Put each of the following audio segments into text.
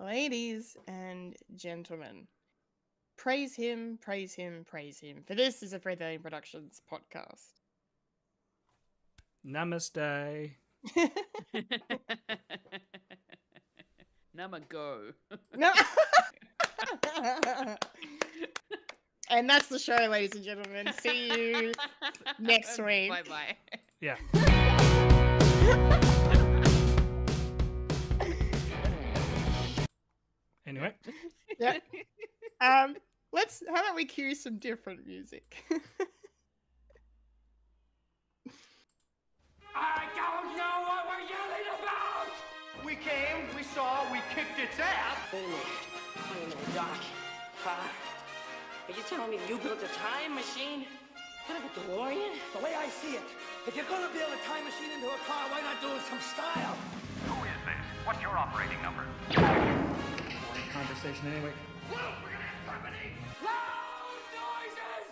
Ladies and gentlemen, praise him, praise him, praise him, for this is a Fred Alien Productions podcast. Namaste. Go. No. And that's the show, ladies and gentlemen. See you next week. Bye-bye. Yeah. Anyway. Yeah. How about we cue some different music? I don't know what we're yelling about! We came, we saw, we kicked its ass! Finished. I know, Doc. Are you telling me you built a time machine? Kind of a DeLorean? The way I see it, if you're gonna build a time machine into a car, why not do it with some style? Who is this? What's your operating number? Boring conversation anyway. Whoa, we're gonna have company! Loud noises!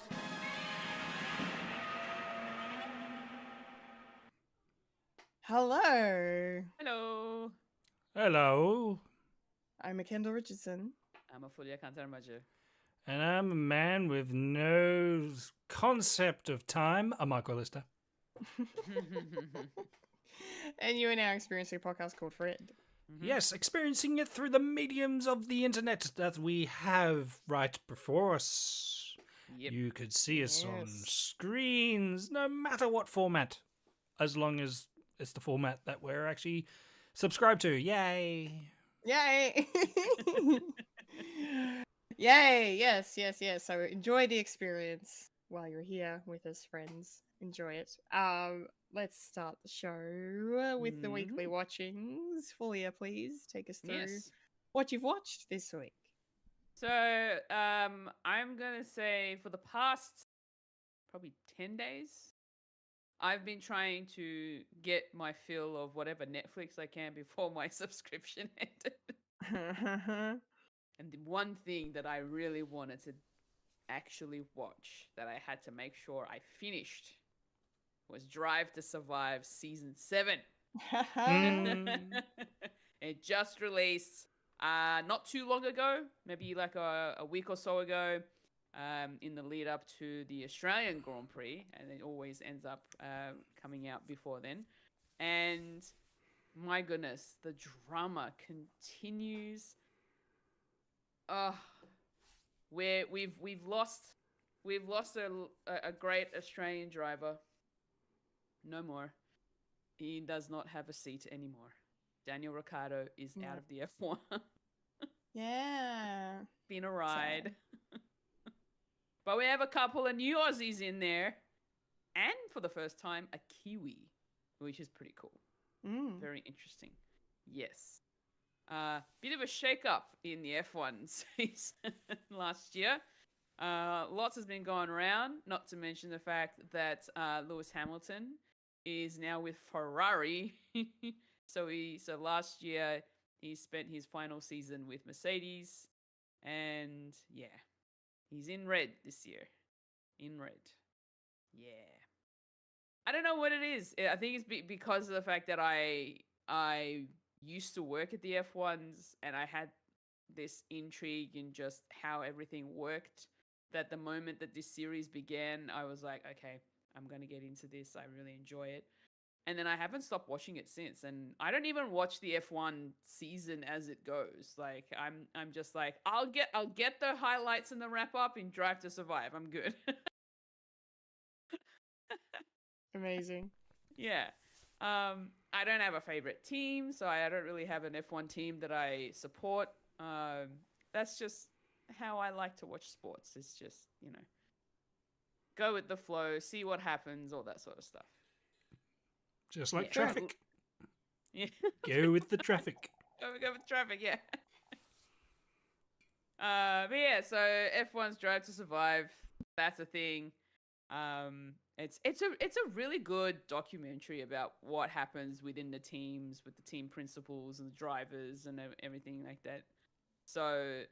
Hello. Hello. Hello. I'm a Kendall Richardson. I'm a Fulya and Michael. And I'm a man with no concept of time, a Michael Lister. And you are now experiencing a podcast called Fred. Yes, experiencing it through the mediums of the internet that we have right before us. Yep. You could see us on Yes. screens, no matter what format, as long as it's the format that we're actually subscribed to. Yay! Yay! Yay! Yes. So enjoy the experience while you're here with us, friends. Enjoy it. Let's start the show with the weekly watchings. Fulia, please take us through Yes. what you've watched this week. So, I'm gonna say for the past probably 10 days, I've been trying to get my fill of whatever Netflix I can before my subscription ended. And the one thing that I really wanted to actually watch that I had to make sure I finished was Drive to Survive Season 7. It just released not too long ago, maybe like a week or so ago, in the lead up to the Australian Grand Prix, and it always ends up coming out before then. And my goodness, the drama continues. Where we've lost a great Australian driver. No more. He does not have a seat anymore. Daniel Ricciardo is out of the F1. Yeah. Been a ride. But we have a couple of new Aussies in there. And for the first time, a Kiwi, which is pretty cool. Very interesting. Yes. Bit of a shake-up in the F1 season last year. Lots has been going around, not to mention the fact that Lewis Hamilton is now with Ferrari. So last year he spent his final season with Mercedes, and yeah, he's in red this year. In red. Yeah. I don't know what it is. I think it's because of the fact that I used to work at the F1s and I had this intrigue in just how everything worked, that the moment that this series began, I was like, okay, I'm going to get into this. I really enjoy it. And then I haven't stopped watching it since. And I don't even watch the F1 season as it goes. Like I'm just like, I'll get the highlights and the wrap up in Drive to Survive. I'm good. Amazing. Yeah. I don't have a favorite team, so I don't really have an F1 team that I support. That's just how I like to watch sports. It's just, go with the flow, see what happens, all that sort of stuff. Just like Yeah. traffic. Yeah. Go with the traffic. Go with traffic, yeah. But yeah, so F1's Drive to Survive, that's a thing. It's a really good documentary about what happens within the teams with the team principals and the drivers and everything like that. So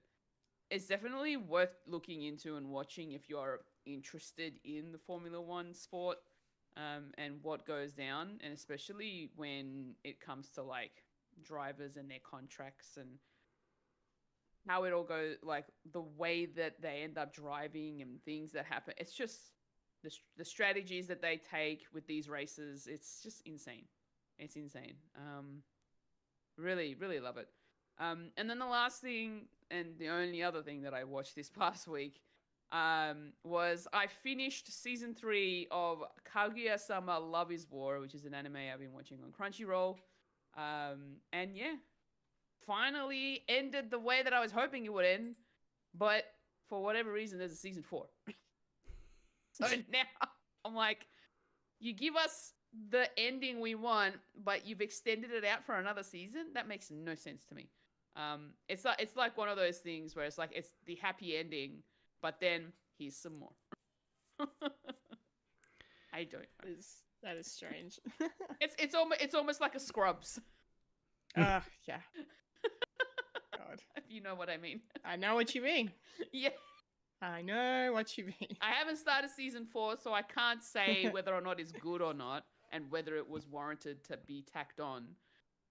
it's definitely worth looking into and watching if you're interested in the Formula One sport, and what goes down, and especially when it comes to like drivers and their contracts and how it all goes, like the way that they end up driving and things that happen. It's just the strategies that they take with these races. It's just insane. It's insane. Really, really love it. And then the last thing, and the only other thing that I watched this past week, was I finished season 3 of Kaguya-sama Love is War, which is an anime I've been watching on Crunchyroll. And yeah, finally ended the way that I was hoping it would end, but for whatever reason, there's a season 4. So now I'm like, you give us the ending we want, but you've extended it out for another season? That makes no sense to me. It's like one of those things where it's like it's the happy ending, but then here's some more. I don't know. That is strange. It's almost like a Scrubs. Yeah. God. If you know what I mean. I know what you mean. Yeah. I know what you mean. I haven't started season 4, so I can't say whether or not it's good or not, and whether it was warranted to be tacked on.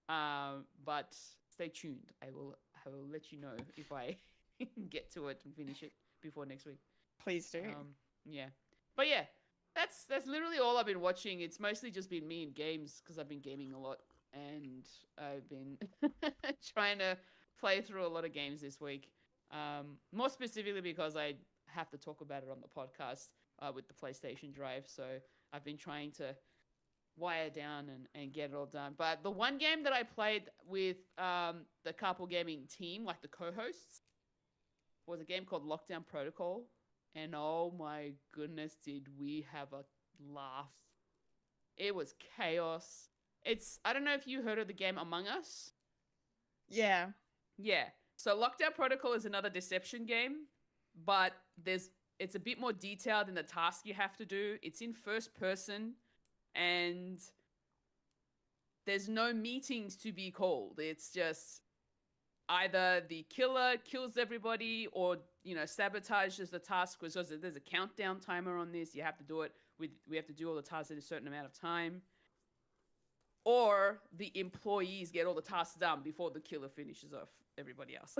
But stay tuned. I will let you know if I get to it and finish it before next week. Please do. Yeah. But yeah, that's literally all I've been watching. It's mostly just been me in games because I've been gaming a lot, and I've been trying to play through a lot of games this week. More specifically because I have to talk about it on the podcast with the PlayStation Drive. So I've been trying to wire down and get it all done. But the one game that I played with the Carpool Gaming team, like the co-hosts, was a game called Lockdown Protocol. And oh my goodness, did we have a laugh. It was chaos. I don't know if you heard of the game Among Us. Yeah. Yeah. So Lockdown Protocol is another deception game, but it's a bit more detailed in the task you have to do. It's in first person, and there's no meetings to be called. It's just either the killer kills everybody or, sabotages the task because there's a countdown timer on this. You have to do it we have to do all the tasks in a certain amount of time. Or the employees get all the tasks done before the killer finishes off everybody else.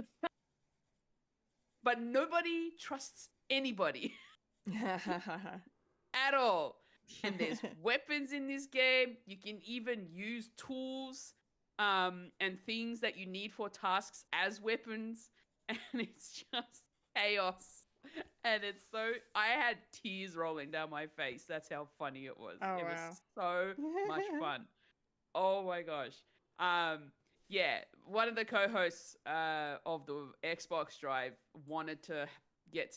But nobody trusts anybody at all. And there's weapons in this game. You can even use tools and things that you need for tasks as weapons. And it's just chaos. And I had tears rolling down my face. That's how funny it was. Oh, it wow. was so much fun. Oh my gosh. Yeah, one of the co-hosts of the Xbox Drive wanted to get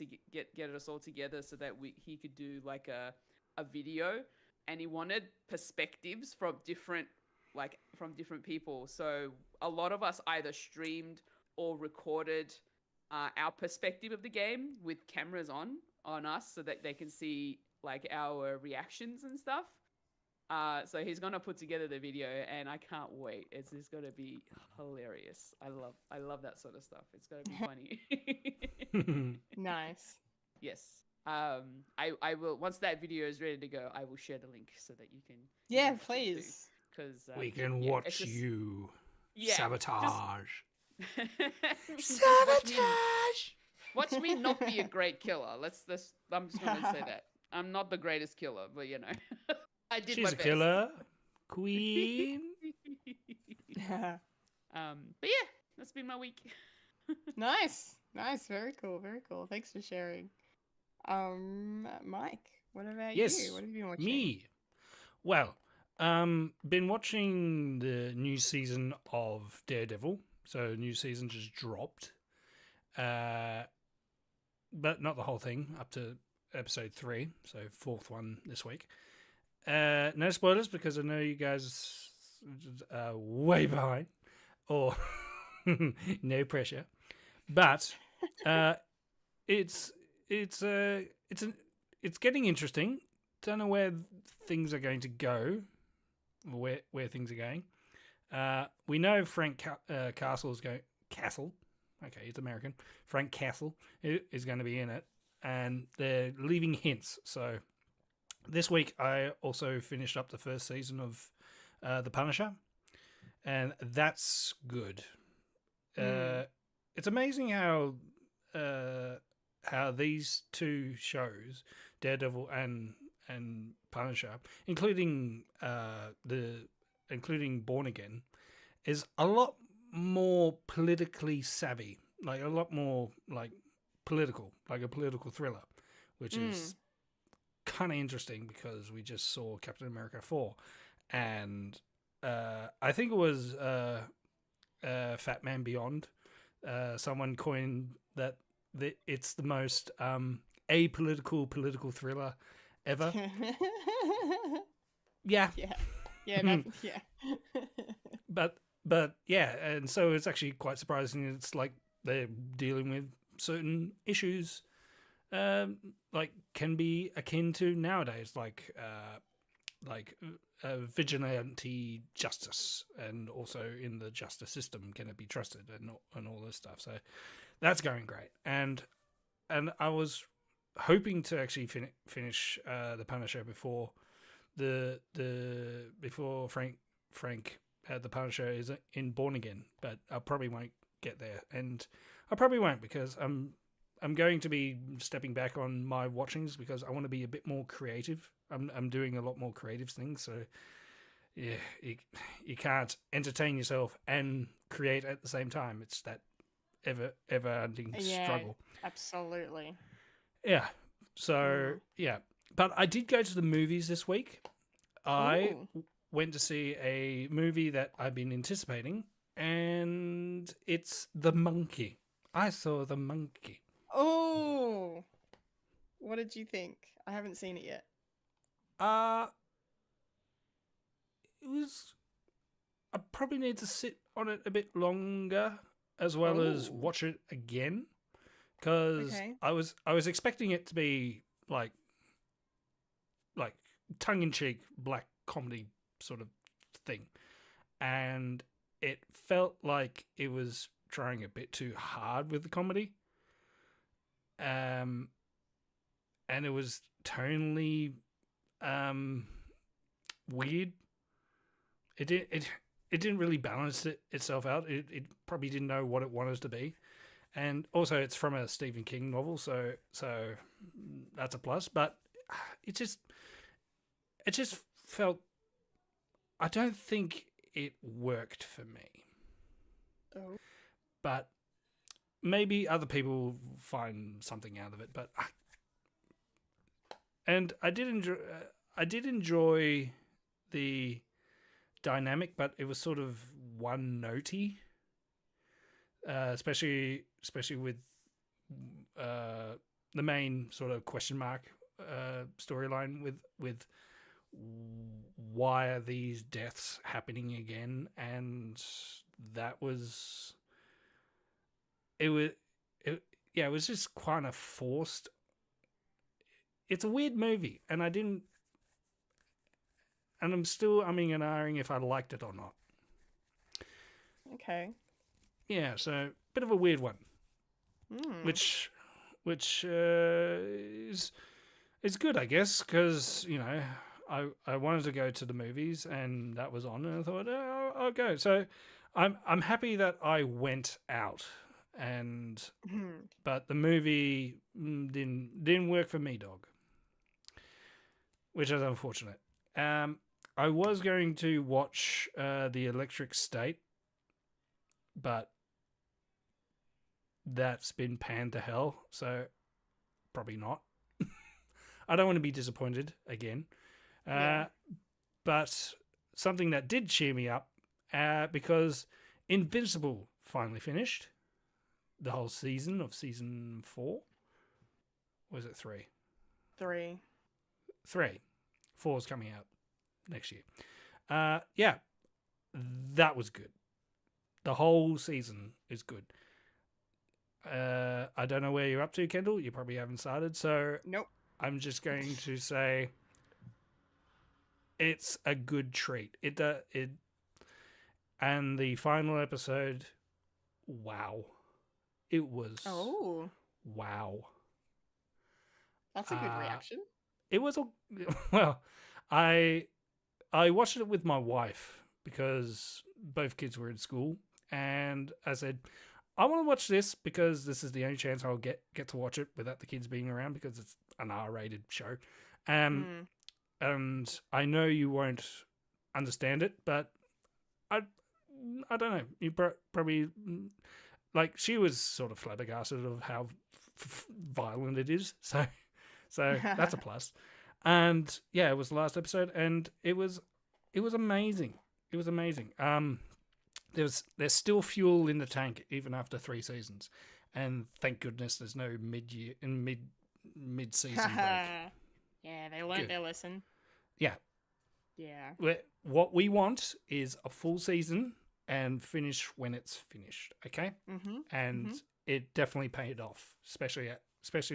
us all together so that he could do like a video, and he wanted perspectives from different people. So a lot of us either streamed or recorded our perspective of the game with cameras on us so that they can see like our reactions and stuff. So he's gonna put together the video, and I can't wait. It's just gonna be hilarious. I love that sort of stuff. It's gonna be funny. Nice. Yes. I will, once that video is ready to go, I will share the link so that you can. Yeah, please. Because we can watch you sabotage. Sabotage. Watch me not be a great killer. I'm just gonna say that I'm not the greatest killer, but I did. She's my a best. killer queen. Yeah. But yeah, that's been my week. Nice. Very cool. Thanks for sharing. Mike, what about you? What have you been watching? Me. Well, been watching the new season of Daredevil. So new season just dropped. But not the whole thing, up to episode 3, so 4th one this week. No spoilers because I know you guys are way behind, or no pressure. But it's getting interesting. Don't know where things are going to go, where things are going. We know Frank Castle is going. Castle, okay, it's American. Frank Castle is going to be in it, and they're leaving hints. So this week I also finished up the first season of The Punisher, and that's good. it's amazing how these two shows, Daredevil and Punisher, including Born Again, is a lot more politically savvy, like a lot more like political, like a political thriller, which is kind of interesting because we just saw Captain America 4, and I think it was Fat Man Beyond. Someone coined that it's the most apolitical political thriller ever. Yeah. Yeah. Yeah. But yeah, and so it's actually quite surprising. It's like they're dealing with certain issues, like can be akin to nowadays, like vigilante justice, and also in the justice system, can it be trusted, and all this stuff. So that's going great, and I was hoping to actually finish the Punisher before before Frank the Punisher is in Born Again, but I probably won't get there, and I probably won't because I'm going to be stepping back on my watchings because I want to be a bit more creative. I'm doing a lot more creative things, so yeah, you can't entertain yourself and create at the same time. It's that ever-ending struggle. Absolutely. Yeah. So yeah, but I did go to the movies this week. I went to see a movie that I've been anticipating, and it's The Monkey. I saw The Monkey. Oh, what did you think? I haven't seen it yet. It was. I probably need to sit on it a bit longer, as well as watch it again, because I was expecting it to be like tongue-in-cheek black comedy sort of thing, and it felt like it was trying a bit too hard with the comedy, and it was tonally weird. It didn't really balance itself out. It probably didn't know what it wanted to be, and also it's from a Stephen King novel, so that's a plus. But it just felt. I don't think it worked for me. Oh. But maybe other people find something out of it. But and I did enjoy the dynamic, but it was sort of one-notey, especially with the main sort of question mark storyline with why are these deaths happening again, and that was it was just kind of forced. It's a weird movie, and I'm still umming and ahhing if I liked it or not. Okay. Yeah, so bit of a weird one, which is good, I guess, because I wanted to go to the movies and that was on, and I thought I'll go. So I'm happy that I went out, but the movie didn't work for me, dog, which is unfortunate. I was going to watch The Electric State, but that's been panned to hell, so probably not. I don't want to be disappointed again. But something that did cheer me up, because Invincible finally finished the whole season of season 4. Or was it 3? 3. 3. 4's coming out next year. Yeah, that was good. The whole season is good. I don't know where you're up to, Kendall. You probably haven't started, so nope. I'm just going to say it's a good treat. It and the final episode, wow, it was wow. That's a good reaction. It was well, I watched it with my wife because both kids were in school, and I said, I want to watch this because this is the only chance I'll get to watch it without the kids being around because it's an R-rated show. And I know you won't understand it, but I don't know. You probably like she was sort of flabbergasted of how violent it is. So that's a plus. And yeah, it was the last episode, and it was amazing. It was amazing. There's still fuel in the tank even after 3 seasons, and thank goodness there's no mid-season break. Yeah, they learned their lesson. Yeah. Yeah. What we want is a full season and finish when it's finished. Okay. And it definitely paid off, especially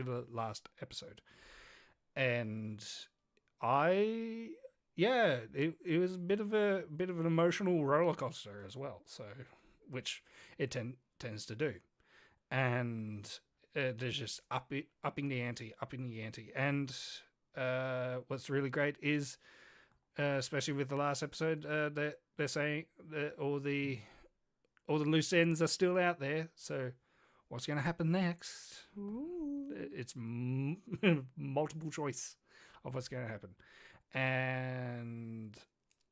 the last episode. And it was a bit of an emotional roller coaster as well. So, which it tends to do, and there's just upping the ante, and what's really great is, especially with the last episode, they're saying that all the loose ends are still out there. So, what's going to happen next? Ooh. It's multiple choice of what's going to happen. And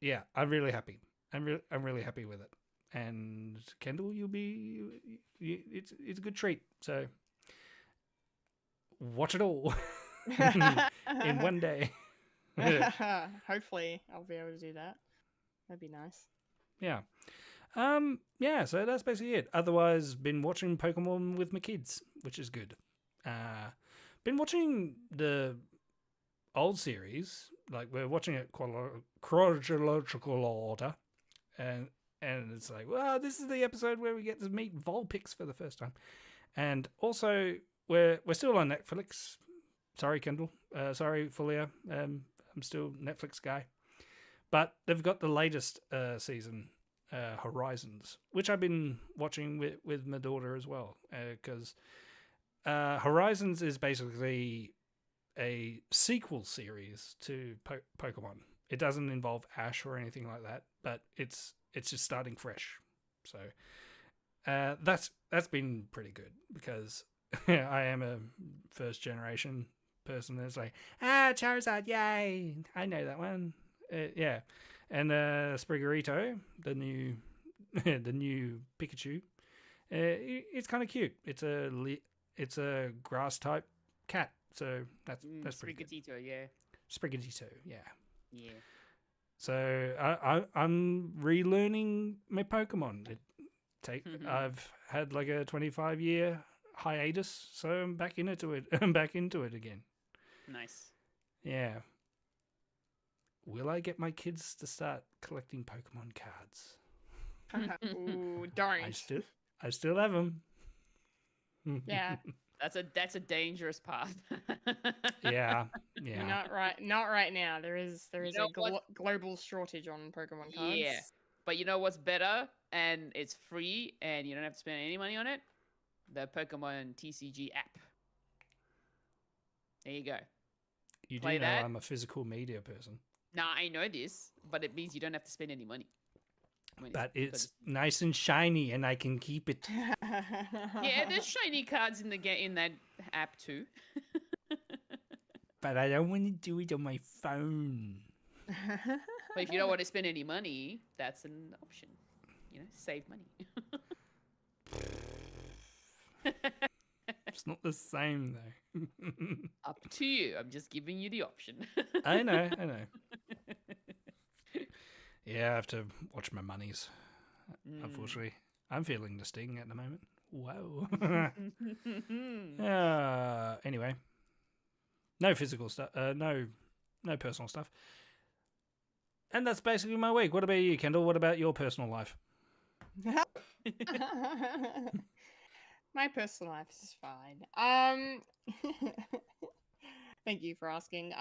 yeah, I'm really happy. I'm really happy with it. And Kendall, it's a good treat. So watch it all in one day. Hopefully, I'll be able to do that. That'd be nice. Yeah. Yeah. So that's basically it. Otherwise, been watching Pokemon with my kids, which is good. Been watching the old series. Like, we're watching it chronological order, and it's like, well, this is the episode where we get to meet Vulpix for the first time, and also we're still on Netflix. Sorry, Kendall. Sorry, Fulya. I'm still Netflix guy, but they've got the latest season, Horizons, which I've been watching with my daughter as well, because Horizons is basically a sequel series to Pokemon. It doesn't involve Ash or anything like that, but it's just starting fresh. So that's been pretty good because I am a first generation person that's like, Charizard, yay! I know that one. Yeah, and Spriggerito, the new Pikachu. It's kind of cute. It's a grass type cat. So that's pretty good. Sprigatito, yeah. Sprigatito, yeah. Yeah. So I'm relearning my Pokemon. I've had like a 25-year hiatus, so I'm back into it. I'm back into it again. Nice. Yeah. Will I get my kids to start collecting Pokemon cards? Ooh, don't. I still have them. Yeah. That's a dangerous path. Yeah. Not right now. There is a global shortage on Pokemon cards. Yeah. But you know what's better, and it's free, and you don't have to spend any money on it? The Pokemon TCG app. There you go. You Play do know that. I'm a physical media person. Nah, I know this, but it means you don't have to spend any money. But it's nice and shiny, and I can keep it. Yeah, there's shiny cards in that app too. But I don't want to do it on my phone. But if you don't want to spend any money, that's an option. Save money. It's not the same though. Up to you. I'm just giving you the option. I know. Yeah, I have to watch my monies. Unfortunately, I'm feeling the sting at the moment. Whoa. Anyway, no physical stuff. No personal stuff. And that's basically my week. What about you, Kendall? What about your personal life? My personal life is fine. Thank you for asking.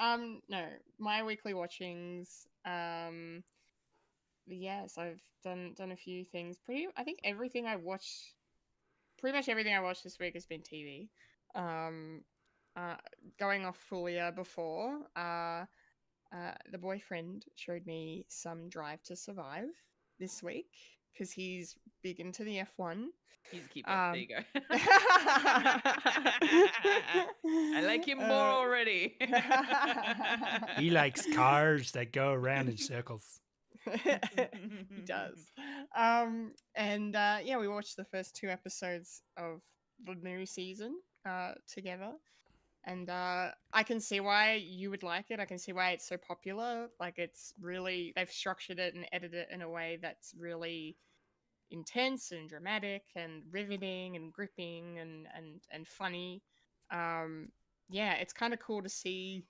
No, my weekly watchings. Yes, I've done a few things. I think everything I watched, pretty much everything I watched this week has been TV. Going off Fulya before, the boyfriend showed me some Drive to Survive this week because he's big into the F1. He's a keeper. There you go. I like him more already. He likes cars that go around in circles. He does. Yeah, we watched the first 2 episodes of the new season together. And I can see why you would like it. I can see why it's so popular. Like, it's really, they've structured it and edited it in a way that's really intense and dramatic and riveting and gripping and funny. Yeah, it's kind of cool to see,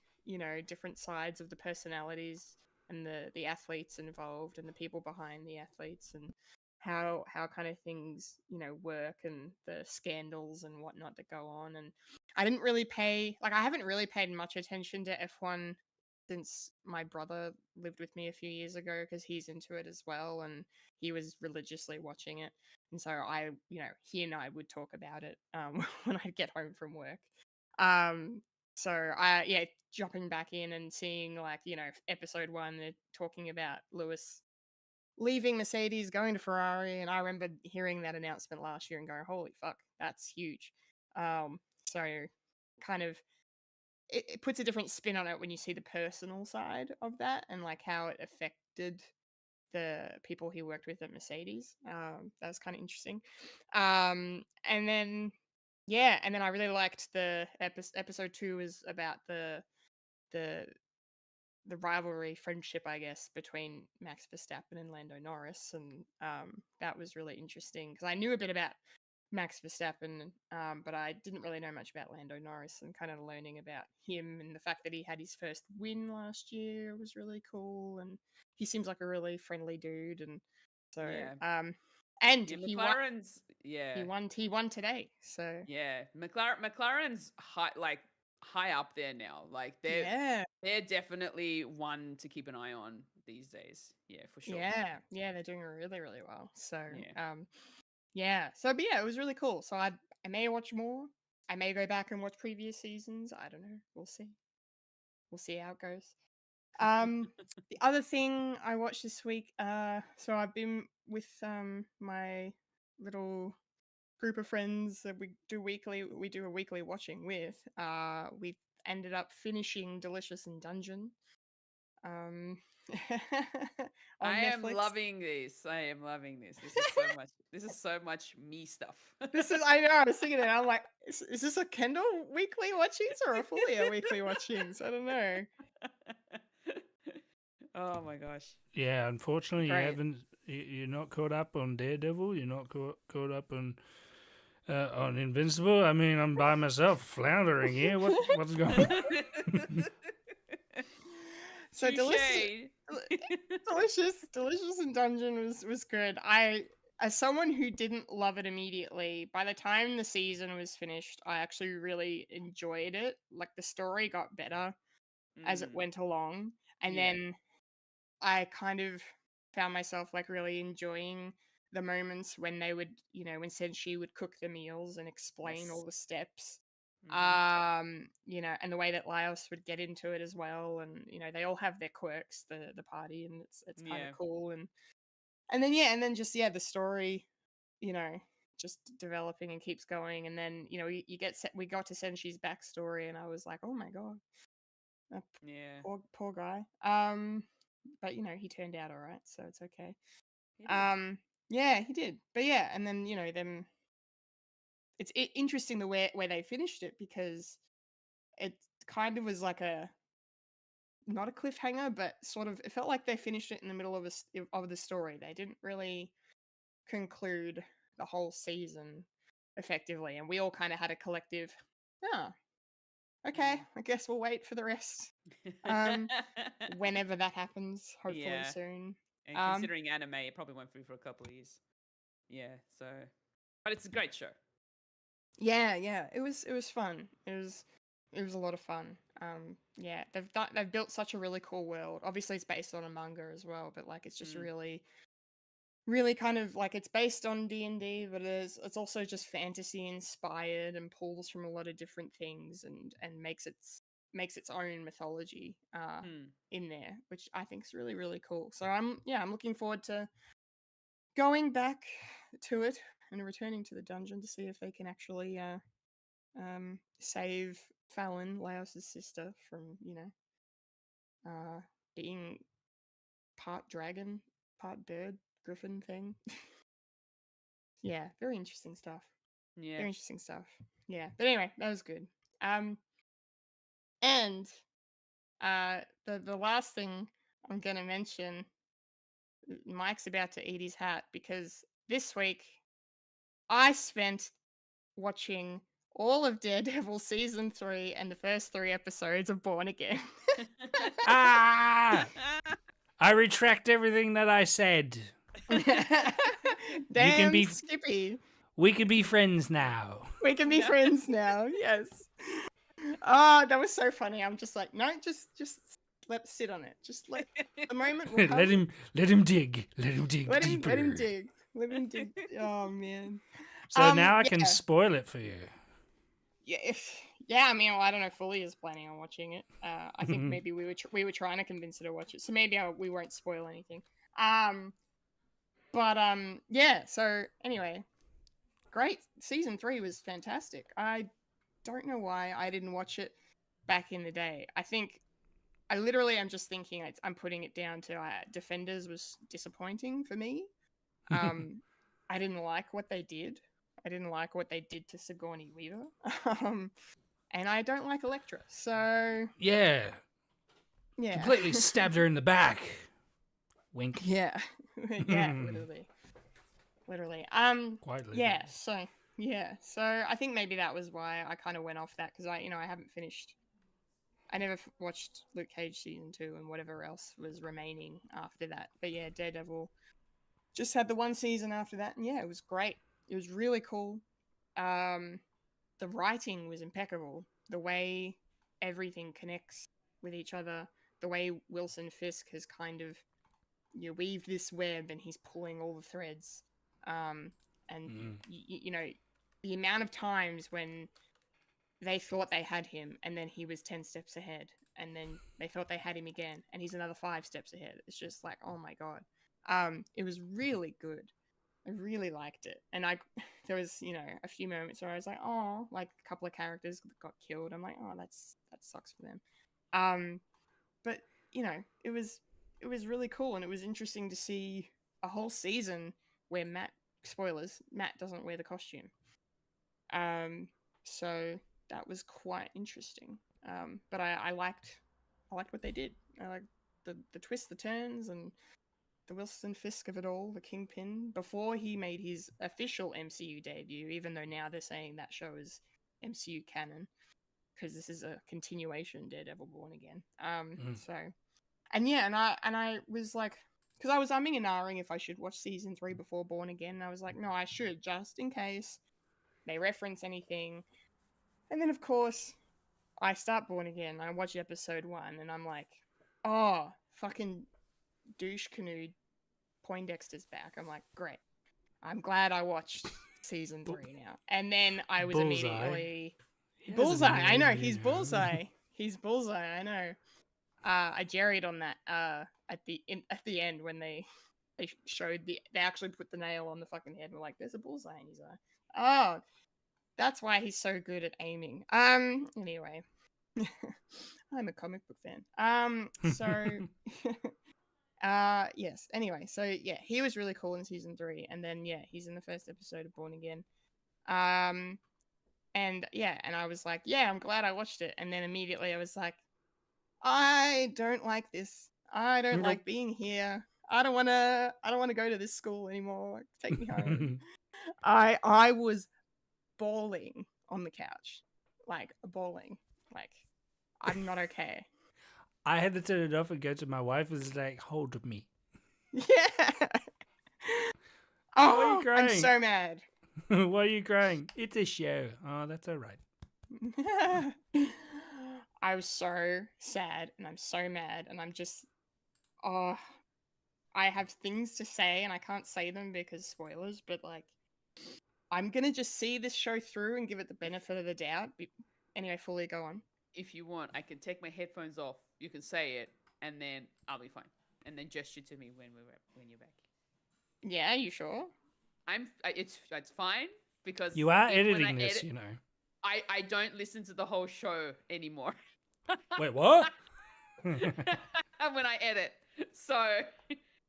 different sides of the personalities and the athletes involved and the people behind the athletes, and how kind of things work, and the scandals and whatnot that go on. And I haven't really paid much attention to F1 since my brother lived with me a few years ago, because he's into it as well, and he was religiously watching it. And so he and I would talk about it when I'd get home from work. So jumping back in and seeing, like, episode 1, they're talking about Lewis leaving Mercedes, going to Ferrari, and I remember hearing that announcement last year and going, holy fuck, that's huge. So kind of it puts a different spin on it when you see the personal side of that, and like how it affected the people he worked with at Mercedes. That was kind of interesting. And then I really liked the episode 2 is about the rivalry, friendship, I guess, between Max Verstappen and Lando Norris, and that was really interesting because I knew a bit about Max Verstappen, but I didn't really know much about Lando Norris, and kind of learning about him and the fact that he had his first win last year was really cool, and he seems like a really friendly dude, and so and he McLaren's he won today, so McLaren's high up there now. Like they're definitely one to keep an eye on these days. Yeah, for sure. Yeah, they're doing really, really well. So it was really cool. So I may watch more. I may go back and watch previous seasons. I don't know. We'll see. We'll see how it goes. The other thing I watched this week, so I've been with my little group of friends that we do a weekly watching with. We ended up finishing Delicious in Dungeon. On I am Netflix. loving this. I am loving this. This is so much. This is so much me stuff. I know. I was thinking that. I'm like, is this a Kendall weekly watchings or a Fulya weekly watchings? I don't know. Oh my gosh. Yeah, unfortunately, you're not caught up on Daredevil. You're not caught up on Invincible. I mean, I'm by myself, floundering here. What's going on? So Delicious in Dungeon was good. As someone who didn't love it immediately, by the time the season was finished, I actually really enjoyed it. Like, the story got better as it went along, and then I kind of found myself like really enjoying the moments when they would, when Senshi would cook the meals and explain all the steps. And the way that Laos would get into it as well, and they all have their quirks, the party, and it's kind of cool, and then just the story, just developing and keeps going, and then we got to Senshi's backstory, and I was like, oh my god, poor guy. But he turned out all right, so it's okay. He did. But and then them. It's interesting the way where they finished it, because it kind of was like not a cliffhanger, but sort of, it felt like they finished it in the middle of the story. They didn't really conclude the whole season effectively, and we all kind of had a collective, okay, I guess we'll wait for the rest. Whenever that happens, hopefully soon. And considering anime, it probably went through for a couple of years. Yeah, so, but it's a great show. Yeah, it was fun. It was a lot of fun. They've built such a really cool world. Obviously, it's based on a manga as well, but like, it's just really, really kind of like, it's based on D&D, but it's also just fantasy inspired and pulls from a lot of different things, and makes its own mythology in there, which I think is really, really cool. So I'm looking forward to going back to it and returning to the dungeon to see if they can actually save Fallon, Laos's sister, from being part dragon, part bird, griffin thing. Yeah, very interesting stuff. Yeah. Very interesting stuff. Yeah, but anyway, that was good. And the last thing I'm gonna mention, Mike's about to eat his hat because this week I spent watching all of Daredevil season 3 and the first 3 episodes of Born Again. Ah! I retract everything that I said. Damn, Skippy. We can be friends now. We can be friends now. Yes. Oh, that was so funny. I'm just like, no, just let sit on it. Just let the moment will come. let him dig. Let him dig Let deeper. him dig. Let him dig. Oh man. So now I can spoil it for you. Yeah. I mean, well, I don't know. Fully is planning on watching it. I think maybe we were trying to convince her to watch it, so maybe we won't spoil anything. Yeah. So anyway, great. Season 3 was fantastic. I don't know why I didn't watch it back in the day. I think I literally am just thinking I'm putting it down to Defenders was disappointing for me. I didn't like what they did. I didn't like what they did to Sigourney Weaver. And I don't like Elektra. So yeah. Completely stabbed her in the back. Wink. Yeah. Yeah, literally. Quite literally. Yeah. So I think maybe that was why I kind of went off that, because I haven't finished. I never watched Luke Cage season 2 and whatever else was remaining after that. But yeah, Daredevil just had the one season after that, and yeah, it was great. It was really cool. The writing was impeccable. The way everything connects with each other, the way Wilson Fisk has kind of weaved this web and he's pulling all the threads. The amount of times when they thought they had him and then he was 10 steps ahead, and then they thought they had him again and he's another 5 steps ahead. It's just like, oh my god. It was really good. I really liked it. And there was, a few moments where I was like, oh, like a couple of characters got killed. I'm like, oh, that sucks for them. But it was really cool, and it was interesting to see a whole season where Matt doesn't wear the costume. So that was quite interesting. But I liked what they did. I liked the twists, the turns, and the Wilson Fisk of it all, the Kingpin, before he made his official MCU debut, even though now they're saying that show is MCU canon, because this is a continuation, Daredevil Born Again. So, and I was like, because I was umming and ahhing if I should watch season 3 before Born Again, and I was like, no, I should, just in case they reference anything. And then, of course, I start Born Again, I watch episode 1, and I'm like, oh, fucking douche canoe Poindexter's back. I'm like, great. I'm glad I watched season 3 now. And then I was immediately Bullseye. I know, he's Bullseye. He's Bullseye, I know. I jerried on that at the end when they showed they actually put the nail on the fucking head and were like, there's a bullseye in his eye. Oh, that's why he's so good at aiming. Anyway. I'm a comic book fan. Yes. Anyway, so yeah, he was really cool in season 3, and then yeah, he's in the first episode of Born Again. And I was like, yeah, I'm glad I watched it. And then immediately I was like, I don't like this. I don't like being here. I don't want to go to this school anymore. Take me home. I was bawling on the couch, like bawling, like I'm not okay. I had to turn it off and go to my wife and was like, hold me. Yeah. Why are you crying? I'm so mad. Why are you crying? It's a show. Oh, that's all right. I was so sad and I'm so mad and I'm just, I have things to say and I can't say them because spoilers, but like, I'm going to just see this show through and give it the benefit of the doubt. Anyway, Fully, go on. If you want, I can take my headphones off. You can say it, and then I'll be fine. And then gesture to me when you're back. Yeah, you sure? It's fine because You are when editing I this, edit, you know. I don't listen to the whole show anymore. Wait, what? When I edit, so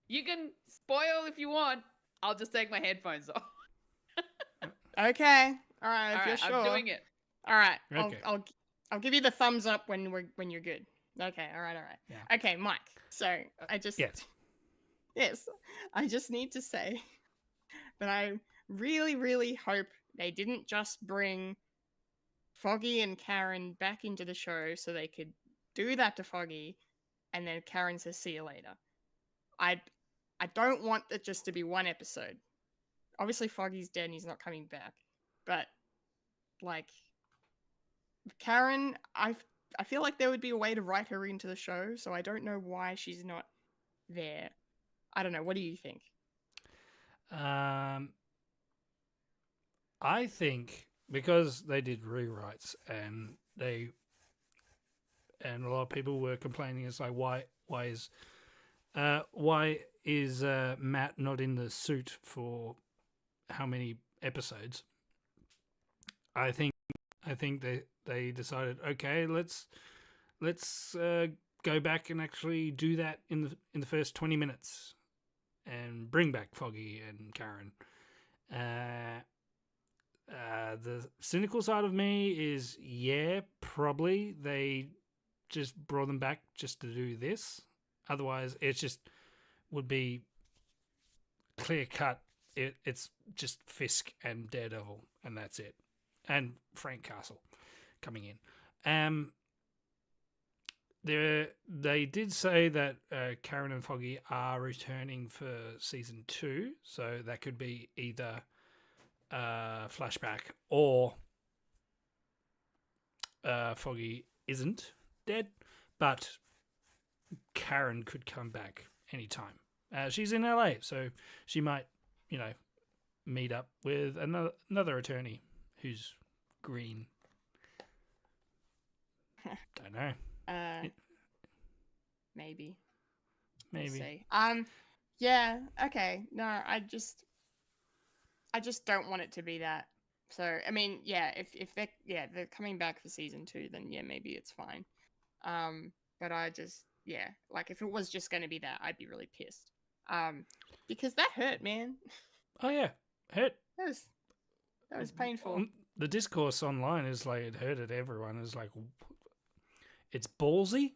you can spoil if you want. I'll just take my headphones off. Okay. All right. If All you're right, sure. I'm doing it. All right. Okay. I'll give you the thumbs up when you're good. Okay. All right. All right. Yeah. Okay, Mike. So I just Yes. yes, I just need to say that I really, really hope they didn't just bring Foggy and Karen back into the show so they could do that to Foggy, and then Karen says, "See you later." I don't want it just to be one episode. Obviously, Foggy's dead and he's not coming back, but like Karen, I feel like there would be a way to write her into the show, so I don't know why she's not there. I don't know. What do you think? I think because they did rewrites and a lot of people were complaining, it's like why is Matt not in the suit for how many episodes? I think they decided, okay, let's go back and actually do that in the first 20 minutes and bring back Foggy and Karen. The cynical side of me is, yeah, probably they just brought them back just to do this. Otherwise, it just would be clear cut. It's just Fisk and Daredevil, and that's it. And Frank Castle coming in. They did say that Karen and Foggy are returning for season 2, so that could be either flashback or Foggy isn't dead, but Karen could come back anytime. She's in LA, so she might, meet up with another attorney who's green. Don't know. Maybe. Maybe. We'll see. Yeah. Okay. No, I just don't want it to be that. So I mean, yeah, if they're coming back for season 2, then yeah, maybe it's fine. But I just like if it was just going to be that, I'd be really pissed. Because that hurt, man. Oh yeah, hurt. That was painful. The discourse online is like it hurted everyone. It's like it's ballsy.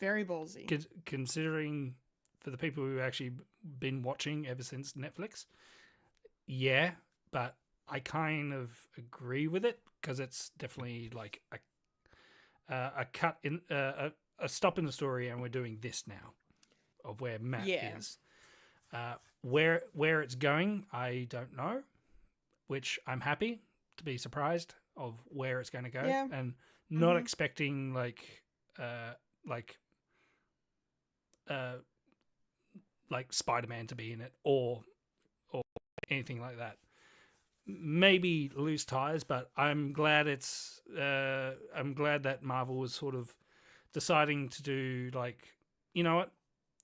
Very ballsy. Considering for the people who actually been watching ever since Netflix. Yeah, but I kind of agree with it because it's definitely like a cut in a stop in the story, and we're doing this now of where Matt is. Where it's going, I don't know. Which I'm happy to be surprised of where it's going to go, and not expecting like Spider-Man to be in it or anything like that. Maybe loose ties, but I'm glad that Marvel was sort of deciding to do like, you know what,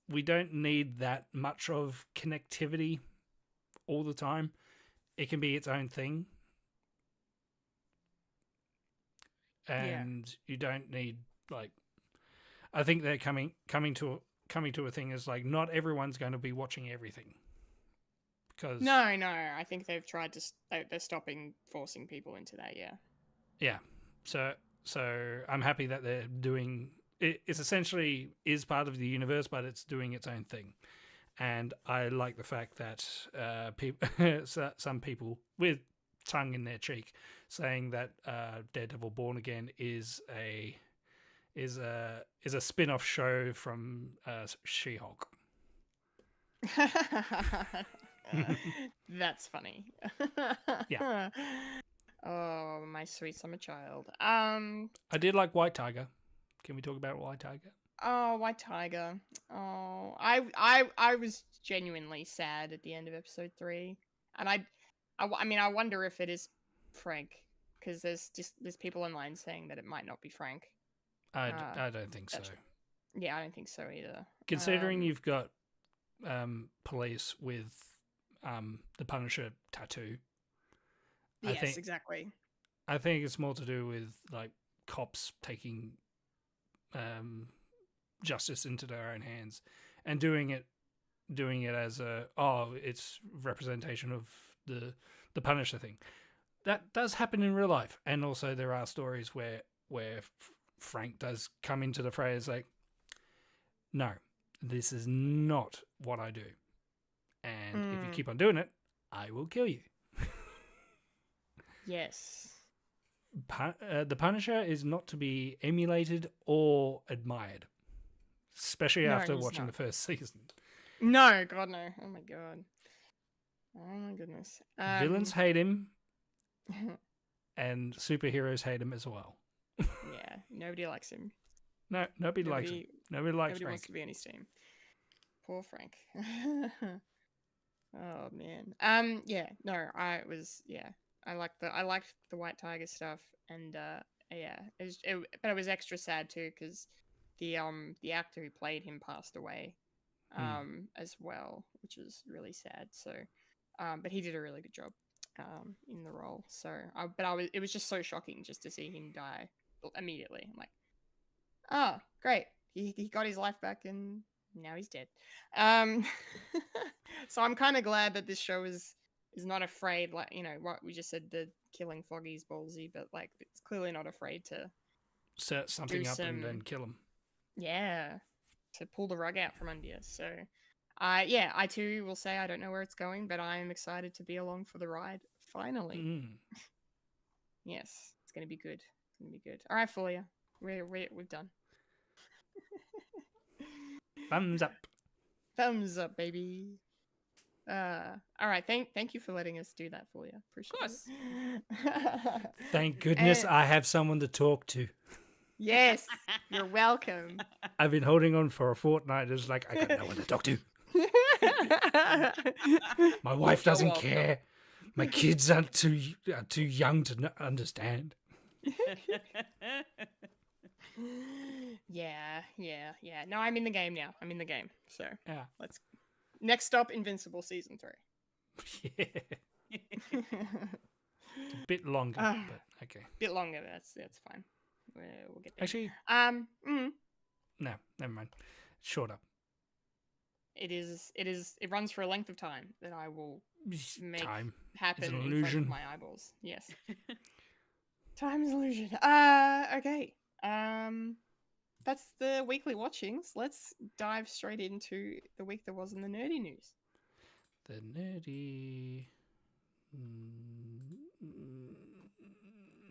we don't need that much of connectivity all the time. It can be its own thing. And you don't need like, I think they're coming to a thing is like not everyone's going to be watching everything. Because No, I think they've tried to they're stopping forcing people into that, Yeah. So I'm happy that they're doing it. It's essentially is part of the universe, but it's doing its own thing. And I like the fact that some people with tongue in their cheek saying that Daredevil Born Again is a spin-off show from She-Hulk. That's funny. Yeah. Oh, my sweet summer child. I did like White Tiger. Can we talk about White Tiger? Oh, White Tiger. Oh, I was genuinely sad at the end of episode 3, and I mean, I wonder if it is Frank, because there's people online saying that it might not be Frank. I don't think so. Yeah, I don't think so either. Considering you've got police with the Punisher tattoo. Yes, exactly. I think it's more to do with like cops taking justice into their own hands and doing it as it's representation of the Punisher thing. That does happen in real life, and also there are stories where Frank does come into the fray as like, no, this is not what I do, and if you keep on doing it, I will kill you. Yes. The Punisher is not to be emulated or admired, especially after watching the first season. No, God, no. Oh my God. Oh my goodness. Villains hate him, and superheroes hate him as well. Yeah, nobody likes him. No, nobody likes him. Nobody likes Frank. Nobody wants to be on his team. Poor Frank. Oh man. Yeah. No, I liked the White Tiger stuff, and but it was extra sad too because the actor who played him passed away, as well, which is really sad. So, but he did a really good job, in the role. So, it was just so shocking just to see him die immediately. I'm like, oh, great. He got his life back and now he's dead. So I'm kind of glad that this show is not afraid, like, what we just said, the killing Foggy's ballsy, but like it's clearly not afraid to set something up and then kill him. Yeah, to pull the rug out from under you. So, I too will say I don't know where it's going, but I am excited to be along for the ride. Finally. Yes, it's gonna be good. It's gonna be good. All right, Fulya, we've done. Thumbs up. Thumbs up, baby. All right. Thank you for letting us do that, Fulya. Appreciate it. Thank goodness I have someone to talk to. Yes, you're welcome. I've been holding on for a fortnight. It's like, I got no one to talk to. My wife doesn't care. My kids are too young to understand. Yeah. No, I'm in the game now. So yeah, let's next stop, Invincible season 3. Yeah, it's a bit longer, but okay. Bit longer. That's fine. We'll get there. Actually, no, never mind. Shorter. It runs for a length of time that I will make happen is an in illusion. front of my eyeballs. Yes. Time is illusion. Okay. That's the weekly watchings. Let's dive straight into the week that was in the nerdy news. The nerdy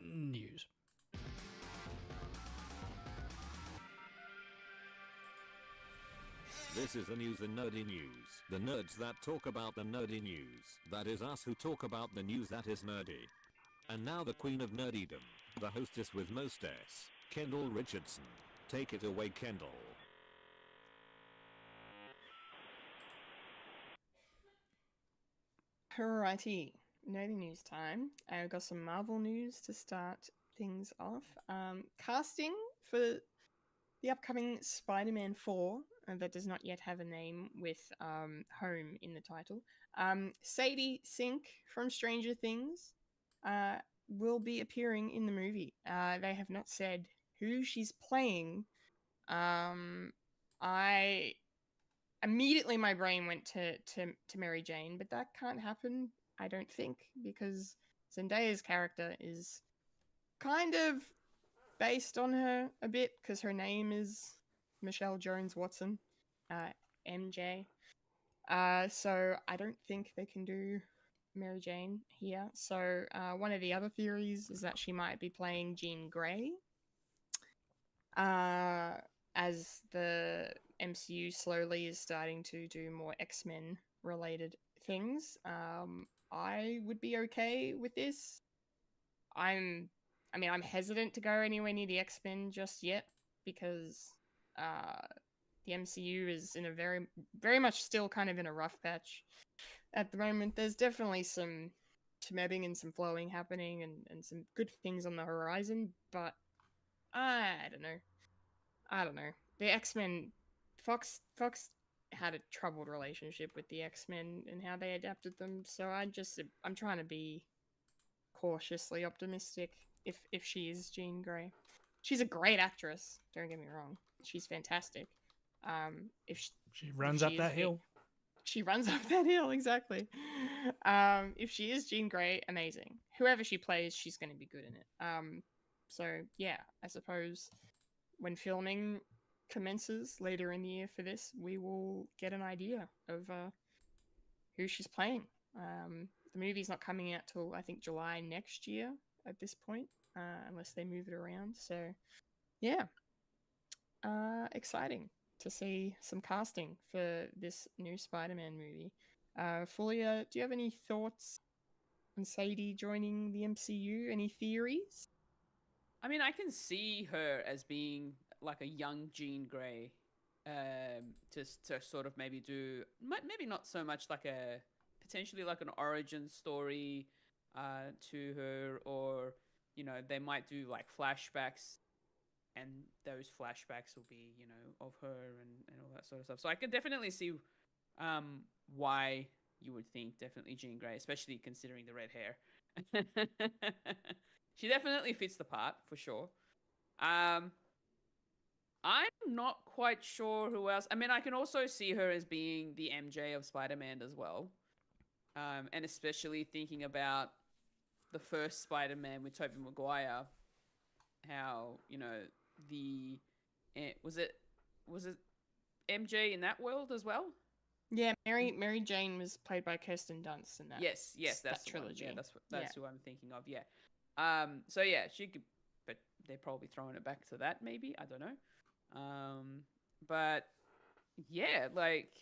news. This is the news in nerdy news. The nerds that talk about the nerdy news. That is us who talk about the news that is nerdy. And now the queen of nerdydom, the hostess with mostest, Kendall Richardson. Take it away, Kendall. Alrighty, nerdy news time. I've got some Marvel news to start things off. Casting for the upcoming Spider-Man 4 that does not yet have a name with home in the title. Sadie Sink from Stranger Things will be appearing in the movie. They have not said who she's playing. I immediately my brain went to Mary Jane, but that can't happen, I don't think, because Zendaya's character is kind of based on her a bit, because her name is Michelle Jones Watson, MJ. So I don't think they can do Mary Jane here. So one of the other theories is that she might be playing Jean Grey, as the MCU slowly is starting to do more X-Men related things. I would be okay with this. I'm hesitant to go anywhere near the X-Men just yet because the MCU is in a very, very much still kind of in a rough patch at the moment. There's definitely some ebbing and some flowing happening and some good things on the horizon, but I don't know. The X-Men, Fox had a troubled relationship with the X-Men and how they adapted them. So I'm trying to be cautiously optimistic if she is Jean Grey. She's a great actress, don't get me wrong. She's fantastic. If she runs up that hill. She runs up that hill, exactly. If she is Jean Grey, amazing. Whoever she plays, she's going to be good in it. So yeah, I suppose when filming commences later in the year for this, we will get an idea of who she's playing. The movie's not coming out till I think July next year at this point, unless they move it around. So yeah, exciting to see some casting for this new Spider-Man movie. Fulya, do you have any thoughts on Sadie joining the MCU? Any theories? I mean, I can see her as being like a young Jean Grey, to sort of maybe do maybe not so much like a potentially like an origin story to her, or they might do like flashbacks, and those flashbacks will be of her and all that sort of stuff. So I could definitely see why you would think definitely Jean Grey, especially considering the red hair. She definitely fits the part for sure. I'm not quite sure who else. I mean, I can also see her as being the MJ of Spider-Man as well. And especially thinking about the first Spider-Man with Tobey Maguire, how, was it MJ in that world as well? Yeah, Mary Jane was played by Kirsten Dunst in that. Yes, that's that the trilogy. One. Yeah, that's who I'm thinking of. Yeah. So yeah, she could, but they're probably throwing it back to that. Maybe, I don't know. But yeah, like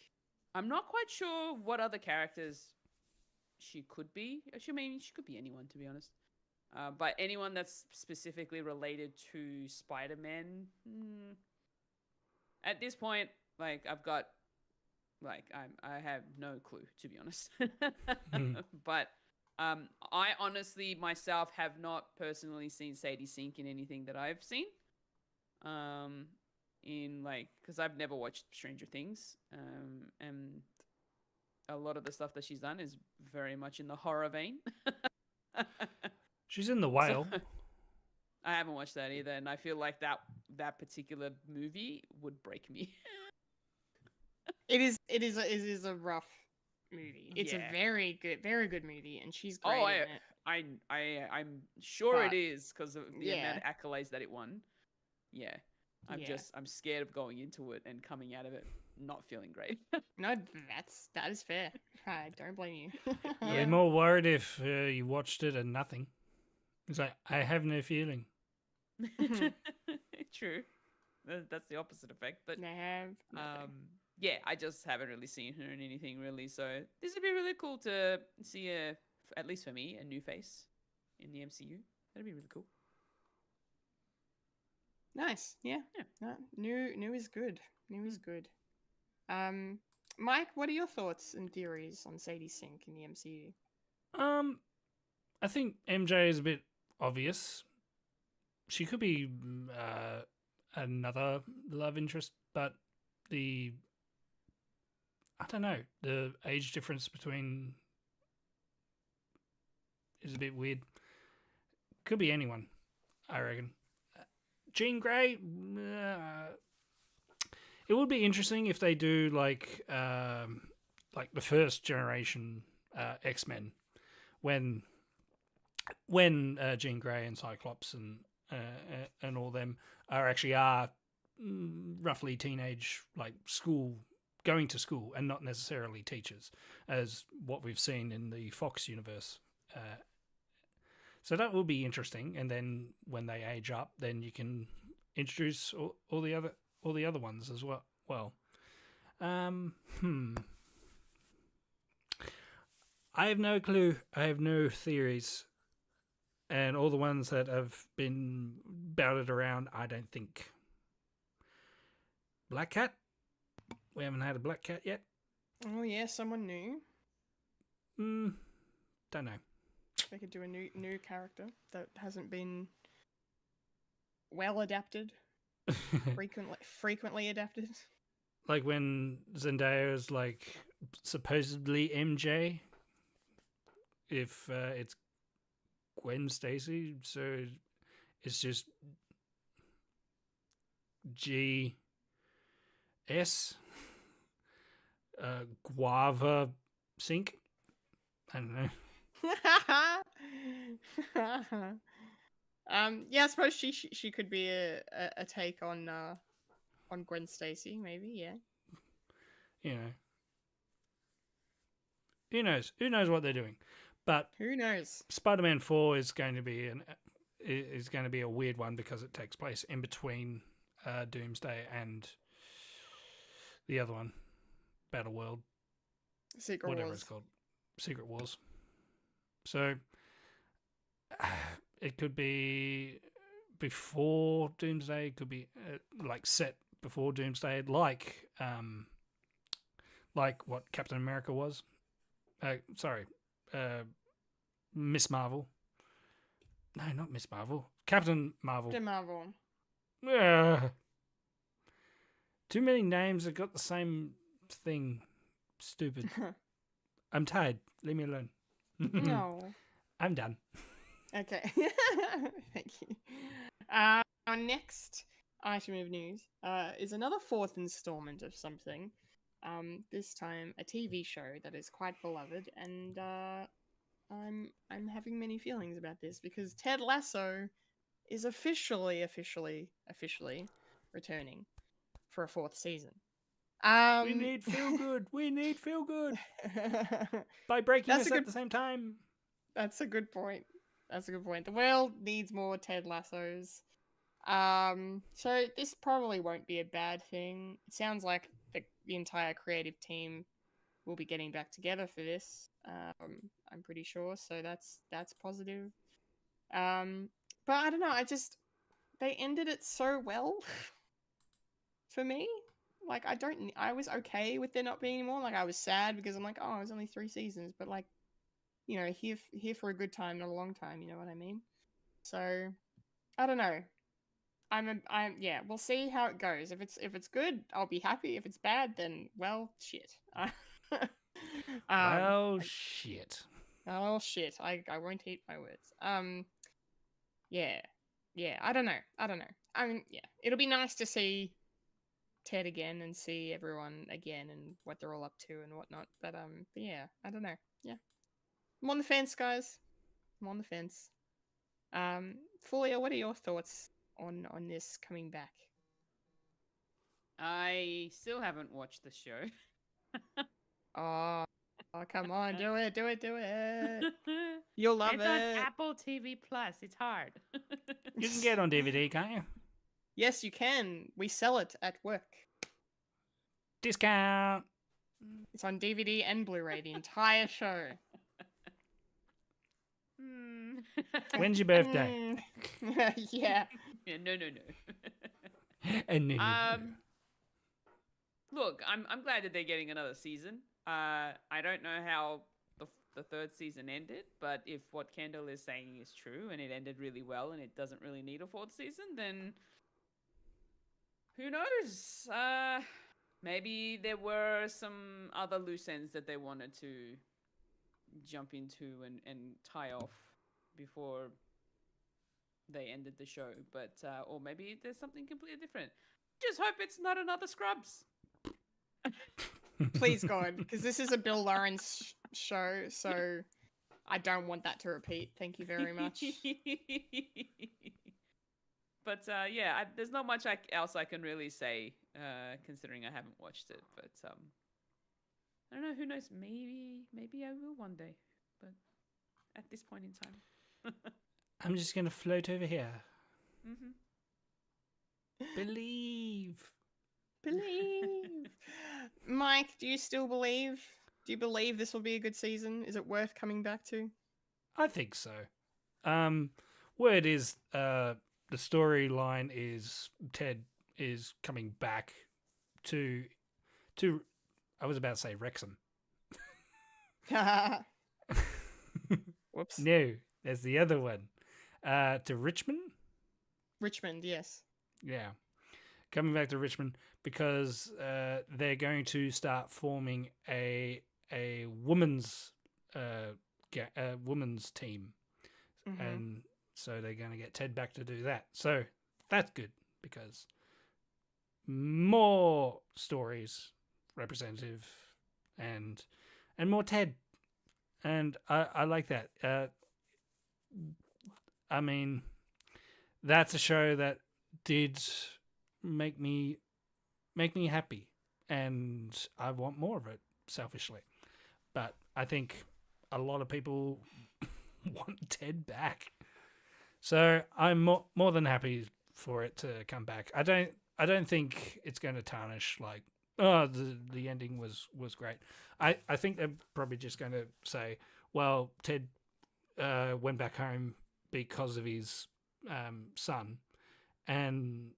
I'm not quite sure what other characters she could be. She could be anyone, to be honest. But anyone that's specifically related to Spider-Man. At this point, like I have no clue, to be honest. But I honestly myself have not personally seen Sadie Sink in anything that I've seen. Because I've never watched Stranger Things, and a lot of the stuff that she's done is very much in the horror vein. She's in The Whale. So, I haven't watched that either, and I feel like that particular movie would break me. It is a rough movie. It's a very good movie, and she's great in it. I'm sure it is because of the amount of accolades that it won. Yeah. I'm scared of going into it and coming out of it not feeling great. No, that is fair. I don't blame you. I'd be more worried if you watched it and nothing. It's like, I have no feeling. True. That's the opposite effect. But I have nothing. Yeah, I just haven't really seen her in anything really. So this would be really cool to see at least for me, a new face in the MCU. That'd be really cool. Nice. Yeah. New is good. New is good. Mike, what are your thoughts and theories on Sadie Sink in the MCU? I think MJ is a bit obvious. She could be another love interest, but I don't know, the age difference between is a bit weird. Could be anyone, I reckon. Jean Grey, it would be interesting if they do like the first generation X-Men, when Jean Grey and Cyclops and all them are roughly teenage, like going to school and not necessarily teachers, as what we've seen in the Fox universe. So that will be interesting, and then when they age up, then you can introduce all the other ones as well. I have no clue. I have no theories, and all the ones that have been batted around, I don't think. Black Cat. We haven't had a Black Cat yet. Oh yeah, someone new. Don't know. They could do a new character that hasn't been well adapted, frequently adapted. like when Zendaya is like supposedly MJ, if it's Gwen Stacy, so it's just GS Guava Sync. I don't know. Yeah, I suppose she could be a take on Gwen Stacy, maybe. Yeah. You know, who knows? Who knows what they're doing? But who knows? Spider-Man 4 is going to be a weird one because it takes place in between Doomsday and the other one, Battle World, whatever it's called, Secret Wars. So it could be before Doomsday. It could be like set before Doomsday, like what Captain America was. Miss Marvel. No, not Miss Marvel. Captain Marvel. Captain Marvel. Too many names have got the same thing. Stupid. I'm tired. Leave me alone. No. I'm done. Okay. Thank you. Our next item of news is another fourth installment of something. This time a TV show that is quite beloved, and I'm having many feelings about this because Ted Lasso is officially returning for a fourth season. We need feel good. We need feel good by breaking us at the same time. That's a good point. The world needs more Ted Lassos. So this probably won't be a bad thing. It sounds like the entire creative team will be getting back together for this. I'm pretty sure. So that's positive. But I don't know. They ended it so well for me. Like I was okay with there not being anymore. Like I was sad because I'm like, oh, it was only 3 seasons, but like, you know, here for a good time, not a long time. You know what I mean? So I don't know. Yeah. We'll see how it goes. If it's good, I'll be happy. If it's bad, then well, shit. Shit. Oh shit. I won't eat my words. Yeah. I don't know. I mean, yeah. It'll be nice to see Ted again and see everyone again and what they're all up to and whatnot. But yeah, I don't know. Yeah. I'm on the fence, guys. I'm on the fence. Fulya, what are your thoughts on this coming back? I still haven't watched the show. Oh, come on, do it. You'll love it. It's on Apple TV Plus. It's hard. You can get it on DVD, can't you? Yes, you can. We sell it at work. Discount. It's on DVD and Blu-ray, the entire show. When's your birthday? Yeah. Yeah. No. And no. Look, I'm glad that they're getting another season. I don't know how the third season ended, but if what Kendall is saying is true and it ended really well and it doesn't really need a fourth season, then who knows? Maybe there were some other loose ends that they wanted to jump into and tie off before they ended the show, but or maybe there's something completely different. Just hope it's not another Scrubs. Please God, because this is a Bill Lawrence show, so I don't want that to repeat. Thank you very much. But yeah, there's not much else I can really say, considering I haven't watched it. But I don't know. Who knows? Maybe I will one day. But at this point in time, I'm just gonna float over here. Mm-hmm. Believe. Mike, do you still believe? Do you believe this will be a good season? Is it worth coming back to? I think so. Word is the storyline is Ted is coming back to I was about to say Wrexham. Whoops. No, there's the other one. To Richmond? Richmond, yes. Yeah. coming back to Richmond because they're going to start forming a women's women's team, and so they're going to get Ted back to do that. So that's good because more stories representative and more Ted, and I like that. I mean, that's a show that did make me happy, and I want more of it selfishly. But I think a lot of people want Ted back, so I'm more than happy for it to come back. I don't think it's going to tarnish like the ending was great. I think they're probably just going to say, well, Ted went back home because of his son, and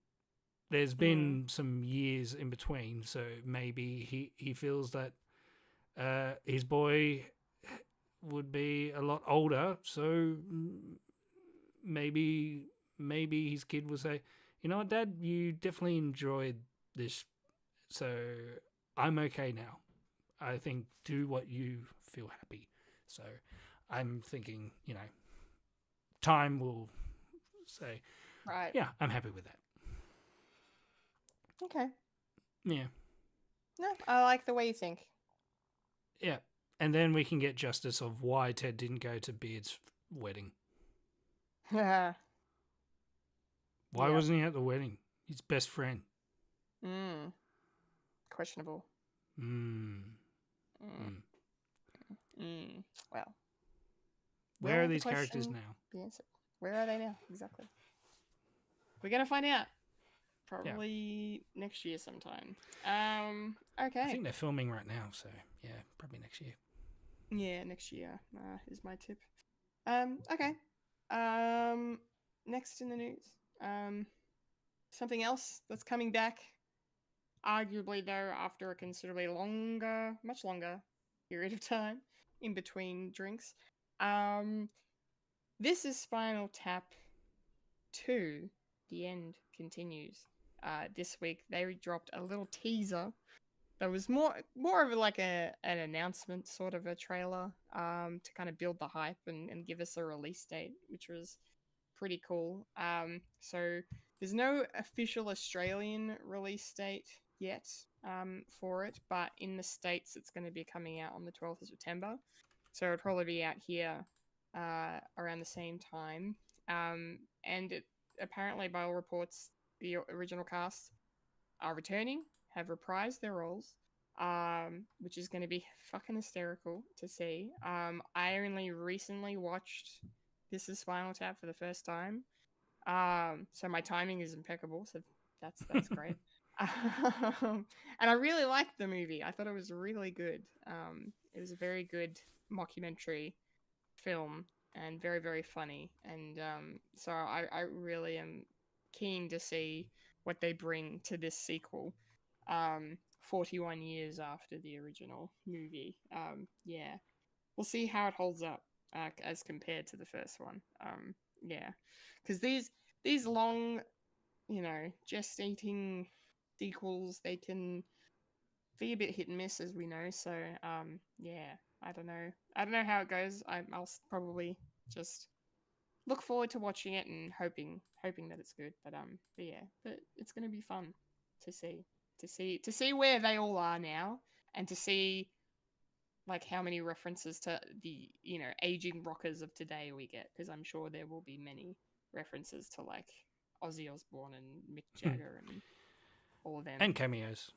there's been some years in between, so maybe he feels that his boy would be a lot older, so maybe his kid will say, you know what, Dad, you definitely enjoyed this, so I'm okay now. I think do what you feel happy. So I'm thinking, time will say, right. Yeah, I'm happy with that. Okay. Yeah. No, I like the way you think. Yeah. And then we can get justice of why Ted didn't go to Beard's wedding. Why wasn't he at the wedding? His best friend. Questionable. Well. Where are these characters now? The answer. Where are they now? Exactly. We're going to find out. Probably next year sometime. Okay. I think they're filming right now, so yeah, probably next year. Yeah, next year is my tip. Okay. Next in the news. Something else that's coming back, arguably though after a considerably much longer period of time in between drinks. This is Spinal Tap 2. The End Continues. This week they dropped a little teaser that was more of like an announcement, sort of a trailer, to kind of build the hype and give us a release date, which was pretty cool. So there's no official Australian release date yet for it, but in the States it's going to be coming out on the 12th of September. So it'll probably be out here around the same time. And it, apparently, by all reports, the original cast are returning, have reprised their roles, which is going to be fucking hysterical to see. I only recently watched This Is Spinal Tap for the first time, so my timing is impeccable. So that's great. And I really liked the movie. I thought it was really good. It was a very good mockumentary film and very, very funny. And so I really am keen to see what they bring to this sequel 41 years after the original movie. Yeah, we'll see how it holds up as compared to the first one. Yeah, because these long, gestating sequels, they can be a bit hit and miss, as we know. So yeah, I don't know how it goes. I'll probably just look forward to watching it and hoping that it's good. But yeah, but it's gonna be fun to see where they all are now, and to see like how many references to the aging rockers of today we get, because I'm sure there will be many references to like Ozzy Osbourne and Mick Jagger and all of them, and cameos.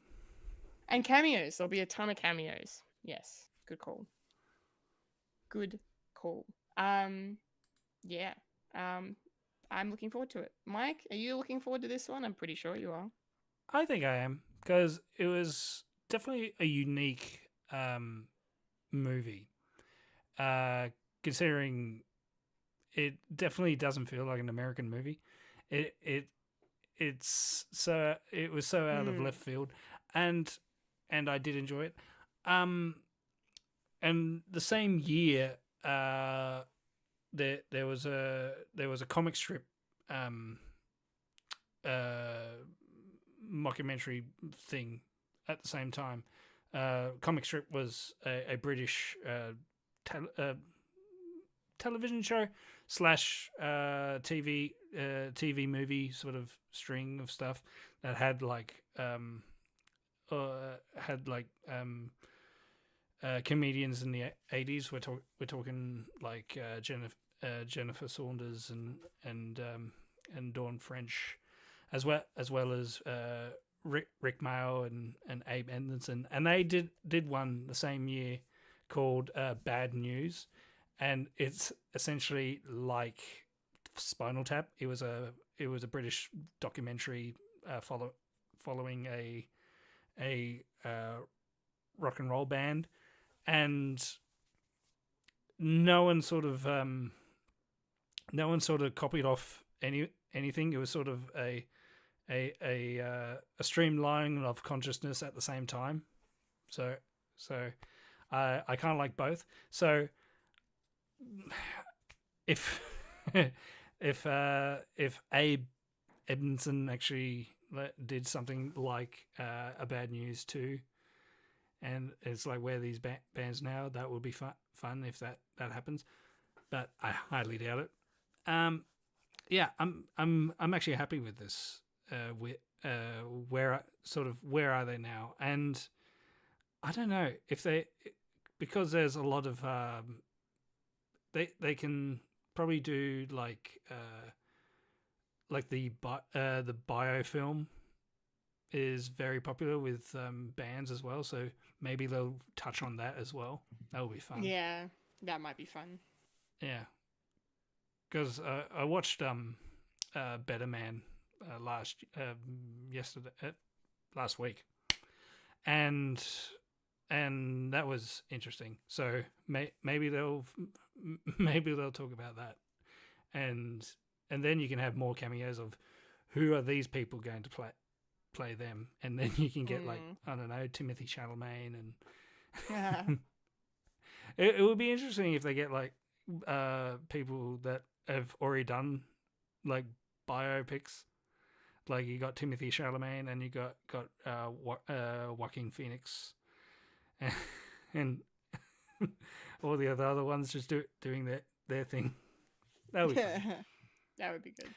And cameos. There'll be a ton of cameos. Yes. Good call. Good call. Yeah. I'm looking forward to it. Mike, are you looking forward to this one? I'm pretty sure you are. I think I am, because it was definitely a unique movie. Considering it definitely doesn't feel like an American movie. It was so out of left field, and I did enjoy it. And the same year, there was a comic strip mockumentary thing at the same time. Comic strip was a British television show / TV movie sort of string of stuff that had comedians in the 80s. We're talking like Jennifer Saunders and Dawn French, as well as Rick Mayo and Abe Anderson, and they did one the same year called Bad News, and it's essentially like Spinal Tap. It was a British documentary following a rock and roll band, and no one sort of copied off anything. It was sort of a streamlining of consciousness at the same time. So I kind of like both. So if Abe Edmondson actually did something like a Bad News too, and it's like where these bands now, that would be fun if that happens, but I highly doubt it. Yeah, I'm actually happy with this. Where are they now? And I don't know if because there's a lot of they can probably do like the biofilm is very popular with bands as well, so maybe they'll touch on that as well. That will be fun. Yeah, that might be fun. Yeah, because I watched Better Man last week, and that was interesting. So maybe they'll talk about that, and then you can have more cameos of who are these people going to play them, and then you can get like, I don't know, Timothy Chalamet, and it would be interesting if they get like people that have already done like biopics. Like you got Timothy Chalamet, and you got Joaquin Phoenix, and all the other ones just doing their thing. That would be fun. That would be good.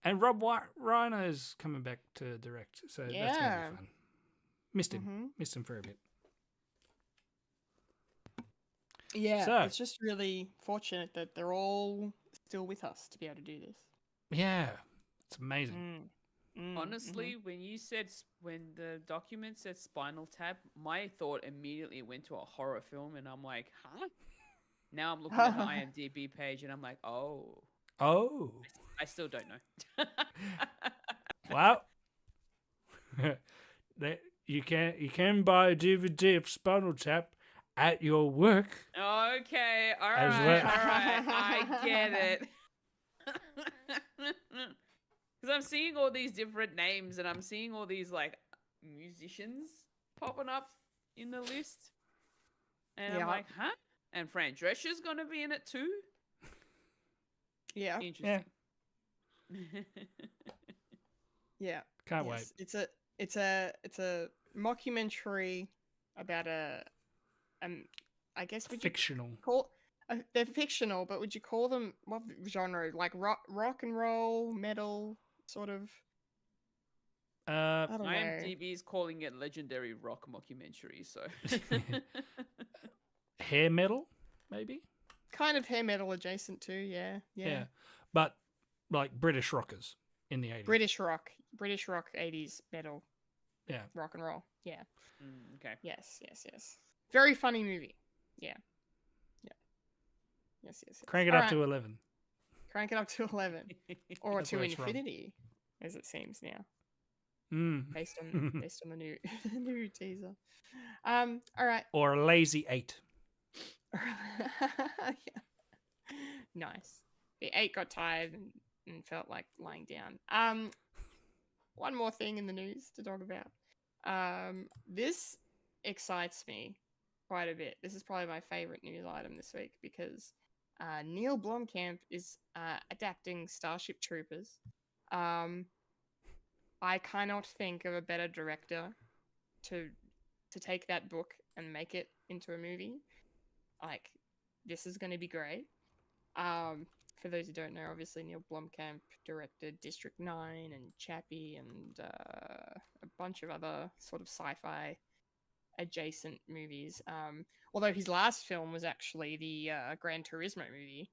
And Rob Reiner's coming back to direct, so that's gonna be fun. Missed him for a bit. Yeah, so, it's just really fortunate that they're all still with us to be able to do this. Yeah, it's amazing. Honestly, when the document said Spinal Tap, my thought immediately went to a horror film, and I'm like, huh? Now I'm looking at the IMDb page, and I'm like, oh. I still don't know. Well, you can buy a DVD of Spinal Tap at your work. Okay, all right, I get it. Because I'm seeing all these different names, and I'm seeing all these like musicians popping up in the list, and I'm like, huh? And Fran Drescher's gonna be in it too. Yeah. Interesting. Yeah. Can't wait. It's a mockumentary about I guess fictional. They're fictional, but would you call them what genre? Like rock and roll, metal, sort of? I don't know. IMDb is calling it legendary rock mockumentary, so hair metal, maybe. Kind of hair metal adjacent too, yeah. But like British rockers in the 80s. British rock 80s metal. Yeah. Rock and roll. Yeah. Okay. Yes. Very funny movie. Yeah. Yes. Crank it up to 11. Crank it up to 11. Or That's to where it's infinity, as it seems now. Based on the new new teaser. All right. Or a lazy 8. Yeah. Nice. The 8 got tired and felt like lying down. One more thing in the news to talk about. This excites me quite a bit. This is probably my favorite news item this week because Neil Blomkamp is adapting Starship Troopers. I cannot think of a better director to take that book and make it into a movie. Like, this is going to be great. For those who don't know, obviously Neil Blomkamp directed District 9 and Chappie and a bunch of other sort of sci-fi adjacent movies. Although his last film was actually the Gran Turismo movie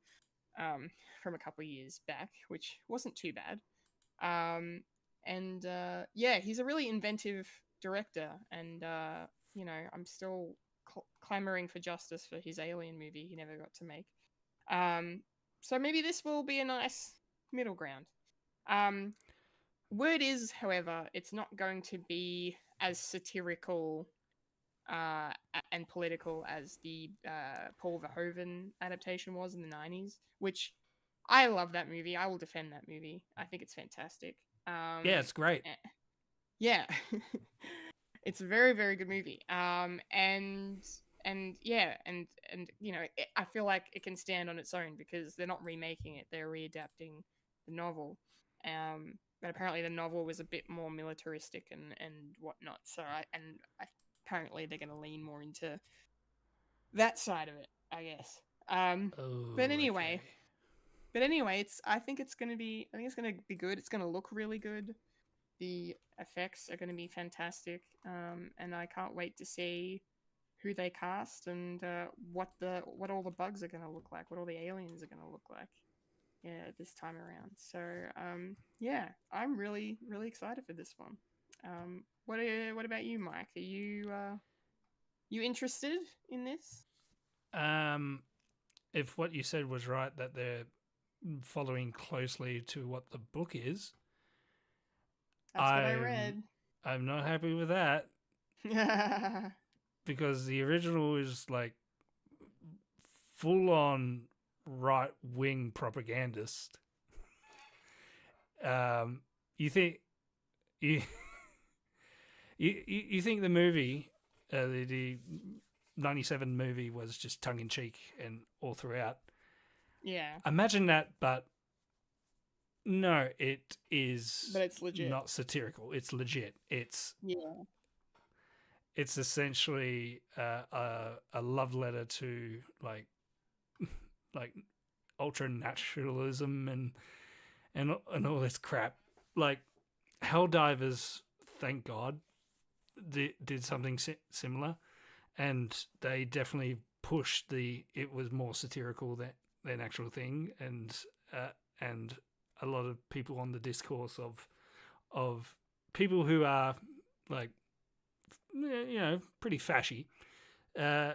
from a couple of years back, which wasn't too bad. Yeah, he's a really inventive director, and I'm still clamoring for justice for his Alien movie he never got to make. So maybe this will be a nice middle ground. Word is, however, it's not going to be as satirical and political as the Paul Verhoeven adaptation was in the 90s, which I love that movie. I will defend that movie. I think it's fantastic. Yeah, it's great. Yeah. It's a very, very good movie. And yeah, and I feel like it can stand on its own because they're not remaking it; they're readapting the novel. But apparently the novel was a bit more militaristic and whatnot. So apparently they're going to lean more into that side of it, I guess. But anyway, okay. I think it's going to be good. It's going to look really good. The effects are going to be fantastic, and I can't wait to see who they cast and what all the bugs are going to look like, what all the aliens are going to look like. Yeah, this time around. So yeah, I'm really, really excited for this one. What about you, Mike? Are you interested in this? If what you said was right, that they're following closely to what the book is, That's what I read. I'm not happy with that because the original is like full on right wing propagandist. You think you think the movie, the 97 movie was just tongue in cheek and all throughout? Yeah. Imagine that, but no, it is. But it's legit. Not satirical. It's legit. It's essentially a love letter to like ultra naturalism and all this crap. Like Helldivers, thank God, did something similar, and they definitely pushed it was more satirical than actual thing, and a lot of people on the discourse of people who are like, pretty fashy,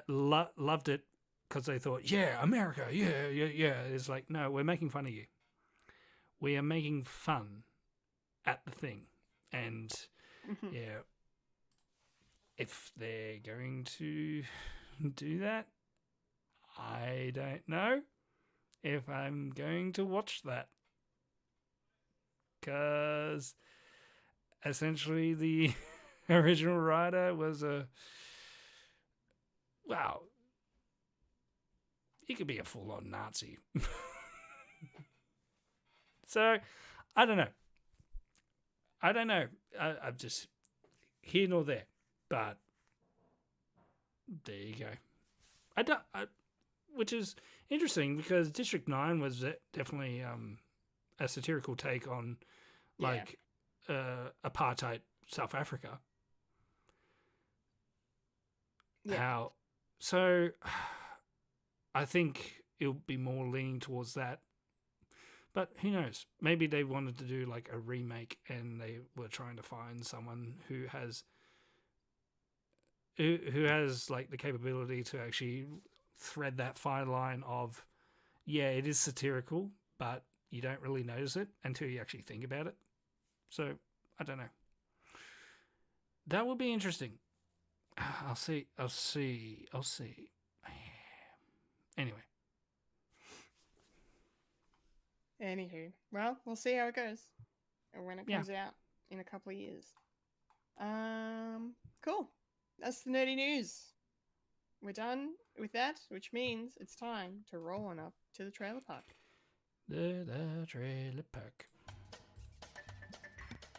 loved it because they thought, yeah, America, yeah. It's like, no, we're making fun of you. We are making fun at the thing. And yeah, if they're going to do that, I don't know if I'm going to watch that. Because essentially the original writer was he could be a full-on Nazi. So, I don't know. I'm just here nor there. But there you go. Which is interesting because District 9 was definitely a satirical take on apartheid South Africa. Yeah. So I think it'll be more leaning towards that. But who knows? Maybe they wanted to do like a remake and they were trying to find someone who has like the capability to actually thread that fine line of, yeah, it is satirical, but you don't really notice it until you actually think about it. So, I don't know. That would be interesting. I'll see. Anyway. Anywho, well, we'll see how it goes when it comes out in a couple of years. Cool. That's the nerdy news. We're done with that, which means it's time to roll on up to the trailer park. The trailer park.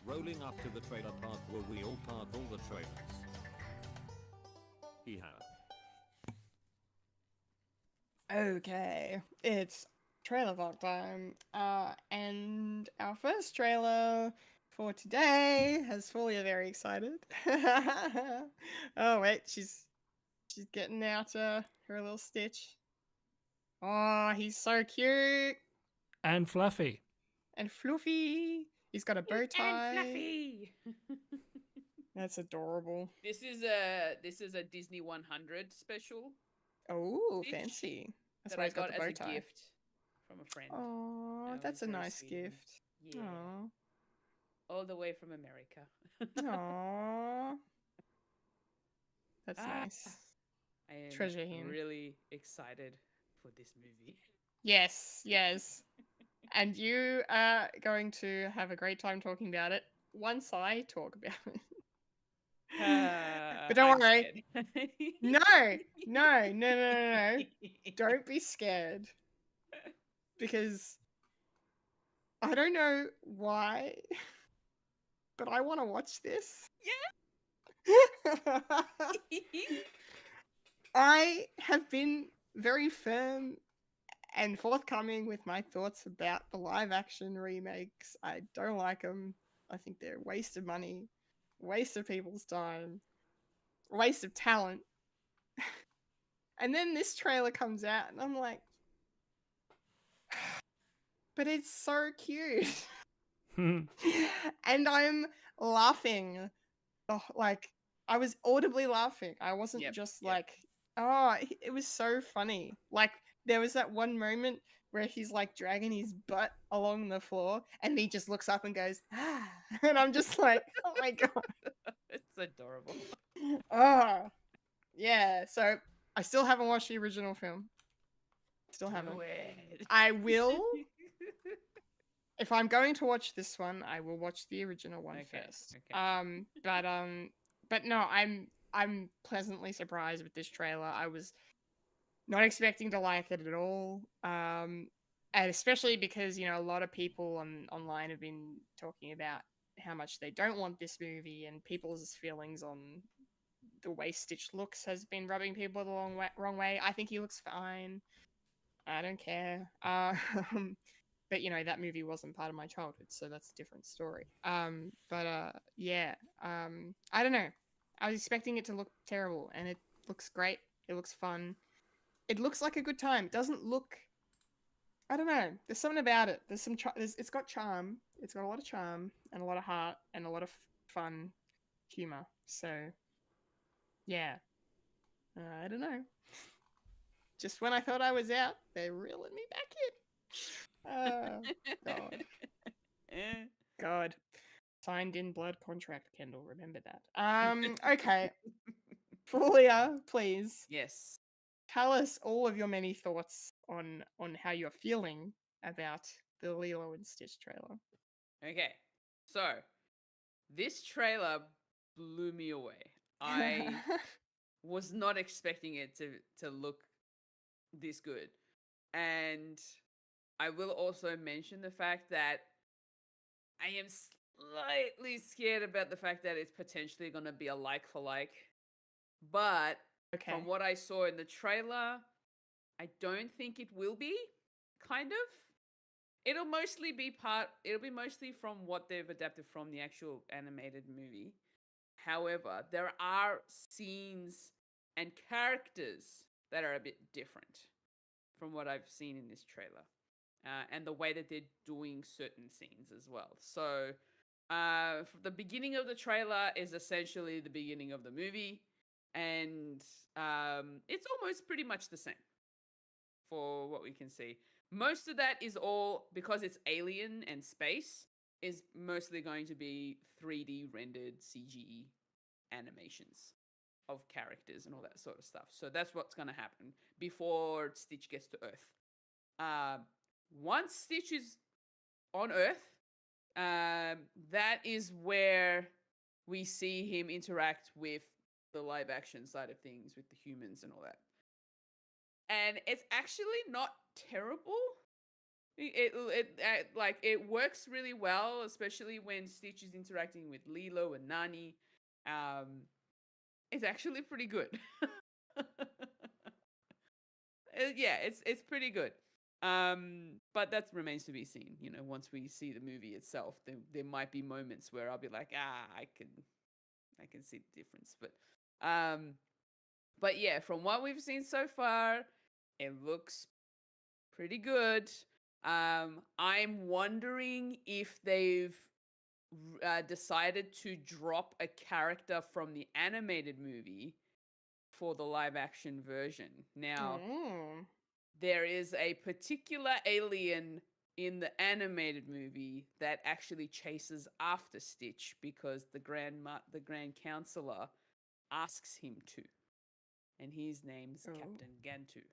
Rolling up to the trailer park where we all park all the trailers. Okay, it's trailer talk time. And our first trailer for today has Fulya very excited. Oh wait, she's getting out her little Stitch. Oh, he's so cute And fluffy. and fluffy. He's got a bow tie. And fluffy. That's adorable. This is a Disney 100 special. Oh, Stitch fancy. That's that why I he's got got the bow as a tie. gift from a friend. Oh, That that's was a very nice sweet of him. gift. Yeah, Oh, all the way from America. oh, that's Ah. nice. I am Treasure him. really excited for this movie. Yes, yes. And you are going to have a great time talking about it once I talk about it. But don't I'm worry. scared. No. Don't be scared. Because I don't know why, but I want to watch this. Yeah. I have been very firm and forthcoming with my thoughts about the live action remakes. I don't like them. I think they're a waste of money, waste of people's time, waste of talent. And then this trailer comes out, and I'm like, but it's so cute. And I'm laughing. Oh, like, I was audibly laughing. I wasn't just like, oh, it was so funny. Like, there was that one moment where he's like dragging his butt along the floor and he just looks up and goes, ah. And I'm just like, oh my God. It's adorable. Oh, yeah. So I still haven't watched the original film. Still haven't. I will. If I'm going to watch this one, I will watch the original one first. Okay. But no, I'm pleasantly surprised with this trailer. I was not expecting to like it at all. And especially because, you know, a lot of people online have been talking about how much they don't want this movie, and people's feelings on the way Stitch looks has been rubbing people the wrong way. I think he looks fine. I don't care. But you know, that movie wasn't part of my childhood, so that's a different story. Yeah. I don't know. I was expecting it to look terrible, and it looks great. It looks fun. It looks like a good time. It doesn't look. I don't know. There's something about it. There's some. It's got charm. It's got a lot of charm and a lot of heart and a lot of fun, humor. So, yeah. I don't know. Just when I thought I was out, they're reeling me back in. Oh, God. God. Signed in blood contract, Kendall. Remember that. Okay. Fulya, please. Yes. Tell us all of your many thoughts on how you're feeling about the Lilo and Stitch trailer. Okay. So, this trailer blew me away. I was not expecting it to look this good. And I will also mention the fact that I am slightly scared about the fact that it's potentially going to be a like for like. But from what I saw in the trailer, I don't think it will be, kind of. It'll be mostly from what they've adapted from the actual animated movie. However, there are scenes and characters that are a bit different from what I've seen in this trailer. And the way that they're doing certain scenes as well. So, the beginning of the trailer is essentially the beginning of the movie. And it's almost pretty much the same for what we can see. Most of that is all, because it's alien and space, is mostly going to be 3D rendered CGE animations of characters and all that sort of stuff. So that's what's going to happen before Stitch gets to Earth. Once Stitch is on Earth, that is where we see him interact with the live action side of things, with the humans and all that. And it's actually not terrible. Like it works really well, especially when Stitch is interacting with Lilo and Nani. It's actually pretty good. Yeah, it's pretty good. But that remains to be seen. You know, once we see the movie itself, there might be moments where I'll be like, I can see the difference. But yeah, from what we've seen so far, it looks pretty good. I'm wondering if they've decided to drop a character from the animated movie for the live action version. Now, there is a particular alien in the animated movie that actually chases after Stitch because the Grand Counselor asks him to. And his name's Captain Gantu.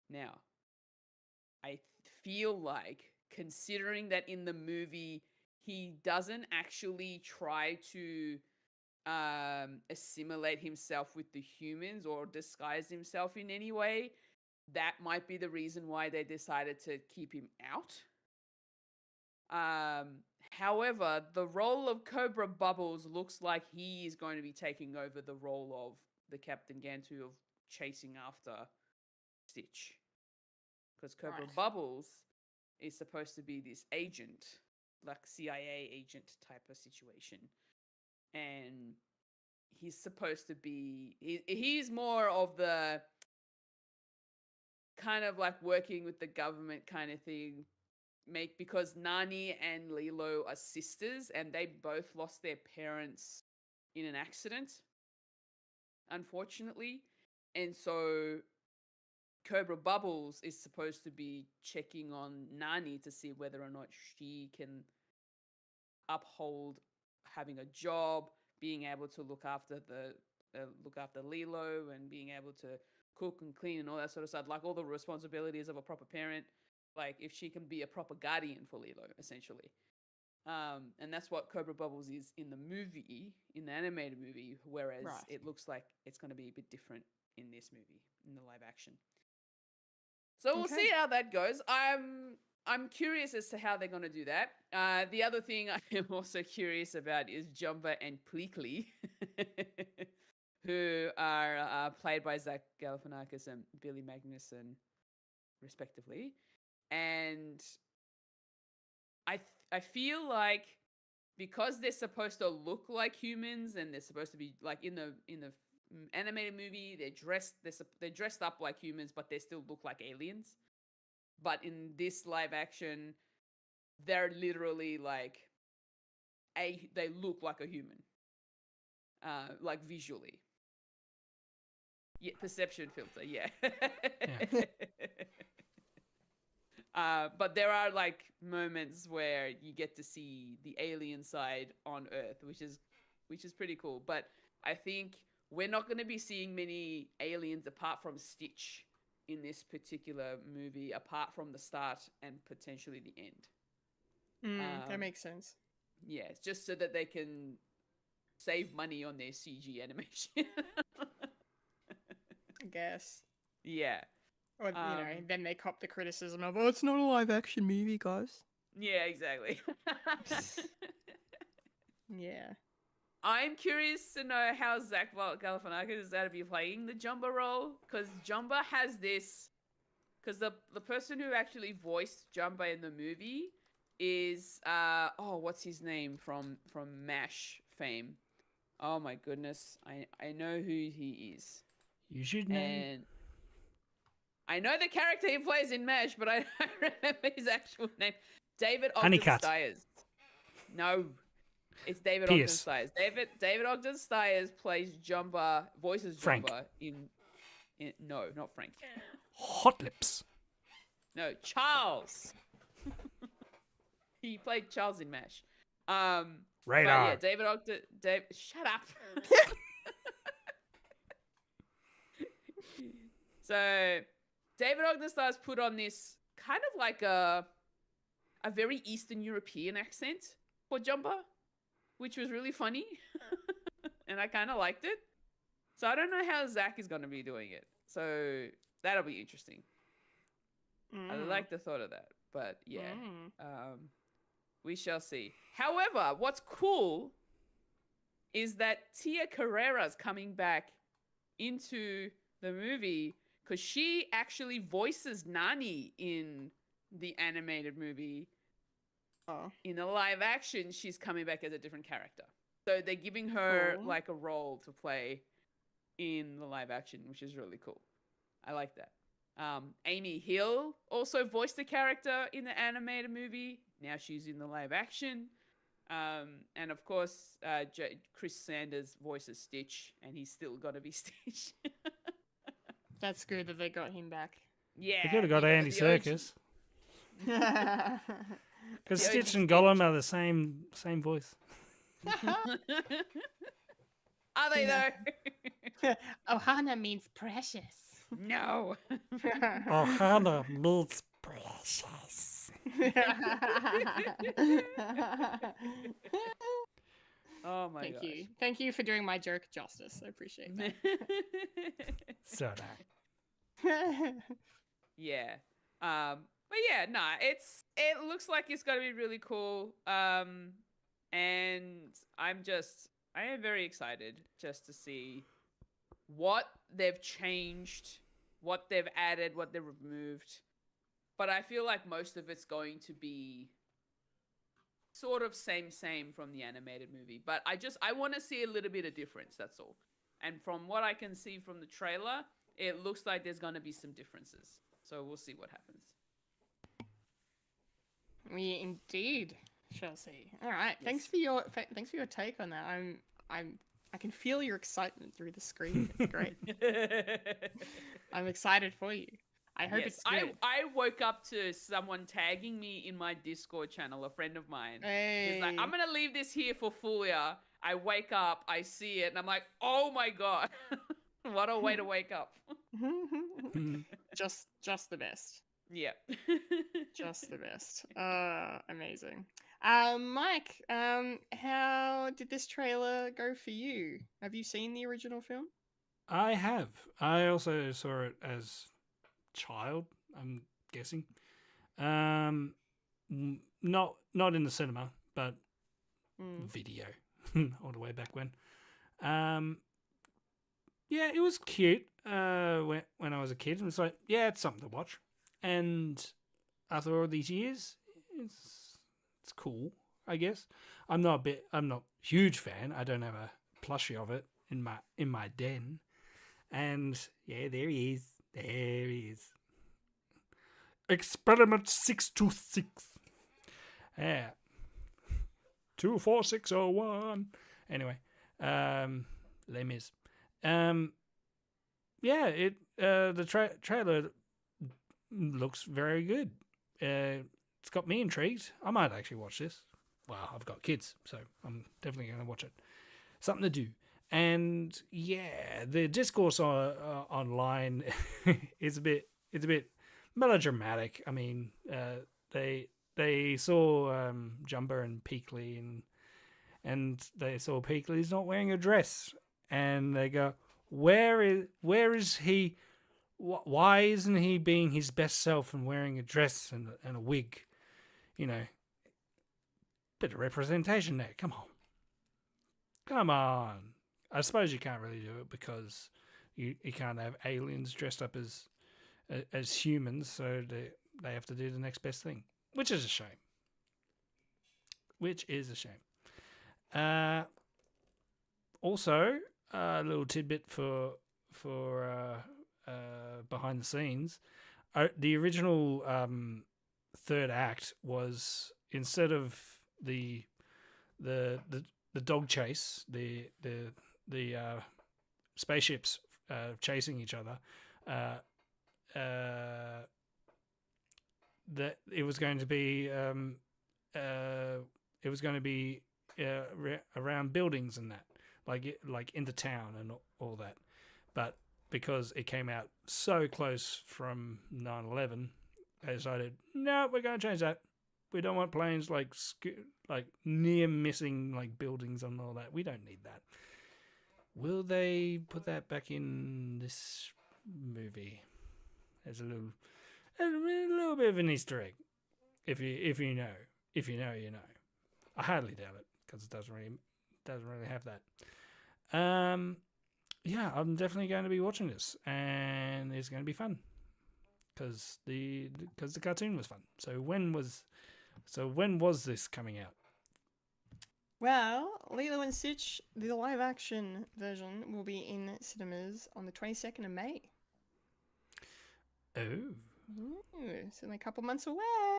Now, I feel like, considering that in the movie he doesn't actually try to assimilate himself with the humans or disguise himself in any way, that might be the reason why they decided to keep him out. However, the role of Cobra Bubbles looks like he is going to be taking over the role of the Captain Gantu of chasing after Stitch. Because Cobra Bubbles is supposed to be this agent, like CIA agent type of situation. And he's supposed to be, he's more of the kind of like working with the government kind of thing. Because Nani and Lilo are sisters and they both lost their parents in an accident, unfortunately. And so Cobra Bubbles is supposed to be checking on Nani to see whether or not she can uphold having a job, being able to look after Lilo and being able to cook and clean and all that sort of stuff, like all the responsibilities of a proper parent, like if she can be a proper guardian for Lilo, essentially. And that's what Cobra Bubbles is in the movie, in the animated movie, whereas it looks like it's going to be a bit different in this movie, in the live action. So we'll see how that goes. I'm curious as to how they're going to do that. The other thing I am also curious about is Jumba and Pleakley, who are played by Zach Galifianakis and Billy Magnussen, respectively. And I feel like because they're supposed to look like humans and they're supposed to be like in the animated movie, they're dressed up like humans, but they still look like aliens. But in this live action, they're literally like they look like a human, like visually. Yeah, perception filter. Yeah. But there are like moments where you get to see the alien side on Earth, which is pretty cool. But I think we're not going to be seeing many aliens apart from Stitch in this particular movie, apart from the start and potentially the end. That makes sense. Yeah, it's just so that they can save money on their CG animation. I guess. Yeah. Or, then they cop the criticism of, it's not a live action movie, guys. Yeah, exactly. Yeah. I'm curious to know how Zach Galifianakis is going to be playing the Jumba role, because Jumba has this... Because the person who actually voiced Jumba in the movie is... what's his name from MASH fame? Oh my goodness. I know who he is. You should know. And I know the character he plays in MASH, but I don't remember his actual name. David Ogden Stiers. No. It's David Ogden Stiers. David Ogden Stiers plays Jumba, voices Frank. Jumba in... No, not Frank. Hot Lips. No, Charles. He played Charles in MASH. Radar. Yeah, David Ogden... Shut up. So, David Ogden Stiers put on this kind of like a very Eastern European accent for Jumba, which was really funny. And I kind of liked it. So I don't know how Zach is going to be doing it. So that'll be interesting. I like the thought of that. But yeah, we shall see. However, what's cool is that Tia Carrera's coming back into the movie because she actually voices Nani in the animated movie. In the live action, she's coming back as a different character. So they're giving her like a role to play in the live action, which is really cool. I like that. Amy Hill also voiced the character in the animated movie. Now she's in the live action. And of course, Chris Sanders voices Stitch, and he's still got to be Stitch. That's good that they got him back. Yeah. They could have got Andy Serkis. Because Stitch and Gollum are the same voice. Are they though? Ohana means precious. No. Ohana means precious. Oh my Thank gosh. you. Thank you for doing my joke justice. I appreciate that. So Yeah. But yeah, nah, it looks like it's gonna be really cool. And I am very excited just to see what they've changed, what they've added, what they've removed. But I feel like most of it's going to be sort of same from the animated movie. But I want to see a little bit of difference, that's all. And from what I can see from the trailer, it looks like there's going to be some differences. So we'll see what happens. We indeed shall see. All right. Yes. Thanks for your take on that. I can feel your excitement through the screen. It's great. I'm excited for you. I hope it's good. I woke up to someone tagging me in my Discord channel, a friend of mine. Hey. He's like, I'm going to leave this here for Fulya. I wake up, I see it, and I'm like, oh my God. What a way to wake up. Just the best. Yeah. Just the best. Amazing. Mike, how did this trailer go for you? Have you seen the original film? I have. I also saw it as child, I'm guessing. Not in the cinema, but video all the way back when. Yeah, it was cute when I was a kid. It was like, yeah, it's something to watch. And after all these years, it's cool, I guess. I'm not a huge fan. I don't have a plushie of it in my den. And yeah, there he is. There he is. Experiment 626. Yeah. 24601. Anyway, Les Mis. Yeah, the trailer looks very good. It's got me intrigued. I might actually watch this. Well, I've got kids, so I'm definitely going to watch it. Something to do. And yeah, the discourse online is a bit melodramatic. I mean, they saw Jumper and Peakley, and they saw Peakley's not wearing a dress, and they go, where is he? Why isn't he being his best self and wearing a dress and a wig? You know, bit of representation there. Come on. I suppose you can't really do it because you can't have aliens dressed up as humans, so they have to do the next best thing, which is a shame. Also, a little tidbit for behind the scenes. The original third act was, instead of the dog chase, the spaceships chasing each other, that it was going to be around buildings and that, like into town and all that. But because it came out so close from 9/11, they decided, no, we're going to change that. We don't want planes like near missing like buildings and all that. We don't need that. Will they put that back in this movie as a little bit of an Easter egg? If you know, you know. I hardly doubt it because it doesn't really have that. Yeah, I'm definitely going to be watching this, and it's going to be fun because the cartoon was fun. So when was this coming out? Well, Lilo and Stitch, the live action version, will be in cinemas on the 22nd of May. Oh. It's only a couple months away.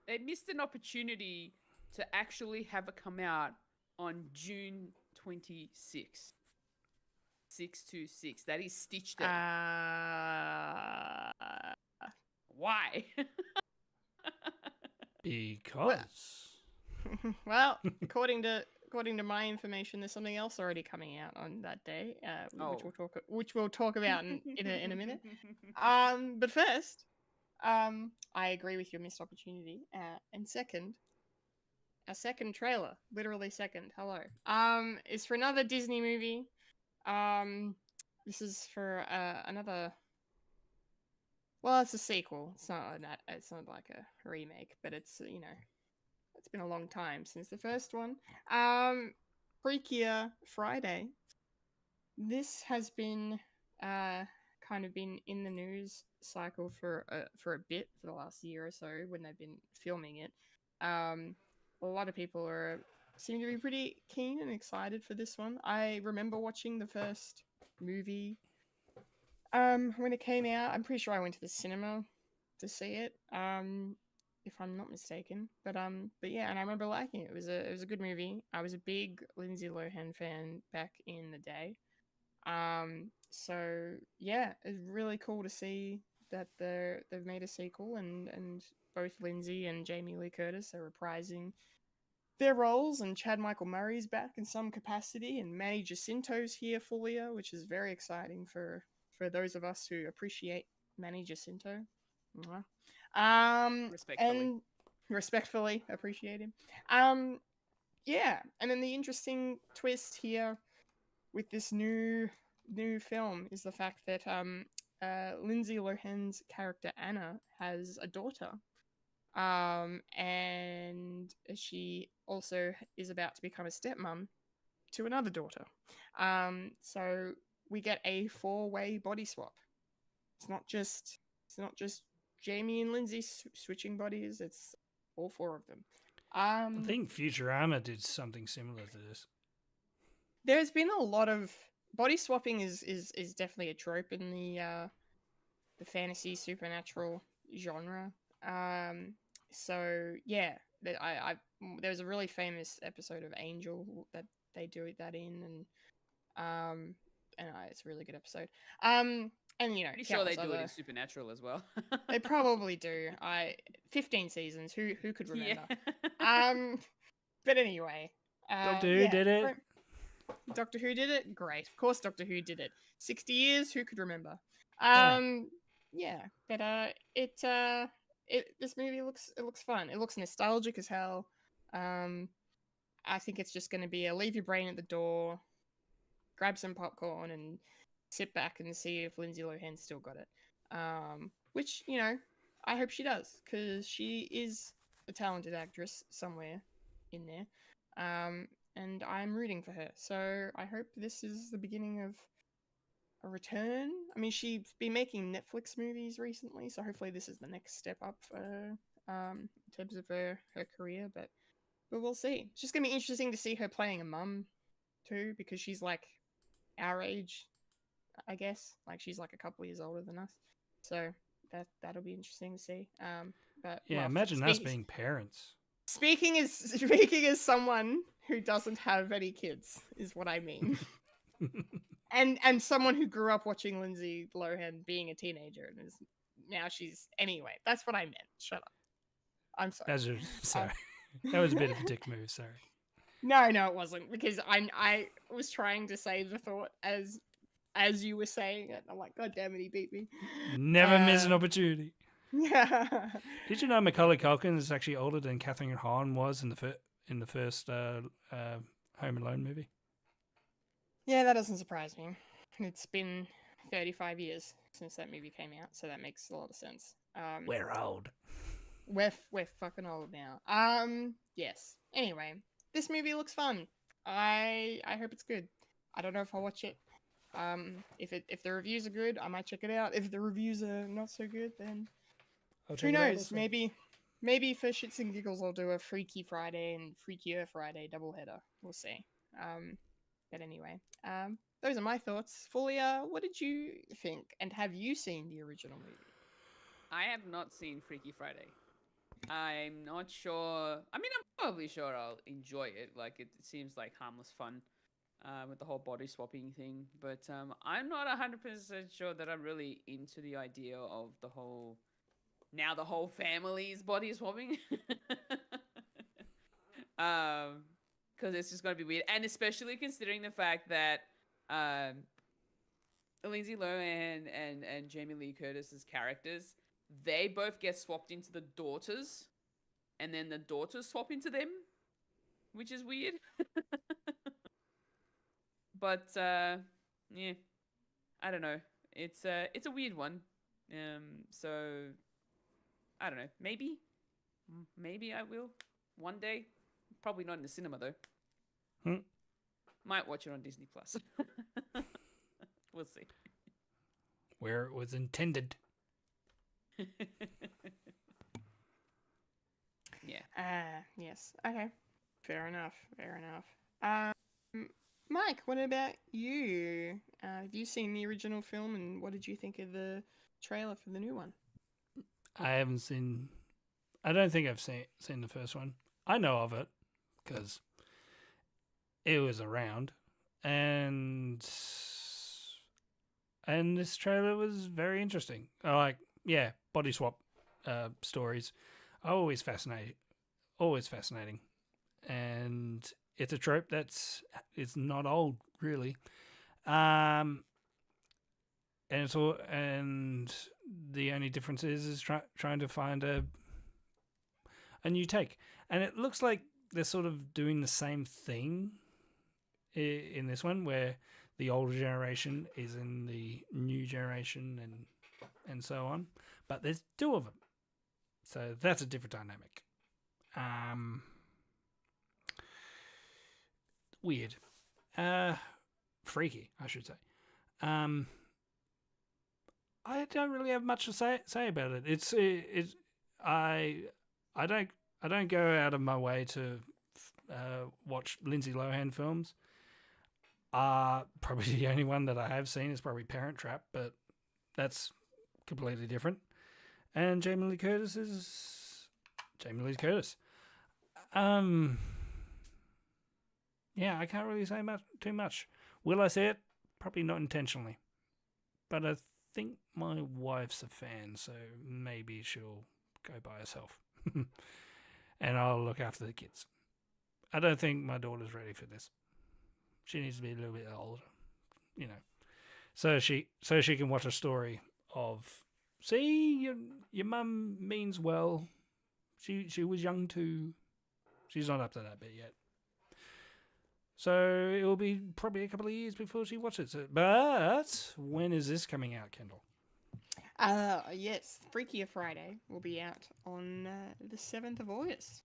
They missed an opportunity to actually have it come out on June 26th. 626. That is Stitch Day. Why? Because. Well, according to my information, there's something else already coming out on that day, which we'll talk about in a minute. But first, I agree with your missed opportunity. And second, a second trailer, literally second. Hello. Is for another Disney movie. This is for another. Well, it's a sequel. It's not like a remake, but it's it's been a long time since the first one. Freakier Friday. This has been kind of been in the news cycle for a bit for the last year or so when they've been filming it. A lot of people seem to be pretty keen and excited for this one. I remember watching the first movie when it came out. I'm pretty sure I went to the cinema to see it. If I'm not mistaken, but yeah, and I remember liking it. It was a good movie. I was a big Lindsay Lohan fan back in the day. So yeah, it's really cool to see that they've made a sequel and both Lindsay and Jamie Lee Curtis are reprising their roles, and Chad Michael Murray's back in some capacity, and Manny Jacinto's here, Fulya, which is very exciting for those of us who appreciate Manny Jacinto. And respectfully appreciate him. Yeah, and then the interesting twist here with this new film is the fact that Lindsay Lohan's character Anna has a daughter, and she also is about to become a stepmom to another daughter. So we get a 4-way body swap. It's not just Jamie and Lindsay switching bodies. It's all 4 of them. I think Futurama did something similar to this. There's been a lot of body swapping is definitely a trope in the fantasy supernatural genre. So yeah, there's a really famous episode of Angel that they do that in, and it's a really good episode. And pretty sure they do it in Supernatural as well. They probably do. 15 seasons. Who could remember? Yeah. But anyway, Doctor Who did it. Doctor Who did it. Great, of course, Doctor Who did it. 60 years. Who could remember? Yeah. But this movie looks fun. It looks nostalgic as hell. I think it's just going to be leave your brain at the door, grab some popcorn, and sit back and see if Lindsay Lohan's still got it. Which, I hope she does, because she is a talented actress somewhere in there. And I'm rooting for her. So I hope this is the beginning of a return. I mean, she's been making Netflix movies recently, so hopefully this is the next step up for her, in terms of her career. But we'll see. It's just going to be interesting to see her playing a mum, too, because she's like our age, I guess. Like, she's like a couple years older than us, so that'll be interesting to see. But yeah, imagine us being parents. Speaking as someone who doesn't have any kids is what I mean, and someone who grew up watching Lindsay Lohan being a teenager and now she's anyway. That's what I meant. Shut up. I'm sorry. Sorry, that was a bit of a dick move. Sorry. No, it wasn't, because I was trying to say the thought as you were saying it. I'm like, God damn it, he beat me. Never miss an opportunity. Yeah. Did you know Macaulay Culkin is actually older than Catherine Hahn was in the first Home Alone movie? Yeah, that doesn't surprise me. It's been 35 years since that movie came out, so that makes a lot of sense. We're old. we're fucking old now. Yes. Anyway, this movie looks fun. I hope it's good. I don't know if I'll watch it. If the reviews are good, I might check it out. If the reviews are not so good, then who knows? Maybe for shits and giggles, I'll do a Freaky Friday and Freakier Friday doubleheader. We'll see. But anyway, those are my thoughts. Fulya, what did you think? And have you seen the original movie? I have not seen Freaky Friday. I'm not sure. I mean, I'm probably sure I'll enjoy it. Like, it seems like harmless fun with the whole body swapping thing. But I'm not 100% sure that I'm really into the idea of the whole family's body swapping. Because it's just going to be weird. And especially considering the fact that Lindsay Lohan and Jamie Lee Curtis's characters, they both get swapped into the daughters, and then the daughters swap into them, which is weird. But yeah, I don't know. It's a weird one. So I don't know. Maybe I will one day. Probably not in the cinema though. Might watch it on Disney Plus. We'll see. Where it was intended. Yeah. Yes. Okay. Fair enough. Mike, what about you? Have you seen the original film, and what did you think of the trailer for the new one? I haven't seen. I don't think I've seen the first one. I know of it because it was around, and this trailer was very interesting. Body swap stories are always fascinating, and it's a trope it's not old really, and the only difference is trying to find a new take, and it looks like they're sort of doing the same thing in this one, where the older generation is in the new generation and so on, but there's two of them, so that's a different dynamic. Weird, freaky, I should say. I don't really have much to say about it. I don't go out of my way to watch Lindsay Lohan films. Probably the only one that I have seen is probably Parent Trap, but that's completely different. And Jamie Lee Curtis is Jamie Lee Curtis. Yeah, I can't really say too much. Will I see it? Probably not intentionally, but I think my wife's a fan, so maybe she'll go by herself, and I'll look after the kids. I don't think my daughter's ready for this. She needs to be a little bit older, so she can watch a story of, see, your mum means well. She was young too. She's not up to that bit yet. So it will be probably a couple of years before she watches it. But when is this coming out, Kendall? Yes, Freakier Friday will be out on the 7th of August.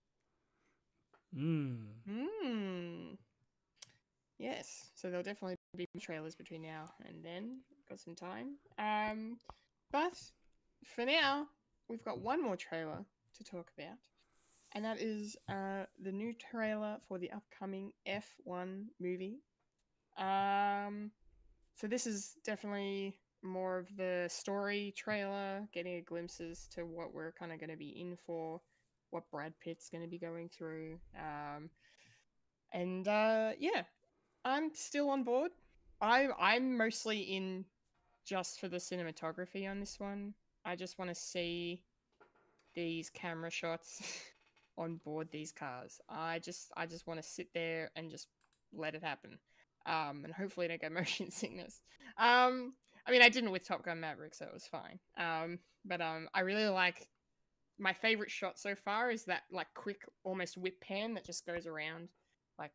Yes, so there'll definitely be trailers between now and then. Got some time. But for now, we've got one more trailer to talk about. And that is the new trailer for the upcoming F1 movie. So this is definitely more of the story trailer, getting a glimpses to what we're kind of going to be in for, what Brad Pitt's going to be going through. Yeah, I'm still on board. I'm mostly in just for the cinematography on this one. I just want to see these camera shots on board these cars. I just want to sit there and just let it happen. And hopefully I don't get motion sickness. I mean, I didn't with Top Gun Maverick, so it was fine. But I really like, my favorite shot so far is that like quick, almost whip pan that just goes around, like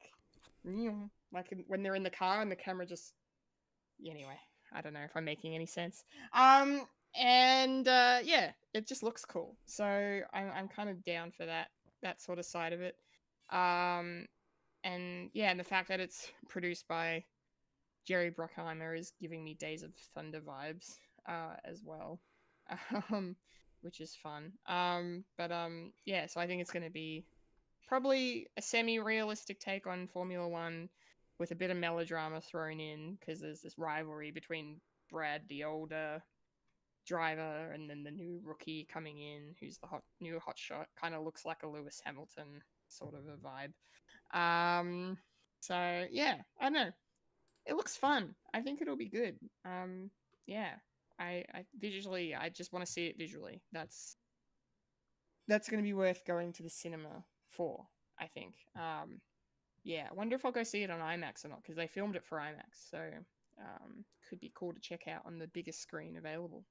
when they're in the car and the camera just. Anyway, I don't know if I'm making any sense. And yeah, it just looks cool. So I'm kind of down for that sort of side of it. And yeah, and the fact that it's produced by Jerry Bruckheimer is giving me Days of Thunder vibes as well, um, which is fun. But yeah, so I think it's going to be probably a semi-realistic take on Formula One with a bit of melodrama thrown in because there's this rivalry between Brad, the older driver, and then the new rookie coming in, who's the new hotshot. Kind of looks like a Lewis Hamilton sort of a vibe. So yeah, I don't know. It looks fun. I think it'll be good. Yeah. I visually, I just want to see it visually. That's going to be worth going to the cinema for, I think. Yeah, I wonder if I'll go see it on IMAX or not because they filmed it for IMAX, so could be cool to check out on the biggest screen available.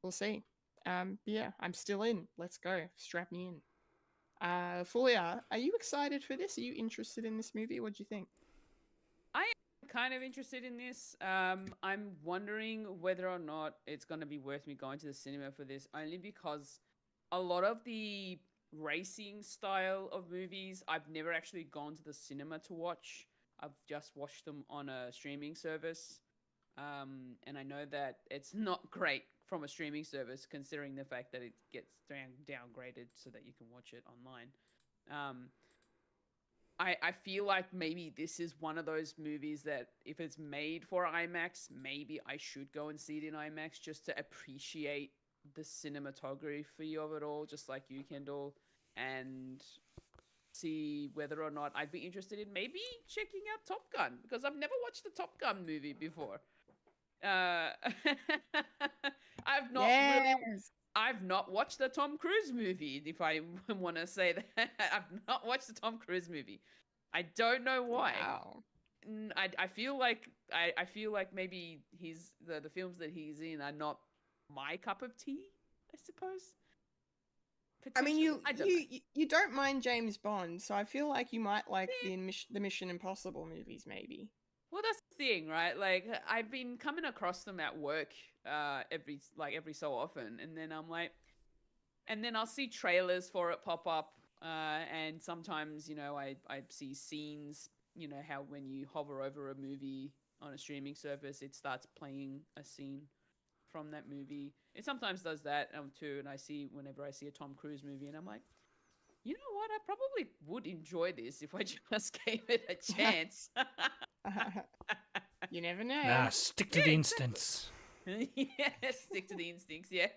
We'll see. Yeah, I'm still in. Let's go. Strap me in. Fulya, are you excited for this? Are you interested in this movie? What do you think? I am kind of interested in this. I'm wondering whether or not it's going to be worth me going to the cinema for this, only because a lot of the racing style of movies I've never actually gone to the cinema to watch. I've just watched them on a streaming service. And I know that it's not great from a streaming service, considering the fact that it gets downgraded so that you can watch it online. I feel like maybe this is one of those movies that if it's made for IMAX, maybe I should go and see it in IMAX just to appreciate the cinematography of it all, just like you, Kendall, and see whether or not I'd be interested in maybe checking out Top Gun, because I've never watched the Top Gun movie before. I've not watched the Tom Cruise movie, if I want to say that. I've not watched the Tom Cruise movie. I don't know why. Wow. I feel like I feel like maybe the films that he's in are not my cup of tea, I suppose. I mean, you don't mind James Bond, so I feel like you might like the Mission Impossible movies, maybe. Well, that's the thing, right? Like, I've been coming across them at work every so often, and then I'm like, and then I'll see trailers for it pop up, and sometimes, I see scenes, how when you hover over a movie on a streaming service, it starts playing a scene from that movie. It sometimes does that too, and whenever I see a Tom Cruise movie, and I'm like, you know what? I probably would enjoy this if I just gave it a chance. You never know. Nah, stick to the instincts. Yeah, stick to the instincts, yeah.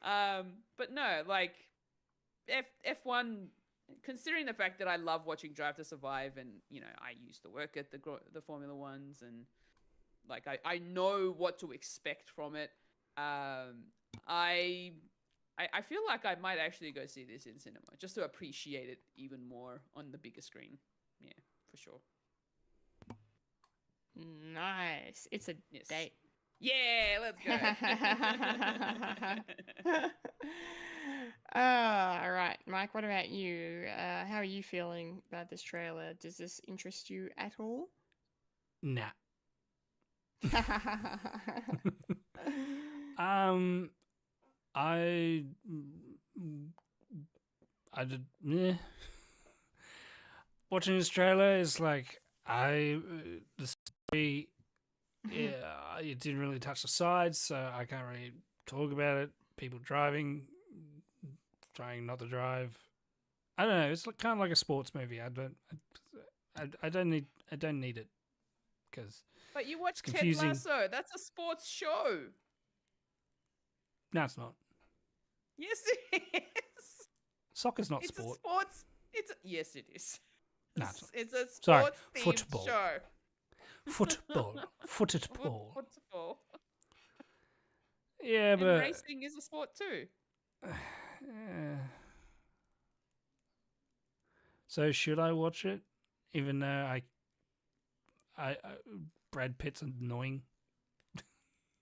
But no, like, F1, considering the fact that I love watching Drive to Survive, and, I used to work at the Formula Ones, and, like, I know what to expect from it. I feel like I might actually go see this in cinema just to appreciate it even more on the bigger screen. Yeah, for sure. Nice. It's a date. Yeah, let's go. All right, Mike, what about you? How are you feeling about this trailer? Does this interest you at all? Nah. I did. Watching this trailer is like the story. Yeah, it didn't really touch the sides, so I can't really talk about it. People driving, trying not to drive. I don't know. It's kind of like a sports movie. I don't need it because. But you watch Ted Lasso. That's a sports show. No, it's not. Yes, it is. Soccer's not it's sport. A sports. Yes, it is. No, it's a sports themed football. show. Football. Footed ball. Football. Yeah, and but racing is a sport too. So should I watch it? Even though I Brad Pitt's annoying.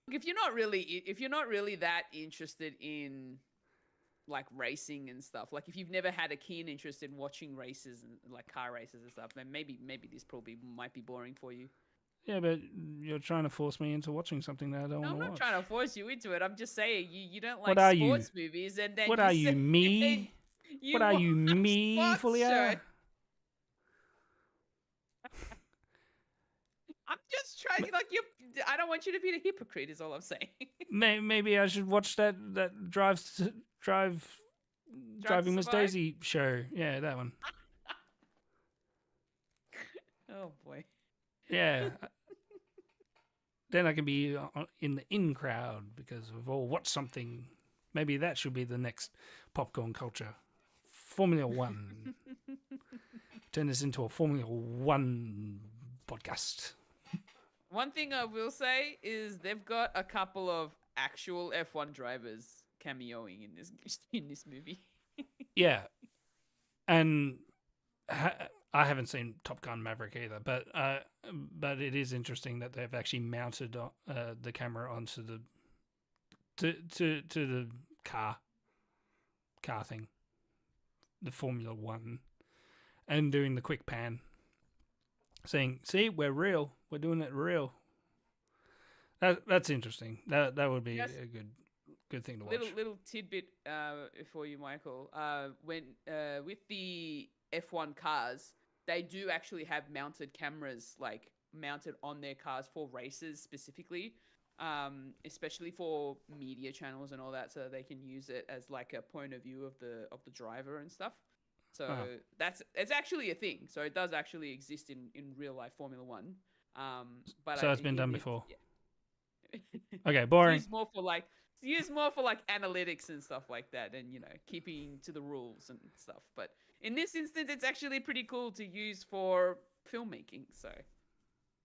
If you're not really that interested in like racing and stuff, like if you've never had a keen interest in watching races and like car races and stuff, then maybe this probably might be boring for you. Yeah, but you're trying to force me into watching something that I don't want to watch. I'm not trying to force you into it. I'm just saying you don't like What are sports you? movies, and then What you are say, you, me? What are you, me, Fulya? I'm just trying, like, I don't want you to be a hypocrite, is all I'm saying. Maybe I should watch that Driving Miss Survive? Daisy show. Yeah, that one. Oh boy. Yeah. Then I can be in the in crowd because we've all watched something. Maybe that should be the next popcorn culture. Formula One. Turn this into a Formula One podcast. One thing I will say is they've got a couple of actual F1 drivers cameoing in this movie. Yeah, and I haven't seen Top Gun Maverick either, but it is interesting that they've actually mounted the camera onto the to the car thing, the Formula One, and doing the quick pan, saying, "See, we're real. We're doing it real." That's interesting. That would be a good thing to watch. Little tidbit for you, Michael. When with the F1 cars, they do actually have mounted cameras, like mounted on their cars for races specifically, especially for media channels and all that, so they can use it as like a point of view of the driver and stuff. So it's actually a thing. So it does actually exist in real life Formula One. But so it's been done before. Yeah. Okay, boring. It's used more for like analytics and stuff like that, and keeping to the rules and stuff. But in this instance, it's actually pretty cool to use for filmmaking. So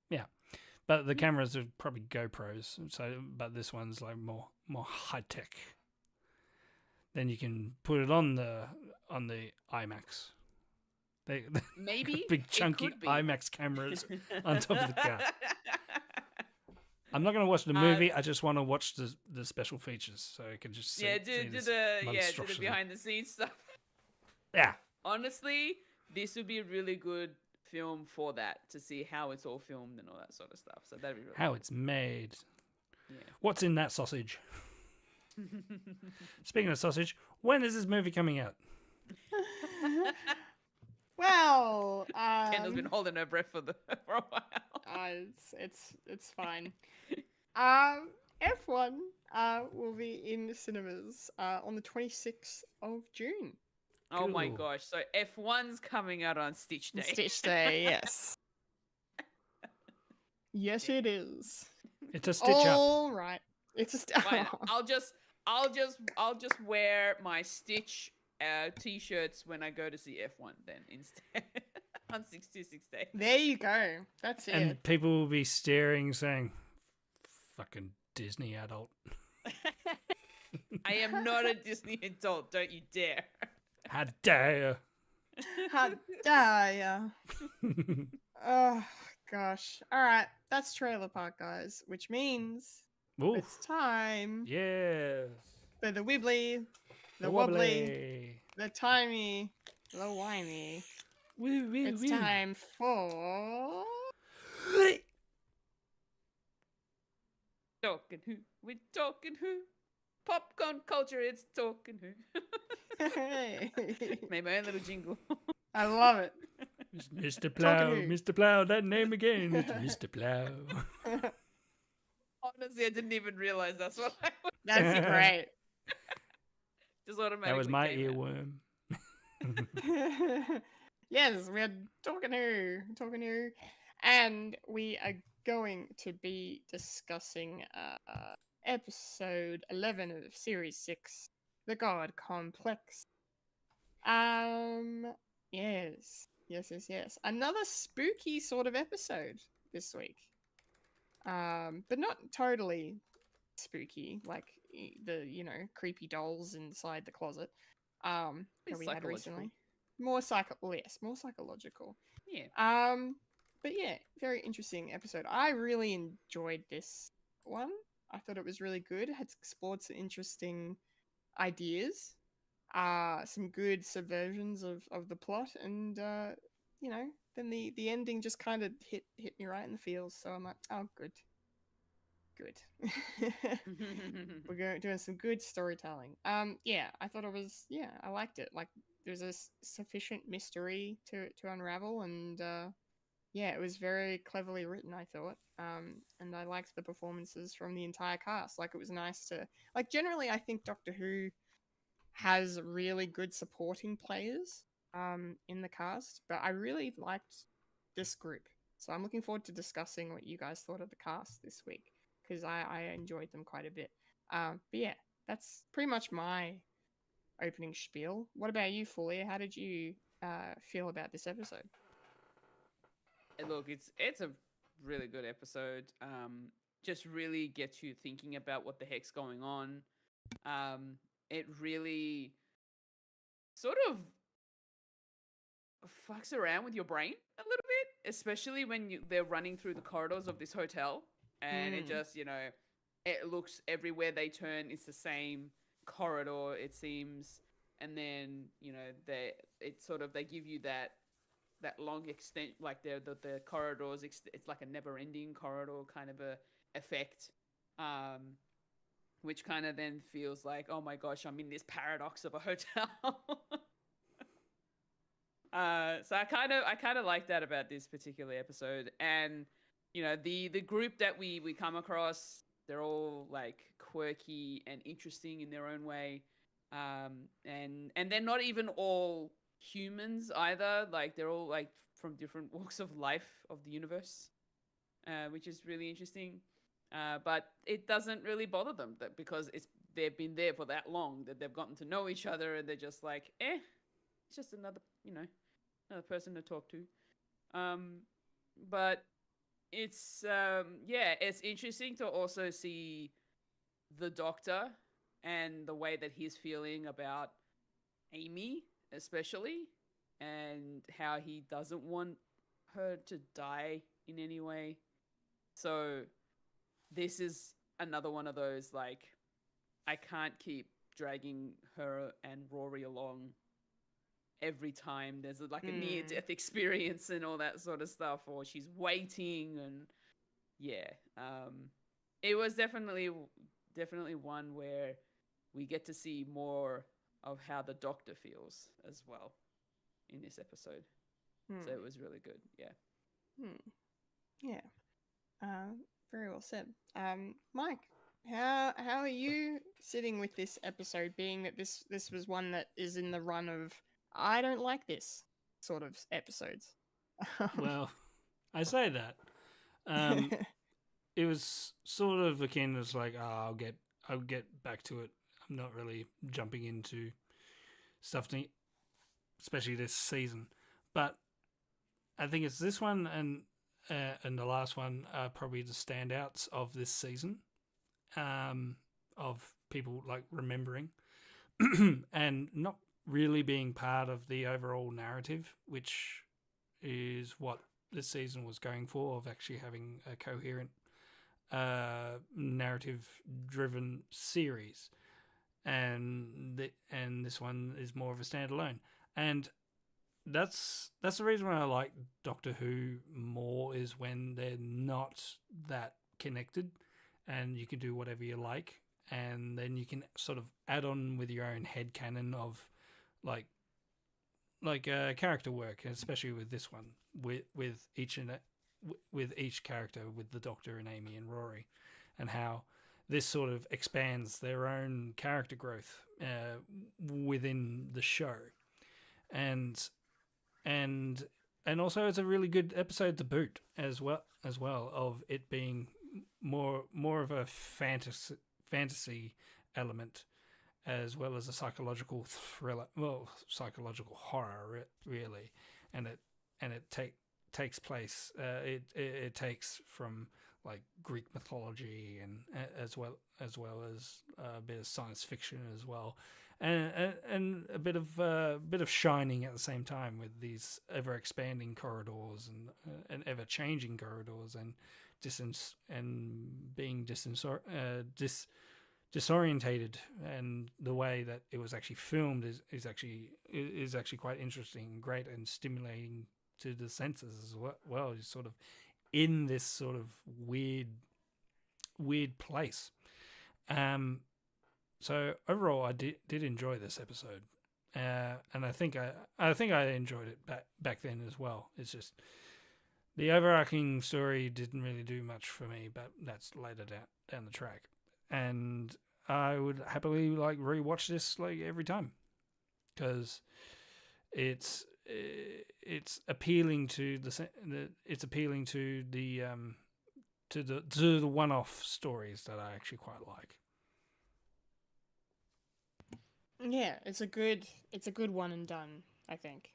yeah, but the cameras are probably GoPros. So, but this one's like more high tech. Then you can put it on the IMAX. Maybe big chunky IMAX cameras on top of the car. I'm not going to watch the movie. I just want to watch the special features, so I can just see, do the behind the scenes stuff. Yeah. Honestly, this would be a really good film for that, to see how it's all filmed and all that sort of stuff. So that'd be really cool. It's made. Yeah. What's in that sausage? Speaking of sausage, when is this movie coming out? Well, Kendall's been holding her breath for a while. It's fine. F1 will be in the cinemas on the 26th of June. Oh my gosh! So F1's coming out on Stitch Day. Stitch Day, yes. Yes, it is. It's a stitch up. All right, it's a Fine. I'll just wear my Stitch t-shirts when I go to see F1 then instead on 626 Day. There you go. That's it. And people will be staring, saying, "Fucking Disney adult." I am not a Disney adult. Don't you dare. How dare you? How dare you? Oh gosh. All right, that's Trailer Park, guys, which means it's time. Yes. For the wibbly, the wobbly, the timey, the whiny. It's time for Talking Who. We're talking who. Popcorn culture, it's talking who. Hey. Made my own little jingle. I love it. Mr. Plow, Mr. Plow, that name again. It's Mr. Plow. Honestly, I didn't even realize that's what I was. That's great. Just automatically. That was my came earworm. Yes, we're talking who, and we are going to be discussing episode 11 of series 6, The God Complex. Yes. Another spooky sort of episode this week. But not totally spooky, like the creepy dolls inside the closet. That we had recently. More psychological. Yeah. But yeah, very interesting episode. I really enjoyed this one. I thought it was really good. It had explored some interesting ideas, some good subversions of the plot, and then the ending just kind of hit me right in the feels. So I'm like, oh, good. We're doing some good storytelling. Yeah, I thought it was, yeah, I liked it. Like, there's a sufficient mystery to unravel, and yeah, it was very cleverly written, I thought. And I liked the performances from the entire cast. Like, it was nice to, like, generally I think Doctor Who has really good supporting players in the cast, but I really liked this group. So I'm looking forward to discussing what you guys thought of the cast this week, because I enjoyed them quite a bit. But yeah, that's pretty much my opening spiel. What about you, Fulya? How did you feel about this episode? Look, it's a really good episode. Just really gets you thinking about what the heck's going on. It really sort of fucks around with your brain a little bit, especially when they're running through the corridors of this hotel, and it just, it looks everywhere they turn, it's the same corridor, it seems, and then they give you that long extent, like the corridors, it's like a never-ending corridor kind of a effect, which kind of then feels like, oh my gosh, I'm in this paradox of a hotel. So I kind of like that about this particular episode, and the group that we come across, they're all like quirky and interesting in their own way, and they're not even all humans either. Like, they're all like from different walks of life of the universe, which is really interesting. But it doesn't really bother them because they've been there for that long that they've gotten to know each other, and they're just like, it's just another person to talk to. But it's it's interesting to also see the Doctor and the way that he's feeling about Amy, especially, and how he doesn't want her to die in any way. So this is another one of those, like, I can't keep dragging her and Rory along every time there's like a near-death experience and all that sort of stuff, or she's waiting, and it was definitely one where we get to see more of how the Doctor feels as well in this episode. So it was really good. Very well said. Mike, how are you sitting with this episode, being that this was one that is in the run of I don't like this sort of episodes? Well, I say that. It was sort of akin to like, I'll get back to it. I'm not really jumping into stuff, especially this season. But I think it's this one and the last one are probably the standouts of this season, of people like remembering and not really being part of the overall narrative, which is what this season was going for, of actually having a coherent narrative-driven series, and this one is more of a standalone, and that's the reason why I like Doctor Who more, is when they're not that connected, and you can do whatever you like, and then you can sort of add on with your own headcanon of like character work, especially with this one, with each character, with the Doctor and Amy and Rory, and how this sort of expands their own character growth within the show, and also it's a really good episode to boot as well, of it being more of a fantasy element, as well as a psychological thriller, psychological horror, really, and it takes place. It takes from like Greek mythology, and as well as a bit of science fiction as well, and a bit of Shining at the same time, with these ever expanding corridors and ever changing corridors, and being disorientated, and the way that it was actually filmed is actually quite interesting and great and stimulating to the senses as well. He's sort of in this sort of weird place. So overall, I did enjoy this episode, and I think I enjoyed it back then as well. It's just the overarching story didn't really do much for me, but that's later down the track. And I would happily rewatch this every time, because it's appealing to the one-off stories that I actually quite like. Yeah, it's a good one and done, I think.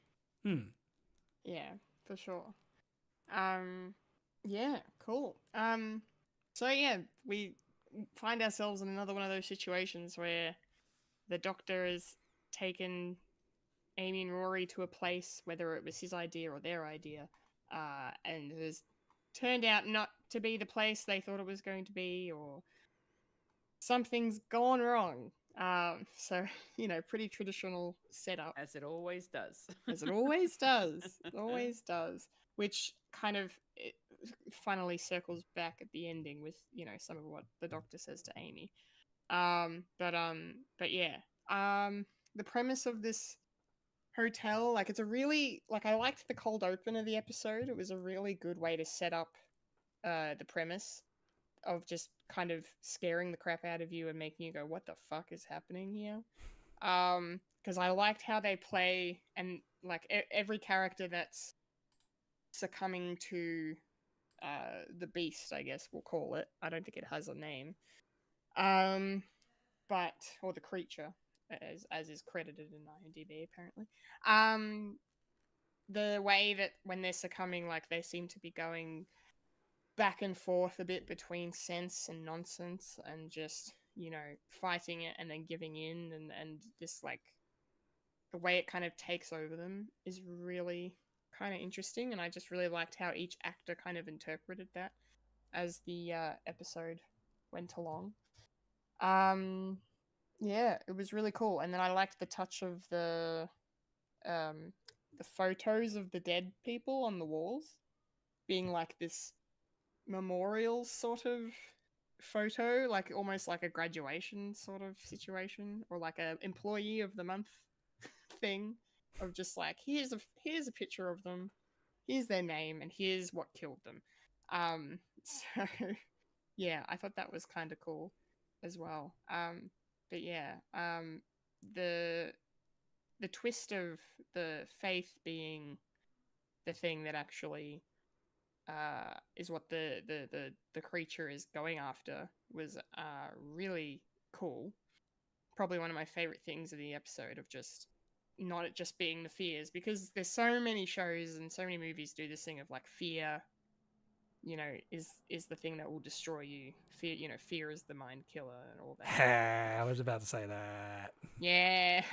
Yeah, for sure. Yeah, cool. So yeah, we find ourselves in another one of those situations where the Doctor has taken Amy and Rory to a place, whether it was his idea or their idea, and it has turned out not to be the place they thought it was going to be, or something's gone wrong. So, pretty traditional setup. As it always does. As it always does. It always does. Which kind of finally circles back at the ending with, some of what the Doctor says to Amy. But yeah. The premise of this hotel, it's a really, I liked the cold open of the episode. It was a really good way to set up the premise of just kind of scaring the crap out of you and making you go, what the fuck is happening here? Because I liked how they play, and every character that's succumbing to the beast, I guess we'll call it. I don't think it has a name. Or the creature, as is credited in IMDb, apparently. The way that when they're succumbing, they seem to be going back and forth a bit between sense and nonsense, and just, fighting it and then giving in, and this, the way it kind of takes over them is really kind of interesting, and I just really liked how each actor kind of interpreted that as the episode went along. Yeah, it was really cool, and then I liked the touch of the photos of the dead people on the walls being this memorial sort of photo, almost like a graduation sort of situation, or a employee of the month thing, of just here's a picture of them, here's their name, and here's what killed them. So yeah, I thought that was kind of cool as well. But yeah, the twist of the faith being the thing that actually is what the creature is going after was really cool. Probably one of my favorite things of the episode, of just not it just being the fears, because there's so many shows and so many movies do this thing of fear, is the thing that will destroy you. Fear is the mind killer and all that. I was about to say that. Yeah.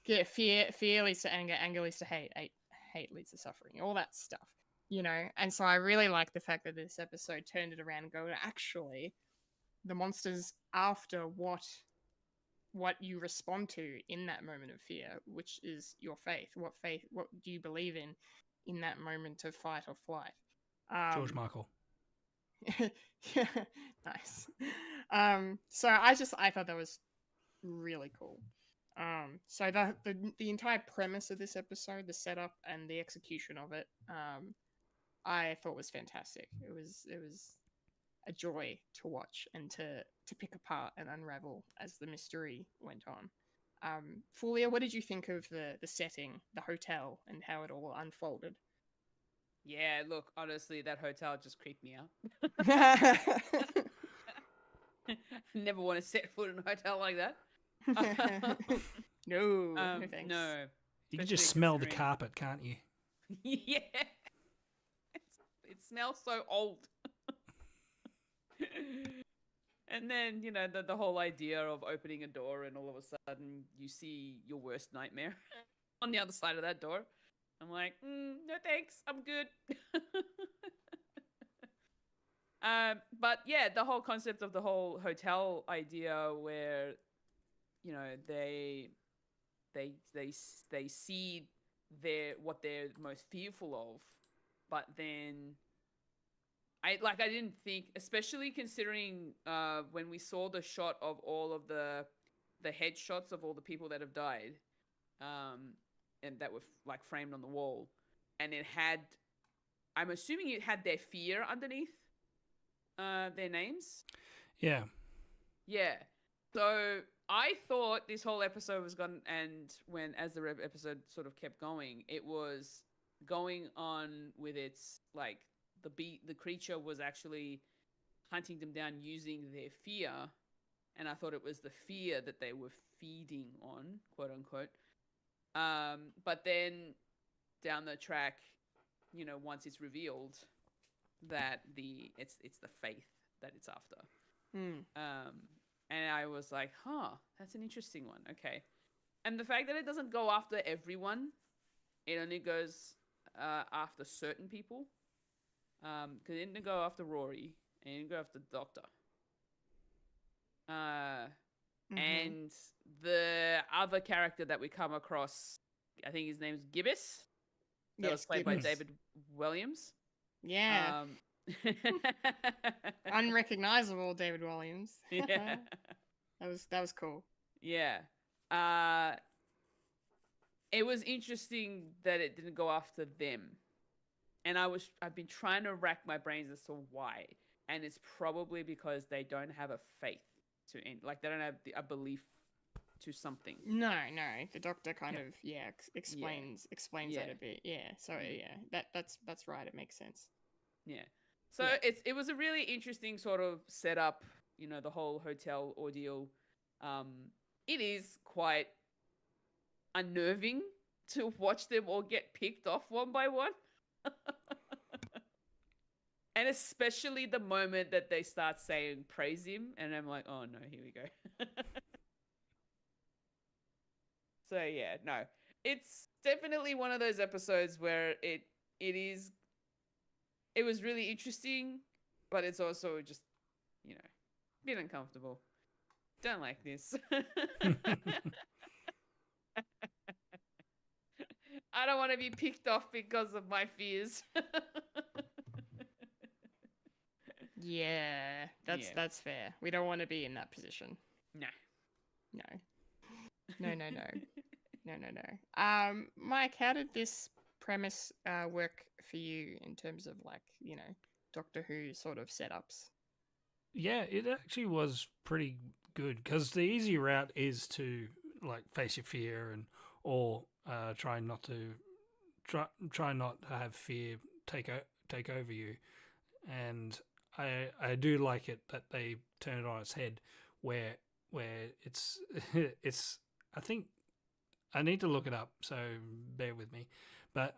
Yeah, fear leads to anger leads to hate leads to suffering, all that stuff. And so I really like the fact that this episode turned it around and go, actually, the monster's after what you respond to in that moment of fear, which is your faith. What do you believe in that moment of fight or flight? George Michael. Yeah, nice. So I thought that was really cool. So the entire premise of this episode, the setup and the execution of it, I thought was fantastic. It was a joy to watch and to pick apart and unravel as the mystery went on. Fulya, what did you think of the setting, the hotel, and how it all unfolded? Yeah, look, honestly, that hotel just creeped me out. Never want to set foot in a hotel like that. No, no thanks. No. You can just smell the carpet, can't you? Yeah. It smells so old. And then, the whole idea of opening a door and all of a sudden you see your worst nightmare on the other side of that door. I'm like, no thanks, I'm good. But yeah, the whole concept of the whole hotel idea where, they see what they're most fearful of. But then I didn't think, especially considering when we saw the shot of all of the headshots of all the people that have died, and that were like framed on the wall, and it had, I'm assuming it had their fear underneath their names. Yeah. Yeah. So I thought this whole episode was gone, and as the episode sort of kept going, it was going on with its like the creature was actually hunting them down using their fear, and I thought it was the fear that they were feeding on, quote unquote. But then down the track, you know, once it's revealed that it's the faith that it's after. And I was like, that's an interesting one. Okay. And the fact that it doesn't go after everyone, it only goes after certain people. Because it didn't go after Rory, and it didn't go after the Doctor. And the other character that we come across, I think his name's Gibbous. That was played by David Williams. Yeah. Unrecognizable David Williams. Yeah. That was cool. Yeah. It was interesting that it didn't go after them. And I've been trying to rack my brains as to why. And it's probably because they don't have a faith to end. Like, they don't have a belief to something. No. The Doctor kind of explains that a bit. Yeah. So that's right. It makes sense. Yeah. So it was a really interesting sort of setup, you know, the whole hotel ordeal. It is quite unnerving to watch them all get picked off one by one. And especially the moment that they start saying praise him, and I'm like, oh no, here we go. So yeah, no. It's definitely one of those episodes where it was really interesting, but it's also just, you know, a bit uncomfortable. Don't like this. I don't want to be picked off because of my fears. Yeah, that's fair. We don't want to be in that position. No. Mike, how did this premise work for you in terms of, like, you know, Doctor Who sort of setups? Yeah, it actually was pretty good, because the easy route is to like face your fear or try not to have fear take over you. And I do like it that they turn it on its head, where it's I think I need to look it up, so bear with me, but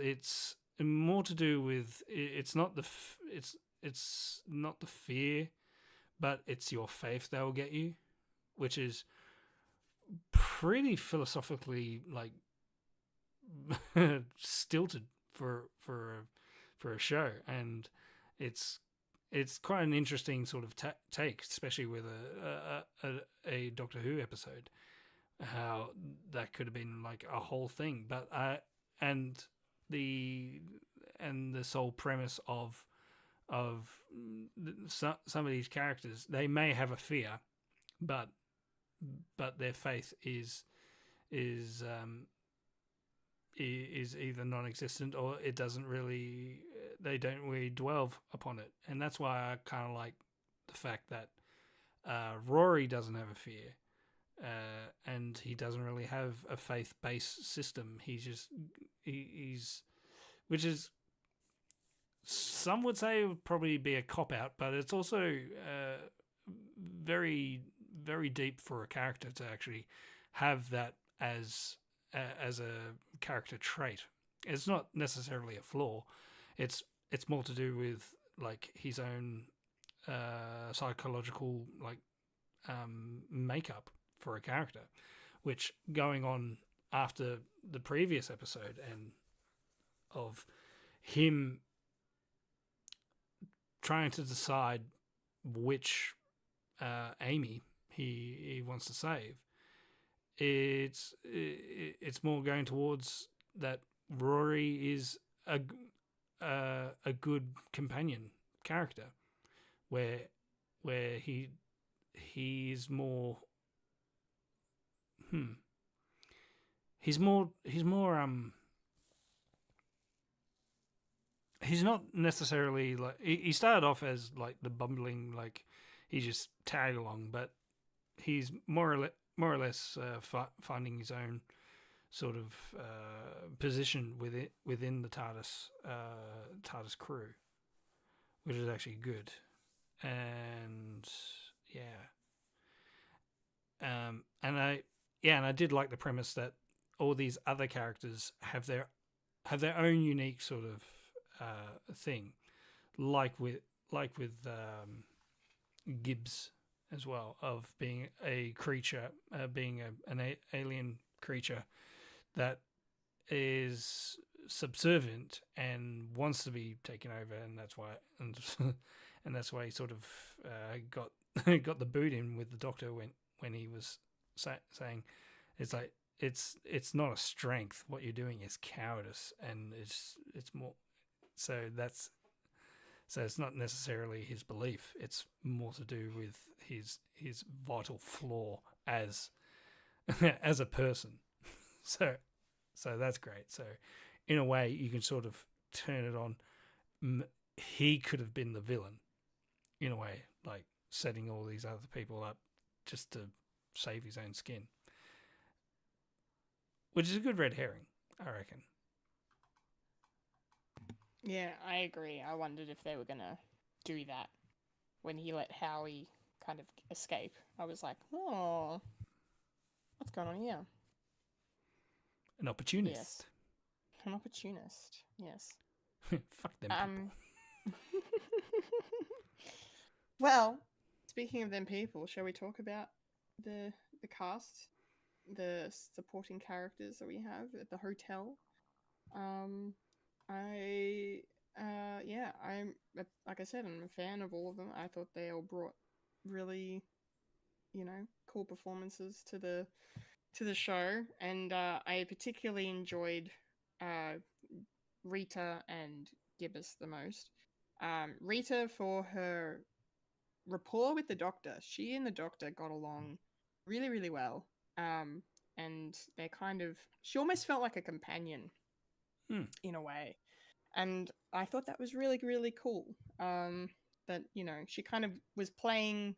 it's more to do with it's not the fear, but it's your faith that will get you, which is pretty philosophically like stilted for a show, and it's quite an interesting sort of take, especially with a Doctor Who episode, how that could have been like a whole thing. But and this whole premise of some of these characters, they may have a fear, but their faith is either non-existent, or it doesn't really, they don't really dwell upon it. And that's why I kind of like the fact that Rory doesn't have a fear, and he doesn't really have a faith-based system. He's which is, some would say it would probably be a cop-out, but it's also very, very deep for a character to actually have that as a character trait. It's not necessarily a flaw. It's more to do with like his own psychological like makeup for a character, which going on after the previous episode and of him trying to decide which Amy he wants to save. It's more going towards that Rory is a good companion character, where he's more he's not necessarily like he started off as like the bumbling, like he just tagged along, but he's more or less finding his own sort of position within the TARDIS crew, which is actually good. And I did like the premise that all these other characters have their own unique sort of thing, like with Gibbs as well, of being a creature, being an alien creature that is subservient and wants to be taken over, and that's why and that's why he sort of got got the boot in with the Doctor when he was saying it's like it's not a strength, what you're doing is cowardice, and it's more so it's not necessarily his belief, it's more to do with his vital flaw as as a person. So that's great. So in a way you can sort of turn it on. He could have been the villain in a way, like setting all these other people up just to save his own skin, which is a good red herring, I reckon. Yeah, I agree. I wondered if they were going to do that when he let Howie kind of escape. I was like, oh, what's going on here? An opportunist. Yes. An opportunist, yes. Fuck them people. Well, speaking of them people, shall we talk about the cast, the supporting characters that we have at the hotel? I'm like I said, I'm a fan of all of them. I thought they all brought really, cool performances to the show, and I particularly enjoyed Rita and Gibbous the most. Rita, for her rapport with the Doctor, she and the Doctor got along really, really well. And she almost felt like a companion in a way. And I thought that was really, really cool. That, she kind of was playing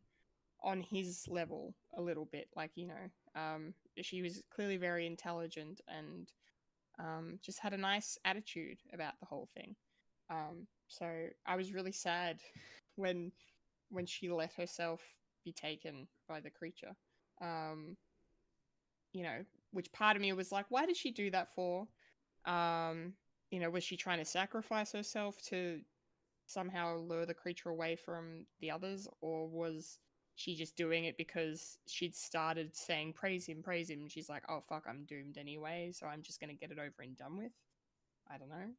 on his level a little bit. Like, she was clearly very intelligent and just had a nice attitude about the whole thing. So I was really sad when she let herself be taken by the creature. Which part of me was like, why did she do that for? Was she trying to sacrifice herself to somehow lure the creature away from the others, or was she just doing it because she'd started saying praise him, and she's like, oh fuck, I'm doomed anyway, so I'm just gonna get it over and done with? I don't know.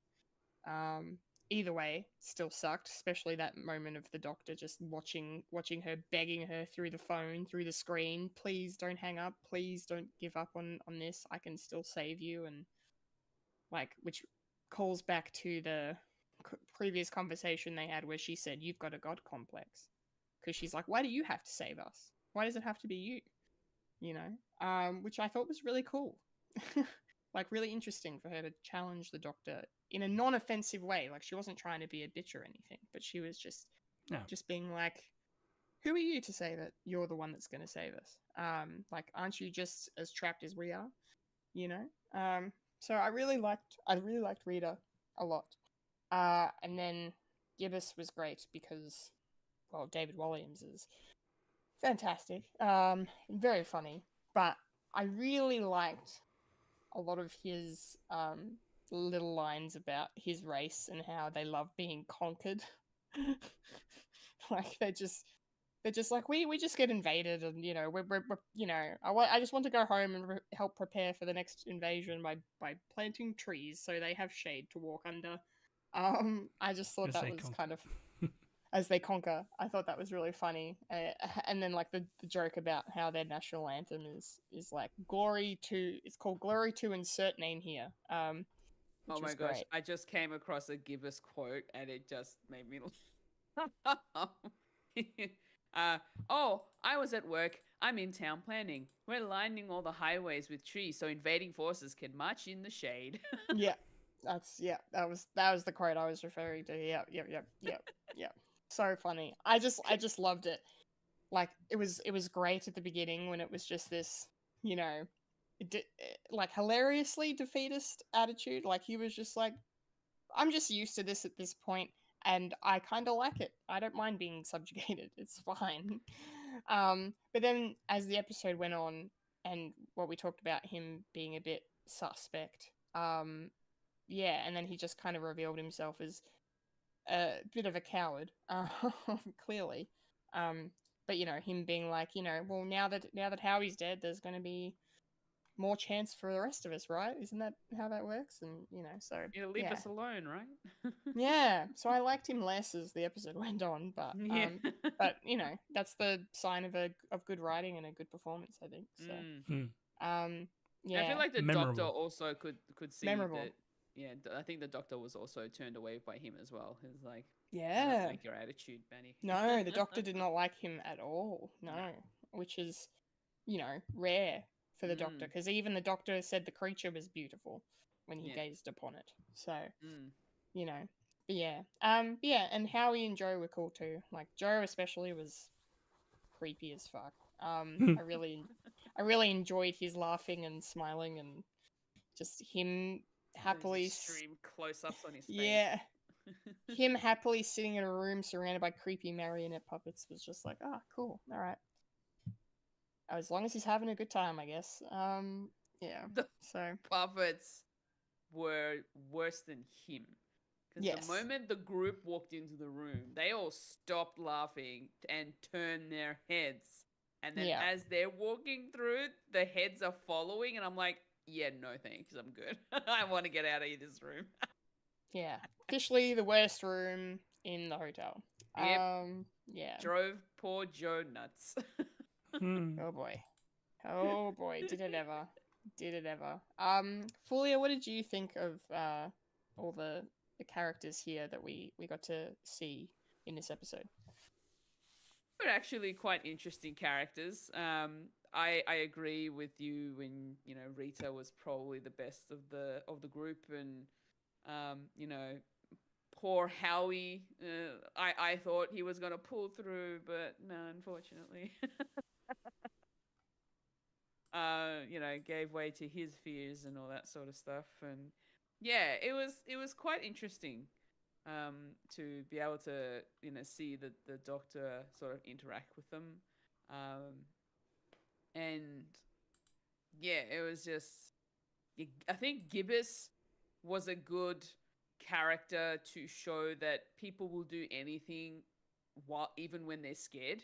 Either way, still sucked, especially that moment of the Doctor just watching her, begging her through the phone, through the screen, please don't hang up, please don't give up on this, I can still save you. And which calls back to the previous conversation they had where she said, you've got a god complex, because she's like, why do you have to save us? Why does it have to be you? Which I thought was really cool. Really interesting for her to challenge the Doctor in a non-offensive way. Like, she wasn't trying to be a bitch or anything, but she was just being like, who are you to say that you're the one that's going to save us? Aren't you just as trapped as we are? So I really liked Rita a lot. And then Gibbous was great because, well, David Walliams is fantastic. Very funny, but I really liked a lot of his little lines about his race and how they love being conquered. They're just like, we just get invaded, and I just want to go home and help prepare for the next invasion by planting trees so they have shade to walk under. I just thought that was kind of as they conquer. I thought that was really funny. And then like the joke about how their national anthem is like glory to. It's called Glory to Insert Name Here. Which Oh my was gosh, great. I just came across a Gibbous quote and it just made me laugh. Oh, I was at work. I'm in town planning. We're lining all the highways with trees so invading forces can march in the shade. Yeah, that was the quote I was referring to. Yep. So funny. I just loved it. Like it was great at the beginning when it was just this, you know, like hilariously defeatist attitude. Like he was just like, I'm just used to this at this point, and I kind of like it. I don't mind being subjugated. It's fine. But then as the episode went on, and what we talked about him being a bit suspect, yeah, and then he just kind of revealed himself as a bit of a coward, clearly. But you know, him being like, you know, well, now that Howie's dead, there's going to be more chance for the rest of us, right? Isn't that how that works? And you know, so You leave us alone, right? yeah. So I liked him less as the episode went on, but Yeah. but you know, that's the sign of good writing and a good performance, I think. So yeah, I feel like the Memorable. doctor also could see memorable. that. Yeah, I think the doctor was also turned away by him as well. He's like, I Yeah. don't like your attitude, Benny. No, the doctor did not like him at all. No, which is, you know, rare for the doctor, because even the doctor said the creature was beautiful when he gazed upon it. So, you know, but yeah, yeah, and Howie and Joe were cool too. Like Joe especially was creepy as fuck. I really enjoyed his laughing and smiling and just him happily extreme close-ups on his face. Yeah. Him happily sitting in a room surrounded by creepy marionette puppets was just like, ah, cool, all right. As long as he's having a good time, I guess. Yeah. The So puppets were worse than him. Because the moment the group walked into the room, they all stopped laughing and turned their heads. And then as they're walking through, the heads are following, and I'm like, yeah, no thanks, I'm good. I want to get out of this room. Yeah. Officially the worst room in the hotel. Yep. Yeah. Drove poor Joe nuts. Oh boy, did it ever. Did it ever. Fulya, what did you think of all the characters here that we got to see in this episode? They're actually quite interesting characters. I agree with you when, you know, Rita was probably the best of the group, and you know, poor Howie. I thought he was gonna pull through, but no, unfortunately. You know, gave way to his fears and all that sort of stuff, and yeah, it was quite interesting to be able to, you know, see the doctor sort of interact with them, and yeah, it was just, I think Gibbous was a good character to show that people will do anything even when they're scared,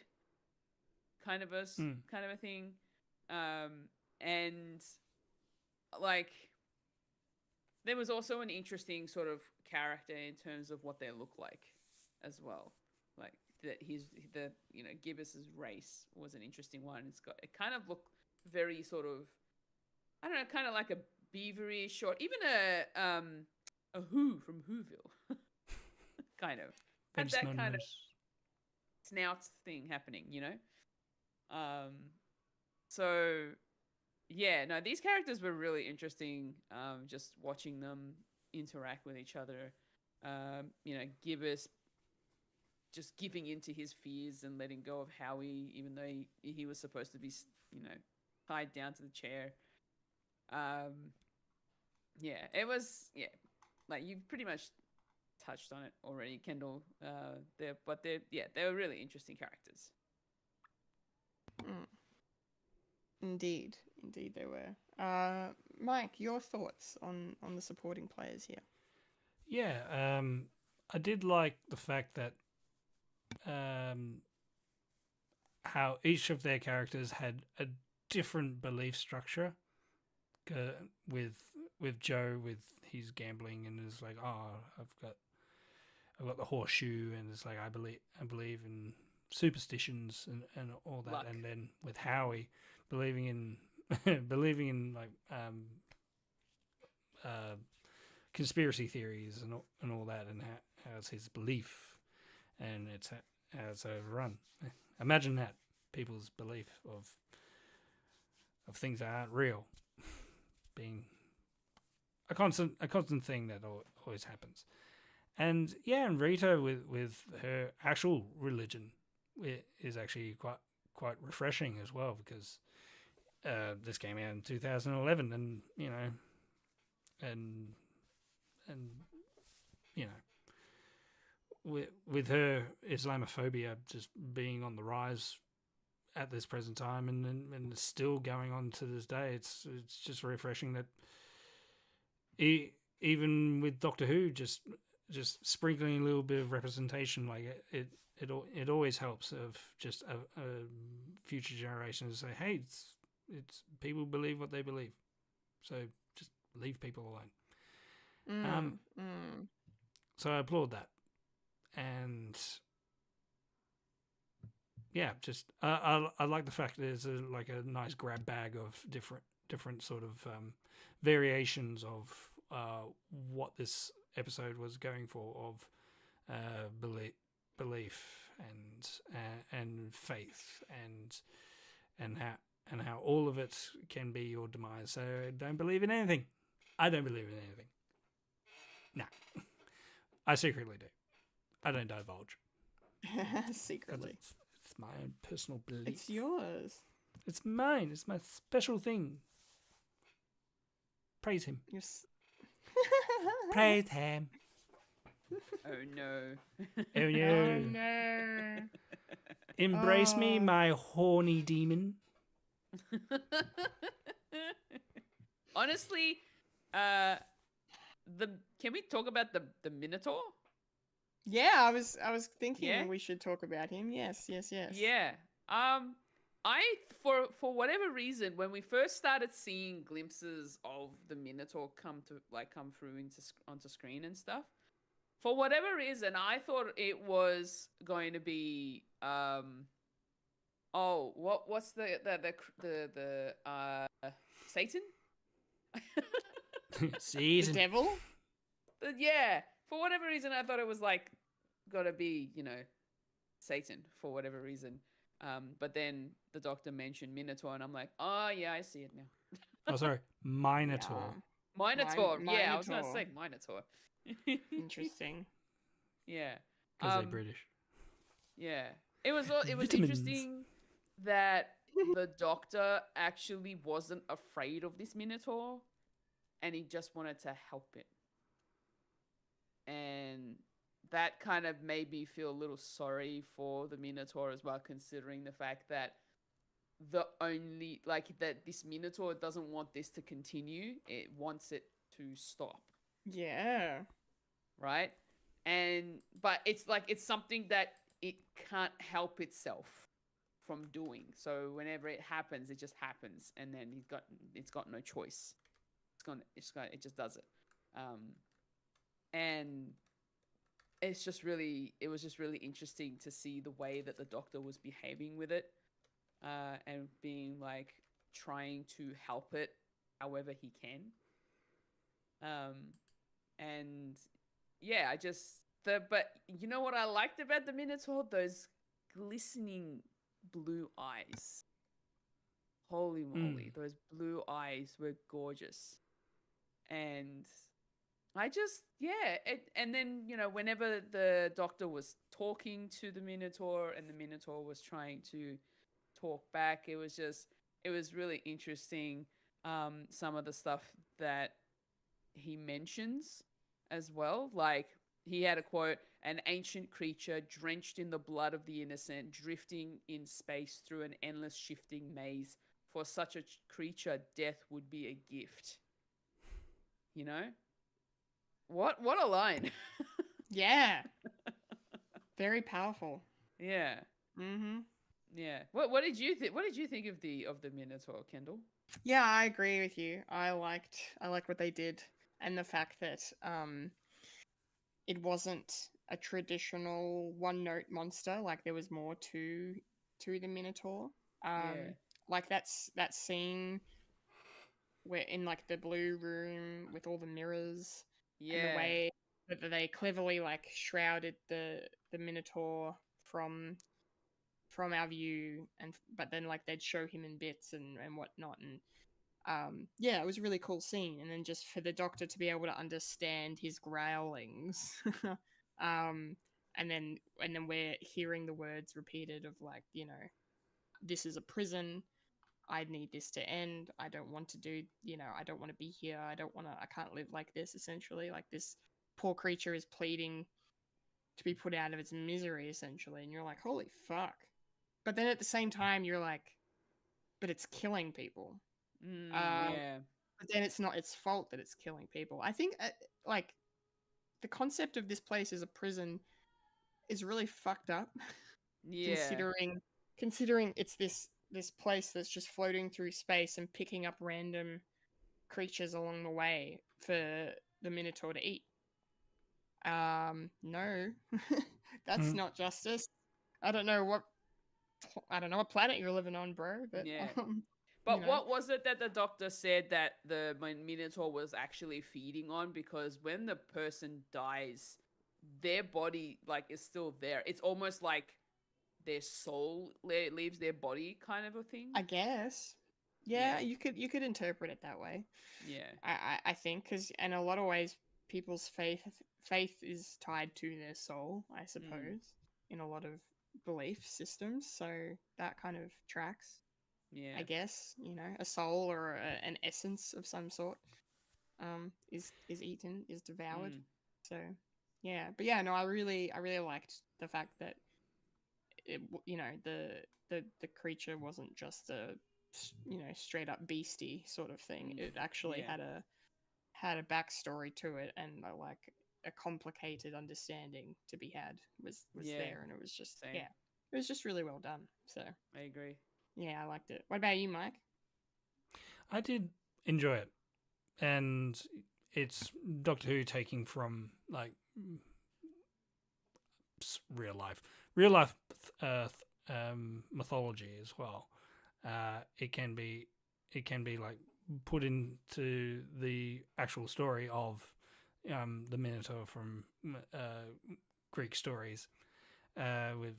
kind of a thing. And like, there was also an interesting sort of character in terms of what they look like as well. Like that you know, Gibbus's race was an interesting one. It kind of looked very sort of, I don't know, kind of like a beaverish, or even a Who from Whoville. Kind of. Had that kind of snout thing happening, you know? So yeah, no, these characters were really interesting. Just watching them interact with each other. You know, Gibbous just giving into his fears and letting go of Howie, even though he was supposed to be, you know, tied down to the chair. Yeah, it was, yeah, like you pretty much touched on it already, Kendall. They were really interesting characters. Indeed they were. Mike, your thoughts on the supporting players here? Yeah, I did like the fact that how each of their characters had a different belief structure. With Joe, with his gambling, and is like, oh, I've got the horseshoe, and it's like I believe in superstitions and all that. Luck. And then with Howie believing in believing in like conspiracy theories and all that, and how it's his belief, and it's how it's overrun. Imagine that, people's belief of things that aren't real being a constant thing that always happens. And yeah, and Rita with her actual religion is actually quite refreshing as well, because this came out in 2011, and and with her Islamophobia just being on the rise at this present time, and still going on to this day, it's just refreshing that even with Doctor Who just sprinkling a little bit of representation, like it always helps of just a future generation to say, hey, it's people believe what they believe, so just leave people alone. So I applaud that. And yeah, just I like the fact that there's like a nice grab bag of different sort of variations of what this episode was going for, of belief and faith and how all of it can be your demise. So don't believe in anything. I don't believe in anything. No, I secretly do. I don't divulge. Secretly. It's my own personal belief. It's yours. It's mine. It's my special thing. Praise him. Praise him. Oh no. Oh no. Oh no. Embrace me, my horny demon. Honestly, can we talk about the Minotaur? Yeah, I was thinking we should talk about him. Yes. Yeah. I for whatever reason, when we first started seeing glimpses of the Minotaur come through onto screen and stuff, for whatever reason, I thought it was going to be what's the Satan? The devil? Yeah. For whatever reason, I thought it was like gotta be, Satan for whatever reason. But then the Doctor mentioned Minotaur, and I'm like, oh yeah, I see it now. Oh, sorry, Minotaur. Minotaur. Yeah, I was gonna say Minotaur. Interesting. Yeah. Because they're British. Yeah. It was Vitamins. interesting that the Doctor actually wasn't afraid of this Minotaur, and he just wanted to help it. And that kind of made me feel a little sorry for the Minotaur as well, considering the fact that this Minotaur doesn't want this to continue. It wants it to stop. Yeah. Right? But it's something that it can't help itself from doing. So whenever it happens, it just happens, and then it's got no choice. It just does it. And it was just really interesting to see the way that the Doctor was behaving with it, and being like trying to help it however he can. And yeah, but you know what I liked about the Minotaur? Those glistening blue eyes. Holy moly, those blue eyes were gorgeous. And and then, whenever the Doctor was talking to the Minotaur and the Minotaur was trying to talk back, it was really interesting, some of the stuff that he mentions as well. Like, he had a quote, "An ancient creature drenched in the blood of the innocent, drifting in space through an endless shifting maze. For such a creature, death would be a gift." What a line. Yeah. Very powerful. Yeah. Mm-hmm. Yeah. What did you think? What did you think of the Minotaur, Kendall? Yeah, I agree with you. I liked what they did, and the fact that it wasn't a traditional one-note monster. Like there was more to the Minotaur. Like that scene where in like the blue room with all the mirrors and the way that they cleverly like shrouded the Minotaur from our view, and but then like they'd show him in bits and whatnot, and yeah, it was a really cool scene. And then just for the Doctor to be able to understand his growlings, and then we're hearing the words repeated of like, you know, this is a prison. I need this to end. I don't want to do, you know, I don't want to be here. I can't live like this, essentially. Like this poor creature is pleading to be put out of its misery, essentially. And you're like, holy fuck. But then at the same time, you're like, but it's killing people. But then it's not its fault that it's killing people. I think, like, the concept of this place as a prison is really fucked up. Considering it's this place that's just floating through space and picking up random creatures along the way for the Minotaur to eat. No, that's not justice. I don't know what planet you're living on, bro. But but you know. What was it that the Doctor said that the Minotaur was actually feeding on? Because when the person dies, their body like is still there. It's almost like their soul leaves their body, kind of a thing. I guess. Yeah, you could interpret it that way. Yeah. I think, because in a lot of ways, people's faith is tied to their soul, I suppose, in a lot of belief systems. So that kind of tracks. Yeah. I guess, you know, a soul or an essence of some sort is eaten, is devoured. So yeah, but yeah, no, I really liked the fact that it, you know, the creature wasn't just a, you know, straight up beastie sort of thing. It actually had a backstory to it, and like a complicated understanding to be had was there, and it was just it was just really well done. So I agree. Yeah, I liked it. What about you, Mike? I did enjoy it, and it's Doctor Who taking from like real life mythology as well. It can be like put into the actual story of the Minotaur from Greek stories with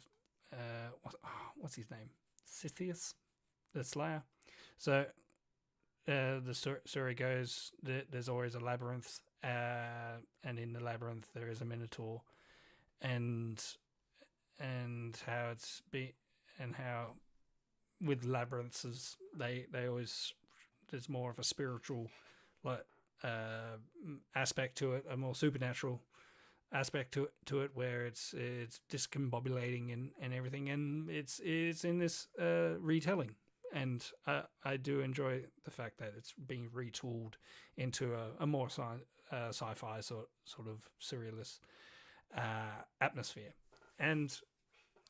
what's his name? Scythius, the Slayer. So the story goes that there's always a labyrinth, and in the labyrinth there is a Minotaur, and how how with labyrinths they always, there's more of a spiritual like aspect to it, a more supernatural aspect to it where it's discombobulating and everything, and it's in this retelling, and I do enjoy the fact that it's being retooled into a more sci-fi sort of surrealist atmosphere, and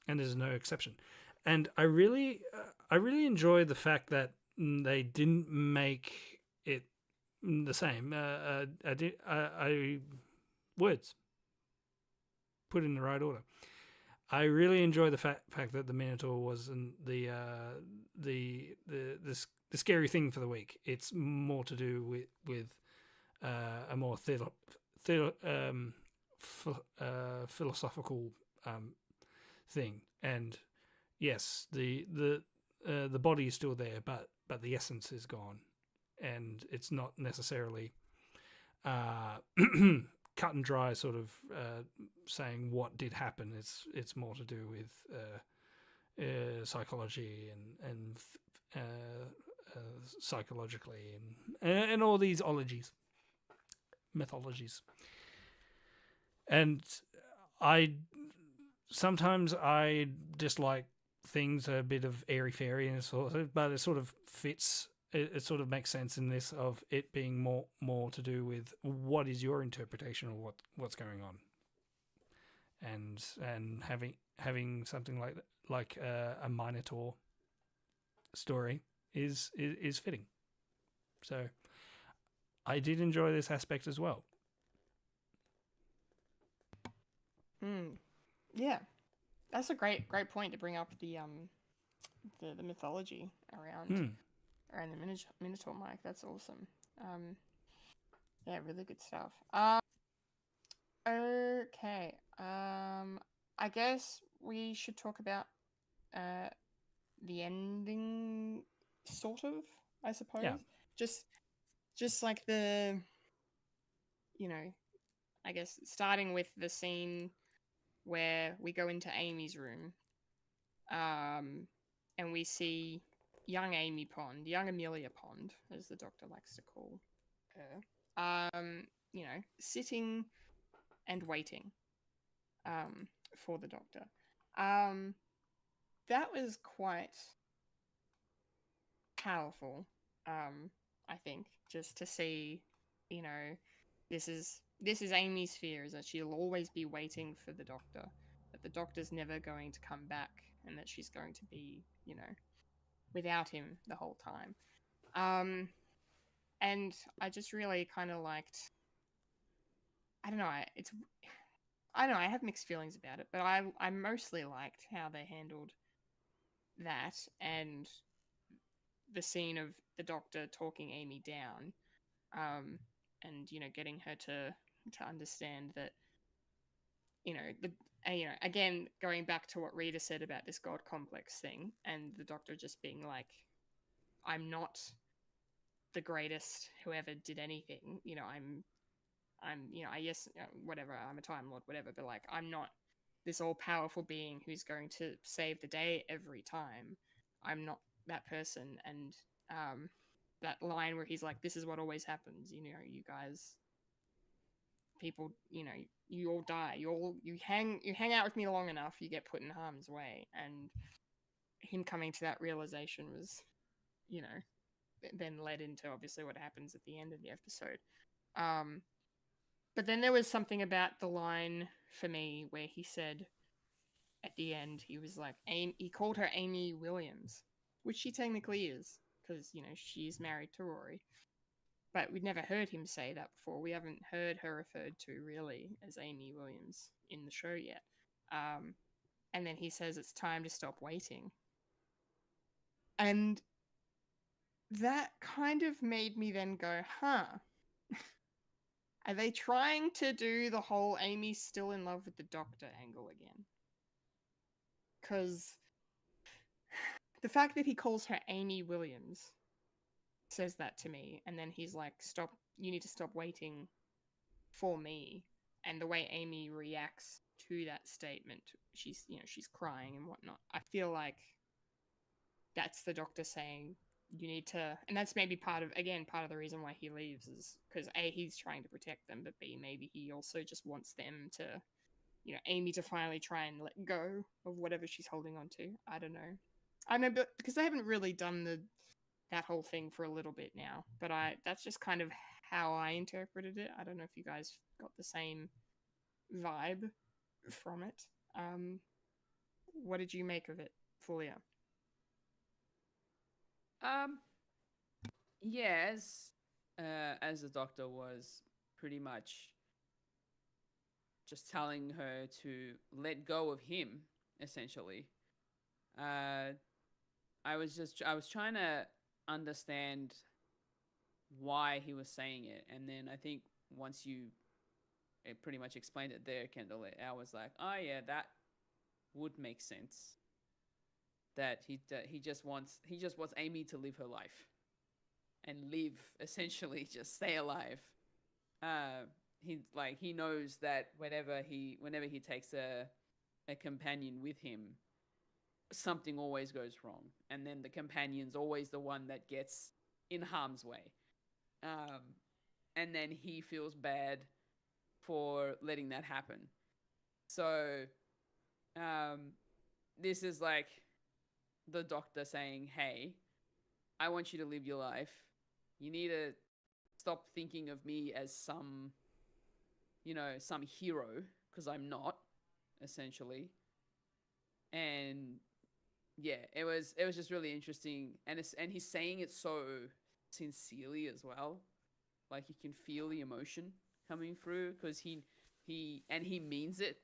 there's no exception. And I really enjoy the fact that they didn't make it the same. Words put in the right order. I really enjoy the fact that the Minotaur wasn't the scary thing for the week. It's more to do with a more philosophical thing. And yes, the body is still there, but the essence is gone, and it's not necessarily cut and dry sort of saying what did happen. It's more to do with psychology and psychologically and all these mythologies. And sometimes I dislike things a bit of airy fairy and but it sort of fits. It sort of makes sense in this, of it being more to do with what is your interpretation of what's going on, and having something like a Minotaur story is fitting. So I did enjoy this aspect as well. Yeah, that's a great point to bring up the mythology around the Minotaur, Mike. That's awesome. Yeah, really good stuff. Okay. I guess we should talk about the ending, sort of. I suppose. Yeah. Just like the, I guess starting with the scene where we go into Amy's room, and we see young Amy Pond, young Amelia Pond, as the Doctor likes to call her, sitting and waiting, for the Doctor. That was quite powerful, I think, just to see, this is Amy's fear, is that she'll always be waiting for the Doctor, that the Doctor's never going to come back, and that she's going to be, without him the whole time. And I just really kind of liked, I don't know, I have mixed feelings about it, but I mostly liked how they handled that, and the scene of the Doctor talking Amy down, and getting her to understand that, again, going back to what Rita said about this God complex thing, and the Doctor just being like, I'm not the greatest who ever did anything, whatever, I'm a Time Lord, whatever, but like, I'm not this all powerful being who's going to save the day every time. I'm not that person. And that line where he's like, this is what always happens, you guys, people, you all die, you hang out with me long enough, you get put in harm's way. And him coming to that realization was, then led into obviously what happens at the end of the episode. But then there was something about the line for me where he said at the end, he was like, he called her Amy Williams, which she technically is, because, she's married to Rory. But we'd never heard him say that before. We haven't heard her referred to really as Amy Williams in the show yet. And then he says it's time to stop waiting. And that kind of made me then go, huh. Are they trying to do the whole Amy's still in love with the Doctor angle again? Because the fact that he calls her Amy Williams says that to me, and then he's like, you need to stop waiting for me. And the way Amy reacts to that statement, she's crying and whatnot. I feel like that's the Doctor saying, you need to, and that's maybe part of the reason why he leaves, is because A, he's trying to protect them, but B, maybe he also just wants them to, Amy to finally try and let go of whatever she's holding on to. I don't know, but because they haven't really done that whole thing for a little bit now, but that's just kind of how I interpreted it. I don't know if you guys got the same vibe from it. What did you make of it, Fulya? Yeah, as the Doctor was pretty much just telling her to let go of him, essentially. I was trying to understand why he was saying it, and then I think once you pretty much explained it there, Kendall, I was like, oh yeah, that would make sense. That he just wants Amy to live her life and live, essentially, just stay alive. He knows that whenever he takes a companion with him, something always goes wrong, and then the companion's always the one that gets in harm's way, and then he feels bad for letting that happen. So this is like the Doctor saying, hey, I want you to live your life. You need to stop thinking of me as some hero, because I'm not, essentially. And yeah, it was just really interesting, and he's saying it so sincerely as well. You can feel the emotion coming through, because he means it.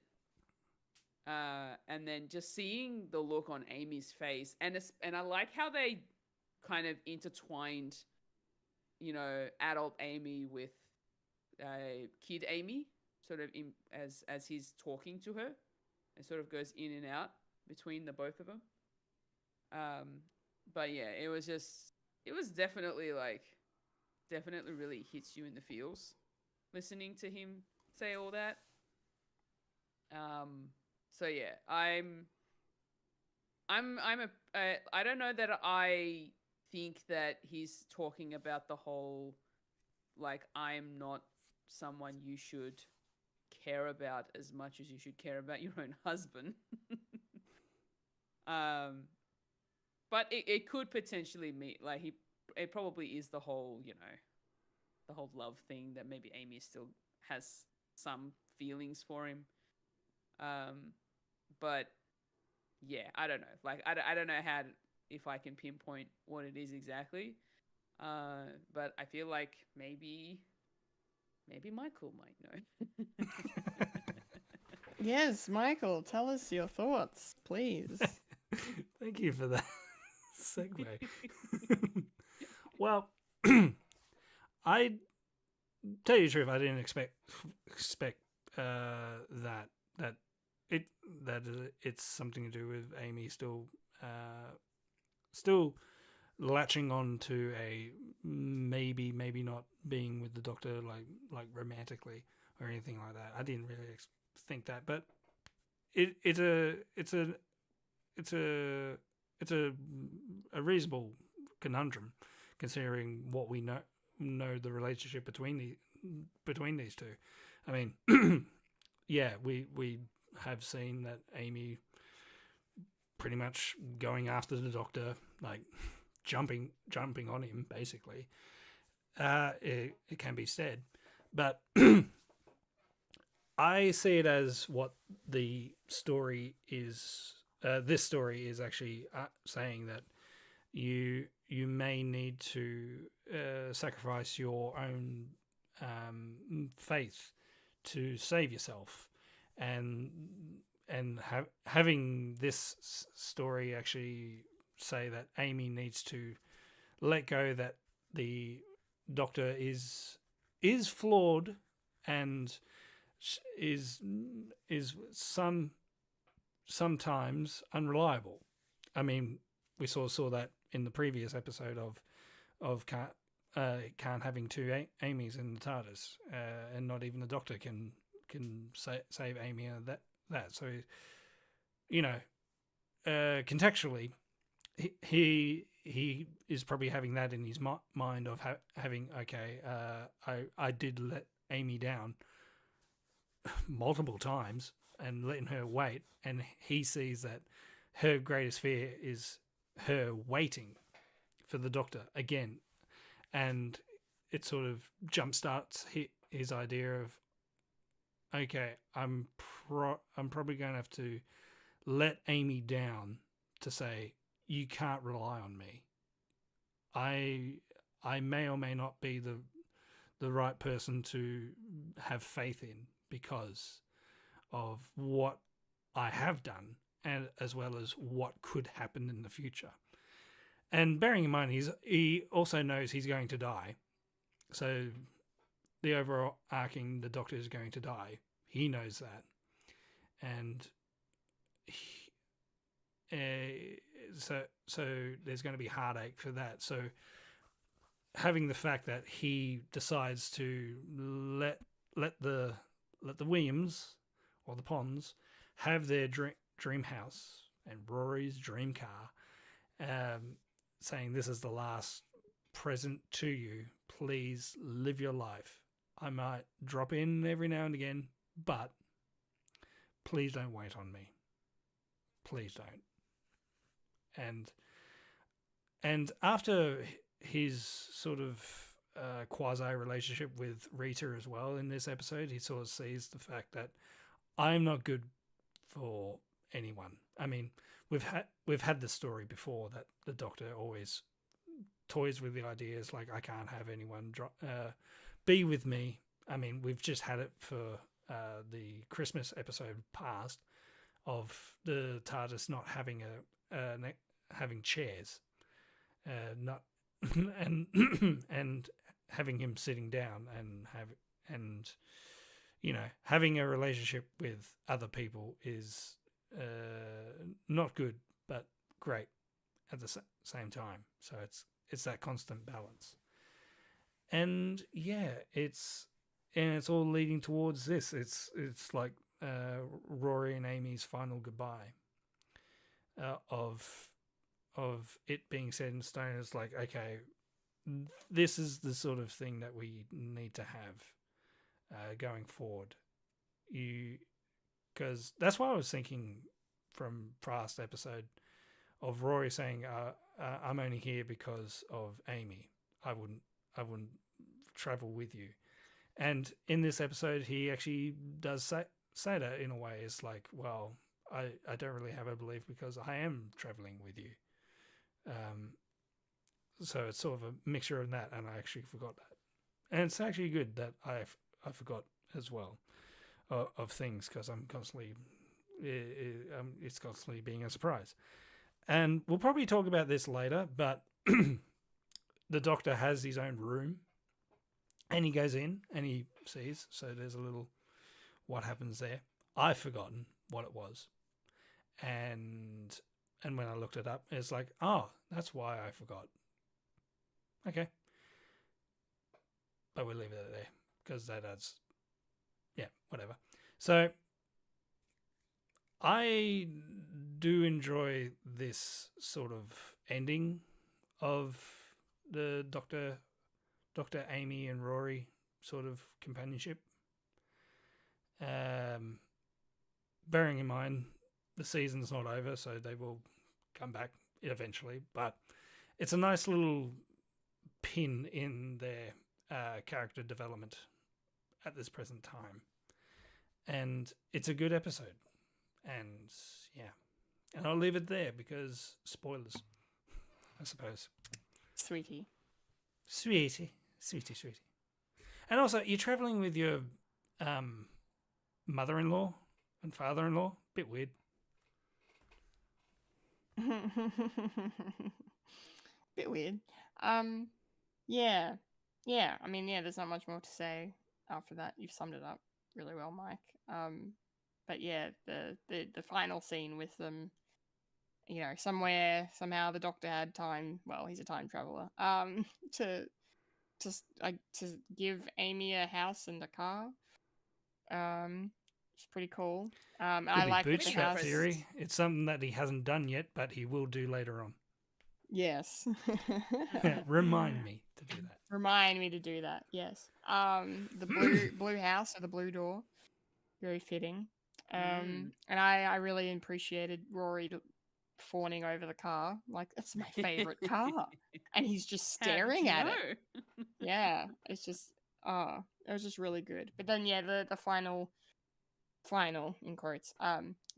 And then just seeing the look on Amy's face, and I like how they kind of intertwined, you know, adult Amy with kid Amy, sort of as he's talking to her. It sort of goes in and out between the both of them. But yeah, it was definitely really hits you in the feels listening to him say all that. So yeah, I don't know that I think that he's talking about the whole, like, I'm not someone you should care about as much as you should care about your own husband. But it could potentially mean, like, it probably is the whole, you know, the whole love thing that maybe Amy still has some feelings for him. But yeah, I don't know. Like, I don't know if I can pinpoint what it is exactly. But I feel like maybe Michael might know. Yes, Michael, tell us your thoughts, please. Thank you for that segue. Well, I tell you the truth, I didn't expect that it's something to do with Amy still latching on to a maybe not being with the Doctor like romantically or anything like that. I didn't really think that, but it's a reasonable conundrum considering what we know the relationship between these two. I mean, yeah, we have seen that Amy pretty much going after the Doctor, like jumping on him, basically. It can be said, but I see it as what the story is. This story is actually saying that you may need to sacrifice your own faith to save yourself, and having this story actually say that Amy needs to let go, that the Doctor is flawed and is sometimes unreliable. I mean, we saw that in the previous episode of Khan having two Amys in the TARDIS, and not even the Doctor can save Amy and that. So, you know, contextually, he is probably having that in his mind of having, okay, I did let Amy down multiple times and letting her wait, and he sees that her greatest fear is her waiting for the Doctor again, and it sort of jumpstarts his idea of, okay, I'm probably going to have to let Amy down to say, you can't rely on me. I may or may not be the right person to have faith in because of what I have done, and as well as what could happen in the future. And bearing in mind, he also knows he's going to die. So the overarching, the Doctor is going to die. He knows that. And so there's going to be heartache for that. So having the fact that he decides to let the Williams or the Ponds have their dream house and Rory's dream car, saying this is the last present to you. Please live your life. I might drop in every now and again, but please don't wait on me. Please don't. And after his sort of quasi relationship with Rita as well in this episode, he sort of sees the fact that I'm not good for anyone. I mean, we've had this story before that the Doctor always toys with the ideas like, I can't have anyone be with me. I mean, we've just had it for the Christmas episode past the TARDIS not having having chairs, not and and having him sitting down and having a relationship with other people is not good but great at the same time. So it's that constant balance, and it's all leading towards this. It's like Rory and Amy's final goodbye of it being set in stone. It's like, okay, this is the sort of thing that we need to have going forward. Because that's what I was thinking from past episode of Rory saying, "I'm only here because of Amy. I wouldn't travel with you." And in this episode, he actually does say that in a way. It's like, well, I don't really have a belief because I am traveling with you. So it's sort of a mixture of that, and I actually forgot that. And it's actually good that I forgot as well of things, because I'm constantly it's constantly being a surprise. And we'll probably talk about this later, but the Doctor has his own room, and he goes in and he sees. So there's a little what happens there. I've forgotten what it was, and when I looked it up, it's like, oh, that's why I forgot. Okay, but we'll leave it there because that adds, whatever. So I do enjoy this sort of ending of the Doctor, Amy and Rory sort of companionship. Bearing in mind the season's not over, so they will come back eventually. But it's a nice little pin in their character development at this present time. And it's a good episode. And and I'll leave it there because spoilers, I suppose. Sweetie. And also, you're traveling with your mother-in-law and father-in-law. Bit weird. Bit weird. Yeah. I mean, there's not much more to say after that. You've summed it up really well, Mike. But yeah, the final scene with them, somehow the Doctor had time. Well, he's a time traveler. To give Amy a house and a car. It's pretty cool. Could I be like the bootstrap house theory. It's something that he hasn't done yet, but he will do later on. Yes. Remind me to do that. Remind me to do that. Yes. The blue house or the blue door, very fitting. And I really appreciated Rory fawning over the car. Like, it's my favorite car, and he's just staring at it. Yeah, it's just it was just really good. But then the final in quotes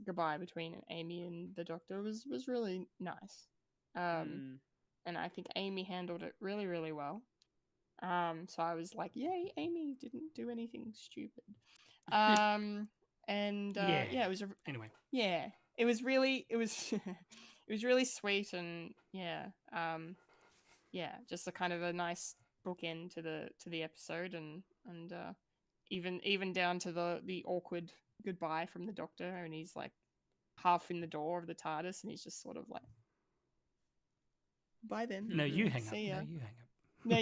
goodbye between Amy and the Doctor was really nice. And I think Amy handled it really, really well. So I was like, yay, Amy didn't do anything stupid. It was anyway. Yeah, it was really it was really sweet, and just a kind of a nice bookend to the episode, and even down to the awkward goodbye from the Doctor, and he's like half in the door of the TARDIS, and he's just sort of like, bye then. No, you hang up. See ya. No, you hang up. No,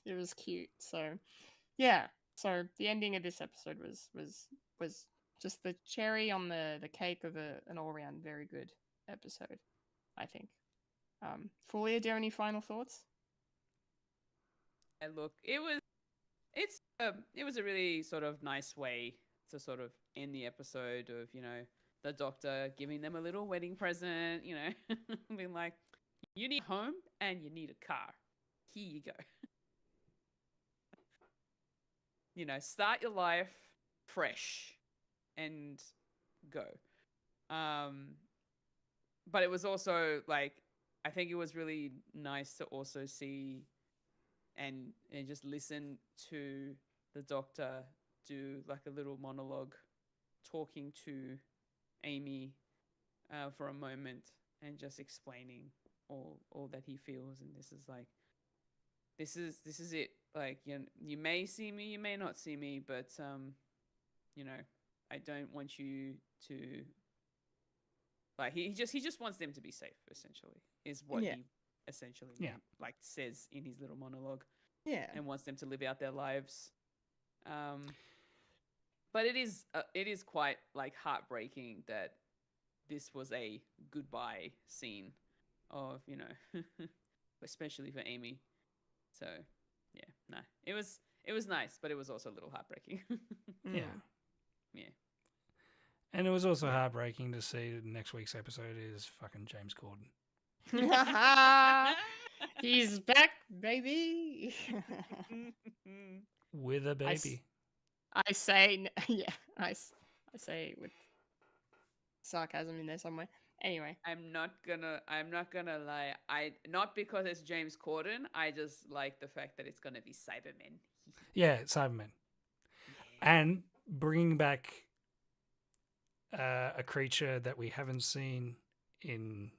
it was cute. So so the ending of this episode was just the cherry on the cake of an all around very good episode, I think. Fulya, do you have any final thoughts? And look, it was a really sort of nice way to sort of end the episode of, the Doctor giving them a little wedding present, being like, you need a home and you need a car. Here you go. Start your life fresh and go. But it was also like, I think it was really nice to also see and just listen to the Doctor do like a little monologue talking to Amy for a moment and just explaining all that he feels, and this is it. Like, you may see me, you may not see me, but I don't want you to. Like, he just wants them to be safe. Essentially, is what he essentially like says in his little monologue. Yeah, and wants them to live out their lives. But it is quite like heartbreaking that this was a goodbye scene of, especially for Amy. So yeah, no, it was nice, but it was also a little heartbreaking. Yeah. And it was also heartbreaking to see that next week's episode is fucking James Corden. He's back, baby. With a baby. I say, I say with sarcasm in there somewhere. Anyway, I'm not gonna lie. Not because it's James Corden. I just like the fact that it's gonna be Cybermen. Yeah, Cybermen, and bringing back a creature that we haven't seen in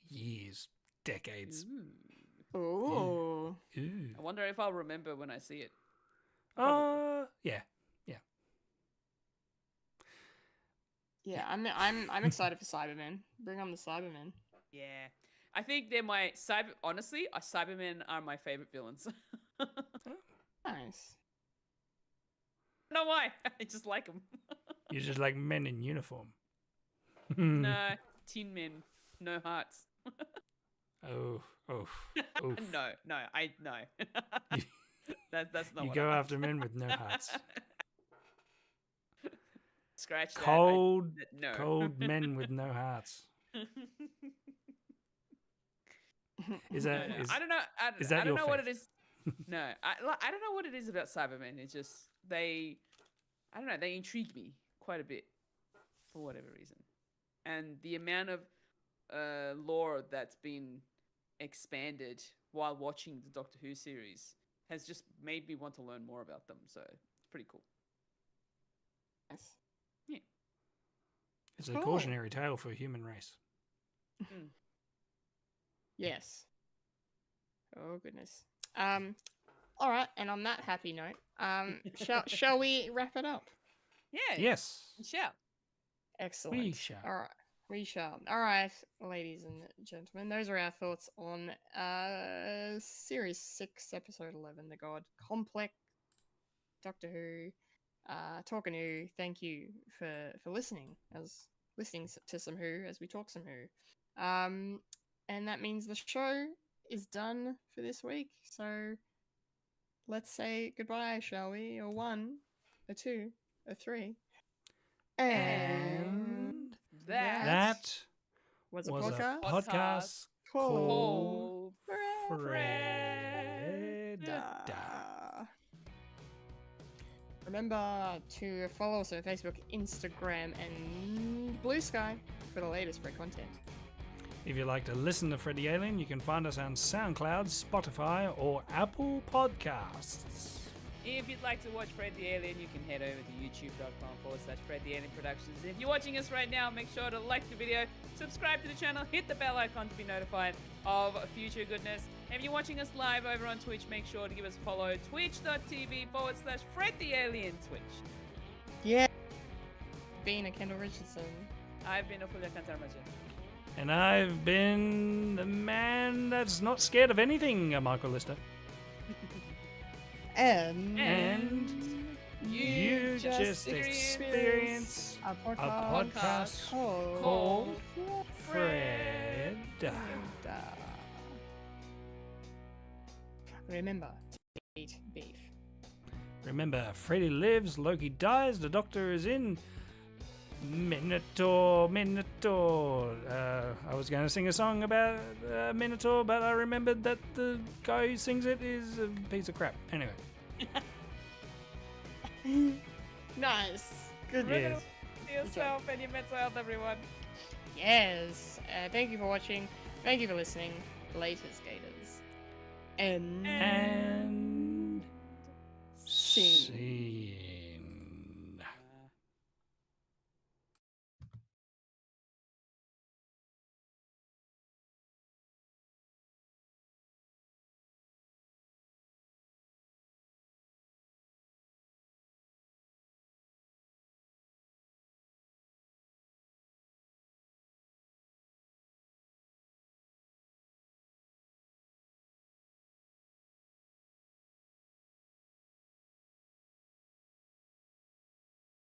years, decades. Ooh. Ooh. I wonder if I'll remember when I see it. Yeah. Yeah, I'm excited for Cybermen. Bring on the Cybermen. Yeah, I think they're honestly, Cybermen are my favorite villains. Nice. I don't know why. I just like them. You just like men in uniform. No, tin men, no hearts. Oh. No. That's not. You what go after men with no hearts. Scratch that. Cold men with no hearts. Is that? No. I don't know. I don't know what it is. No, I don't know what it is about Cybermen. It's just I don't know. They intrigue me quite a bit for whatever reason, and the amount of lore that's been expanded while watching the Doctor Who series has just made me want to learn more about them. So it's pretty cool. Yes. Yeah. It's a cautionary tale for a human race. Yes. Oh goodness. All right, and on that happy note, shall we wrap it up? Yeah. Yes. We shall. Excellent. We shall. All right. We shall. All right, ladies and gentlemen, those are our thoughts on Series 6, Episode 11, The God Complex, Doctor Who, Talking Who. Thank you for listening to some Who as we talk some Who. And that means the show is done for this week. So let's say goodbye, shall we? A 1, a 2, a 3. And that was a podcast called Fred. Remember to follow us on Facebook, Instagram, and Blue Sky for the latest Fred content. If you'd like to listen to Fred the Alien, you can find us on SoundCloud, Spotify, or Apple Podcasts. If you'd like to watch Fred the Alien, you can head over to youtube.com/Fred the Alien Productions. If you're watching us right now, make sure to like the video, subscribe to the channel, hit the bell icon to be notified of future goodness. And if you're watching us live over on Twitch, make sure to give us a follow, twitch.tv/Fred the Alien Twitch. Yeah. Being a Kendall Richardson. I've been a Fulya and Michael. And I've been the man that's not scared of anything, Michael Lister. And you just experience a podcast called Fred. Remember to eat beef. Remember, Freddy lives, Loki dies, the Doctor is in Minotaur. I was going to sing a song about Minotaur, but I remembered that the guy who sings it is a piece of crap. Anyway. Nice. Good. Yes. To yourself and your mental health, everyone. Yes. Thank you for watching. Thank you for listening. Later, skaters. And